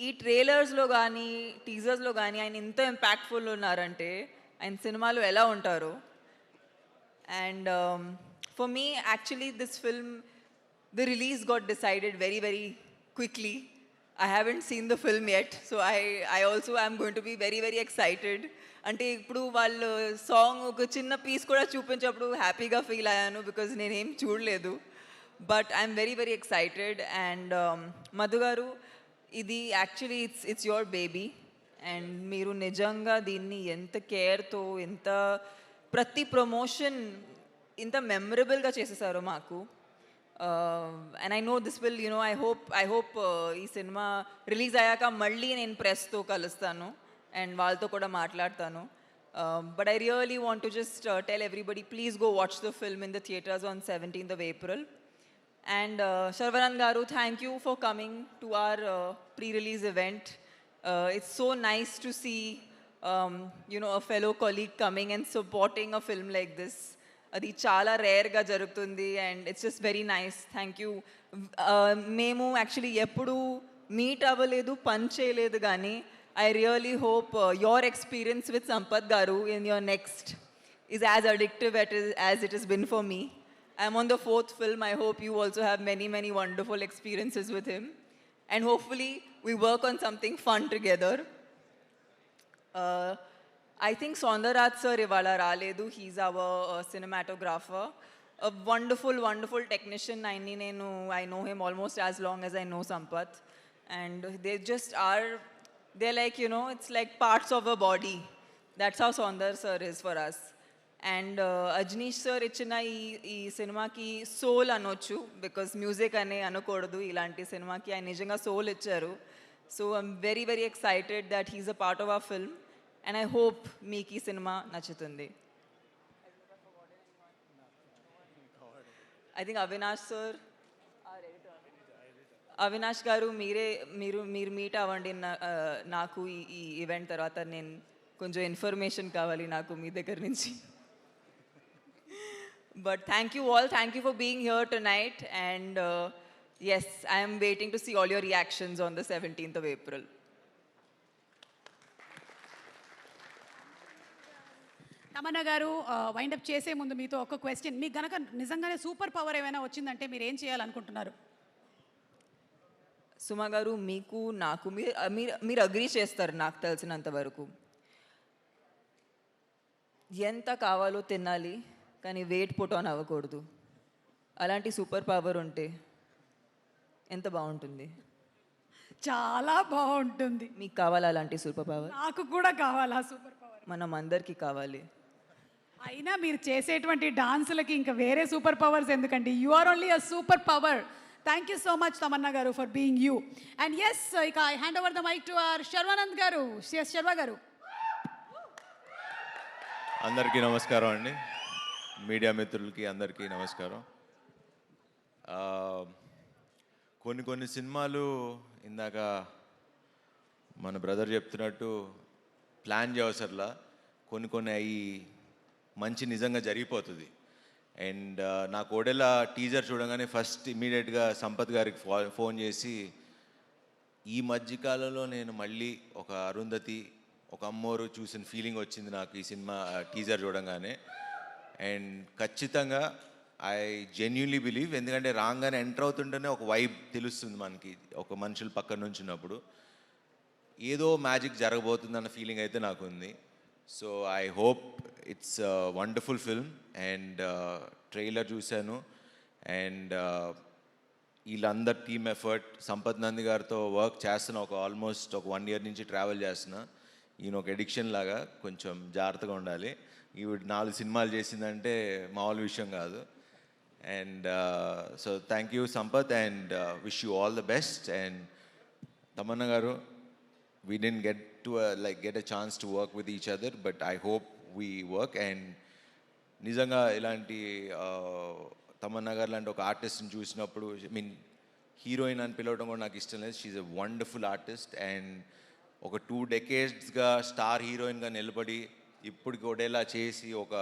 ఈ ట్రైలర్స్లో కానీ టీజర్స్లో కానీ ఆయన ఇంత ఇంపాక్ట్ఫుల్ ఉన్నారంటే ఆయన సినిమాలో ఎలా ఉంటారు. And for me actually this film, the release got decided very quickly. I haven't seen the film yet, so I also am going to be very excited. అంటే ఇప్పుడు వాళ్ళు సాంగ్ ఒక చిన్న పీస్ కూడా చూపించినప్పుడు హ్యాపీగా ఫీల్ అయ్యాను, బికాజ్ నేనేం చూడలేదు. But I'm very excited. And Madhu గారు, ఇది actually it's your baby. And మీరు నిజంగా దీన్ని ఎంత కేర్తో, ఎంత ప్రతి ప్రమోషన్ ఇంత మెమరబుల్గా చేసేసారో మాకు. And I know this will, I hope ఈ సినిమా రిలీజ్ అయ్యాక మళ్ళీ నేను ప్రెస్తో కలుస్తాను అండ్ వాళ్ళతో కూడా మాట్లాడతాను. But I really want to just tell everybody, please go watch the film in the theaters on 17th of April. And Sharvanand garu, thank you for coming to our pre-release event. It's so nice to see, a fellow colleague coming and supporting a film like this. అది చాలా రేర్గా జరుగుతుంది and it's just very nice. Thank you. మేము యాక్చువల్లీ ఎప్పుడు మీట్ అవ్వలేదు, పని చేయలేదు, కానీ I really hope your experience with Sampath garu in your next is as addictive as it is been for me. I'm on the 4th film. I hope you also have many wonderful experiences with him. And hopefully we work on something fun together. I think Saundarraj sir ivala raledu. He's our cinematographer, a wonderful technician. I know him almost as long as I know Sampath, and they just are, they're like, it's like parts of a body. That's how Saundar sir is for us. And Ajneesh sir ichina ee cinema ki soul anochu, because music ane anakodu ilanti cinema ki ayana nijanga soul icharu. So I'm very excited that he's a part of our film. And I hope మీకు ఈ సినిమా నచ్చుతుంది. I think అవినాష్ గారు మీరు మీట్ అవ్వండి నాకు ఈ ఈవెంట్ తర్వాత. నేను కొంచెం ఇన్ఫర్మేషన్ కావాలి నాకు మీ దగ్గర నుంచి. But thank you all, thank యూ for being here tonight. And yes, I am waiting to see all your reactions on the 17th of April. Tamannaah గారు, వైండప్ చేసే ముందు మీతో ఒక క్వశ్చన్. మీకు గనక నిజంగానే సూపర్ పవర్ ఏమైనా వచ్చిందంటే మీరు ఏం చేయాలనుకుంటున్నారు? సుమా గారు, మీకు నాకు మీరు అగ్రీ చేస్తారు నాకు తెలిసినంత వరకు. ఎంత కావాలో తినాలి, కానీ వెయిట్ పుట్ ఆన్ అవ్వకూడదు. అలాంటి సూపర్ పవర్ ఉంటే ఎంత బాగుంటుంది. చాలా బాగుంటుంది. మీకు కావాలా అలాంటి సూపర్ పవర్? నాకు కూడా కావాలా సూపర్ పవర్. మనం అందరికీ కావాలి. అయినా మీరు చేసేటువంటి డాన్సులకి ఇంకా వేరే సూపర్ పవర్స్ ఎందుకండి? You are only a super power. Thank you so much Tamannaah garu for being you. And yes, ఇక I hand over the mic to our Sharwanand garu. Sharwa గారు. అందరికీ నమస్కారం అండి, మీడియా మిత్రులకి అందరికీ నమస్కారం. కొన్ని సినిమాలు ఇందాక మన బ్రదర్ చెప్తున్నట్టు ప్లాన్ చేయవసరలా, కొన్ని అవి మంచి నిజంగా జరిగిపోతుంది. అండ్ నాకు ఓడెలా టీజర్ చూడగానే ఫస్ట్ ఇమీడియట్గా సంపత్ గారికి ఫోన్ చేసి, ఈ మధ్యకాలంలో నేను మళ్ళీ ఒక అరుంధతి, ఒక అమ్మోరు చూసిన ఫీలింగ్ వచ్చింది నాకు ఈ సినిమా టీజర్ చూడగానే. అండ్ ఖచ్చితంగా ఐ జెన్యున్లీ బిలీవ్, ఎందుకంటే రాగానే ఎంటర్ అవుతుంటేనే ఒక వైబ్ తెలుస్తుంది మనకి, ఒక మనుషులు పక్కన నుంచి ఉన్నప్పుడు ఏదో మ్యాజిక్ జరగబోతుందన్న ఫీలింగ్ అయితే నాకు ఉంది. So I hope it's wonderful film. And trailer చూశాను, అండ్ వీళ్ళందరు టీమ్ ఎఫర్ట్, సంపత్ నంది గారితో వర్క్ చేస్తున్నా, ఆల్మోస్ట్ ఒక 1 year నుంచి ట్రావెల్ చేస్తున్నా. ఈయన ఒక ఎడిక్షన్ లాగా, కొంచెం జాగ్రత్తగా ఉండాలి. ఈవిడ 4 సినిమాలు చేసిందంటే మామూలు విషయం కాదు. And so thank you Sampath, and wish you all the best. And Tamannaah గారు, we didn't get a chance to work with each other, but I hope we work. And నిజంగా ఇలాంటి తమన్నా గారు లాంటి ఒక ఆర్టిస్ట్ని చూసినప్పుడు, హీరోయిన్ అని పిలవడం కూడా నాకు ఇష్టం లేదు. She's a wonderful artist. And ఒక 2 decades స్టార్ హీరోయిన్గా నిలబడి ఇప్పుడు కూడా చేసి, ఒక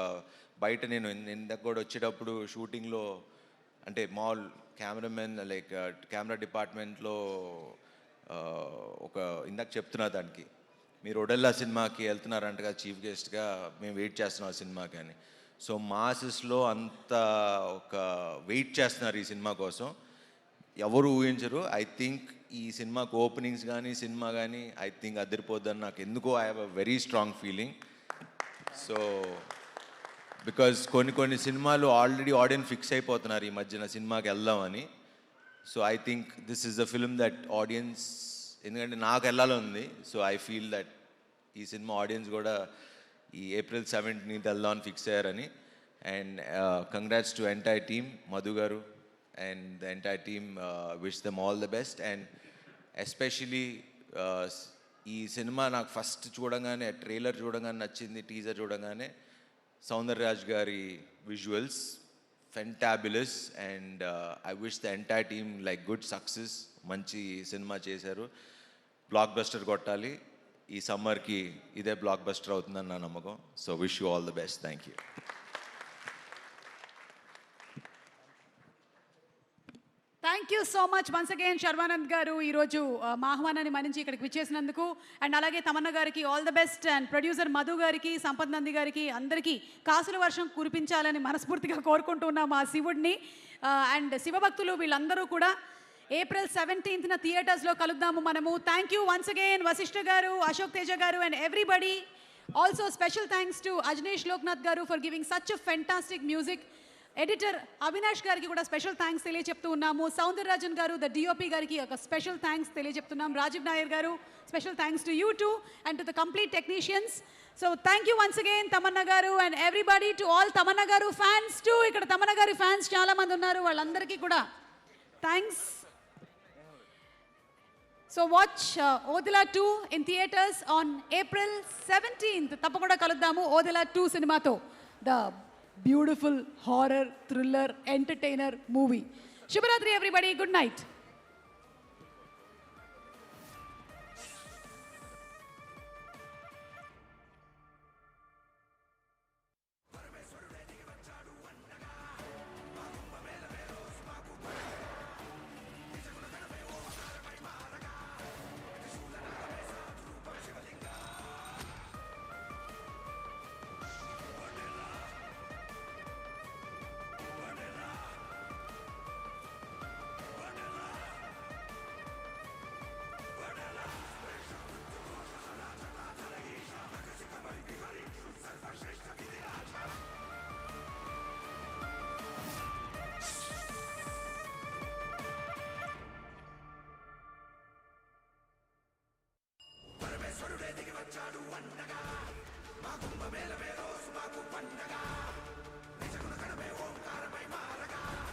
బయట నేను ఇందాక కూడా వచ్చేటప్పుడు షూటింగ్లో, అంటే మాల్ కెమెరామెన్ కెమెరా డిపార్ట్మెంట్లో ఒక ఇందాక చెప్తున్నా దానికి, మీరు ఒడెల్లా సినిమాకి వెళ్తున్నారంట కదా చీఫ్ గెస్ట్గా, మేము వెయిట్ చేస్తున్నాం ఆ సినిమాకి అని. సో మాసెస్లో అంత ఒక వెయిట్ చేస్తున్నారు ఈ సినిమా కోసం, ఎవరు ఊహించరు. ఐ థింక్ ఈ సినిమాకి ఓపెనింగ్స్ కానీ సినిమా కానీ ఐ థింక్ అదిరిపోద్దని నాకు ఎందుకో I have a very strong feeling. So because కొన్ని సినిమాలు ఆల్రెడీ ఆడియన్స్ ఫిక్స్ అయిపోతున్నారు ఈ మధ్యన సినిమాకి వెళ్దామని. So I think this is the film that audience, ఎందుకంటే నాకు వెళ్ళాలని ఉంది. సో ఐ ఫీల్ దట్ ఈ సినిమా ఆడియన్స్ కూడా ఈ April 17th వెళ్దామని ఫిక్స్ అయ్యారని. And congrats to entire team, Madhu garu and the entire team, wish them all the best. And especially ఈ సినిమా నాకు ఫస్ట్ చూడగానే, ట్రైలర్ చూడగానే నచ్చింది, టీజర్ చూడగానే సౌందర్యరాజ్ గారి visuals fantabulous. And I wish the entire team good success. మంచి సినిమా చేశారు, బ్లాక్ బస్టర్ కొట్టాలి. ఈ సమ్మర్కి ఇదే బ్లాక్ బస్టర్ అవుతుందని నా నమ్మకం. So wish you all the best. Thank you. Thank you so much once again Sharwanand గారు, ఈరోజు మా ఆహ్వానాన్ని మన్నించి ఇక్కడికి విచ్చేసినందుకు. అండ్ అలాగే తమన్నా గారికి all the best. And producer Madhu గారికి, సంపత్ నంది గారికి, అందరికీ కాసుల వర్షం కురిపించాలని మనస్ఫూర్తిగా కోరుకుంటున్నాం ఆ శివుడిని. అండ్ శివభక్తులు వీళ్ళందరూ కూడా April 17th థియేటర్స్లో కలుద్దాము మనము. Thank you once again Vasishta garu, Ashok Teja garu and everybody. Also special thanks to Ajaneesh Loknath garu for giving such a fantastic music. Editor Avinash గారికి కూడా స్పెషల్ థ్యాంక్స్ తెలియజెప్తూ ఉన్నాము. సౌందరరాజన్ గారు, ద డిఓపి గారికి ఒక స్పెషల్ థ్యాంక్స్ తెలియజెప్తున్నాం. Rajeev Nair garu, special thanks to you too and to the complete technicians. So thank you once again Tamannaah garu and everybody. To all Tamannaah garu fans to, ఇక్కడ తమన్నా గారి ఫ్యాన్స్ చాలామంది ఉన్నారు, వాళ్ళందరికీ కూడా thanks. So watch Odela 2 in theatres on April 17th. తప్పకుండా కలుద్దాము ఓదెలా 2 సినిమాతో, the beautiful horror thriller entertainer movie. శుభరాత్రి ఎవ్రీబడి, గుడ్ నైట్. వచ్చాడు వంటగా మా కుంభమేళమే రోజు మాకు పండగ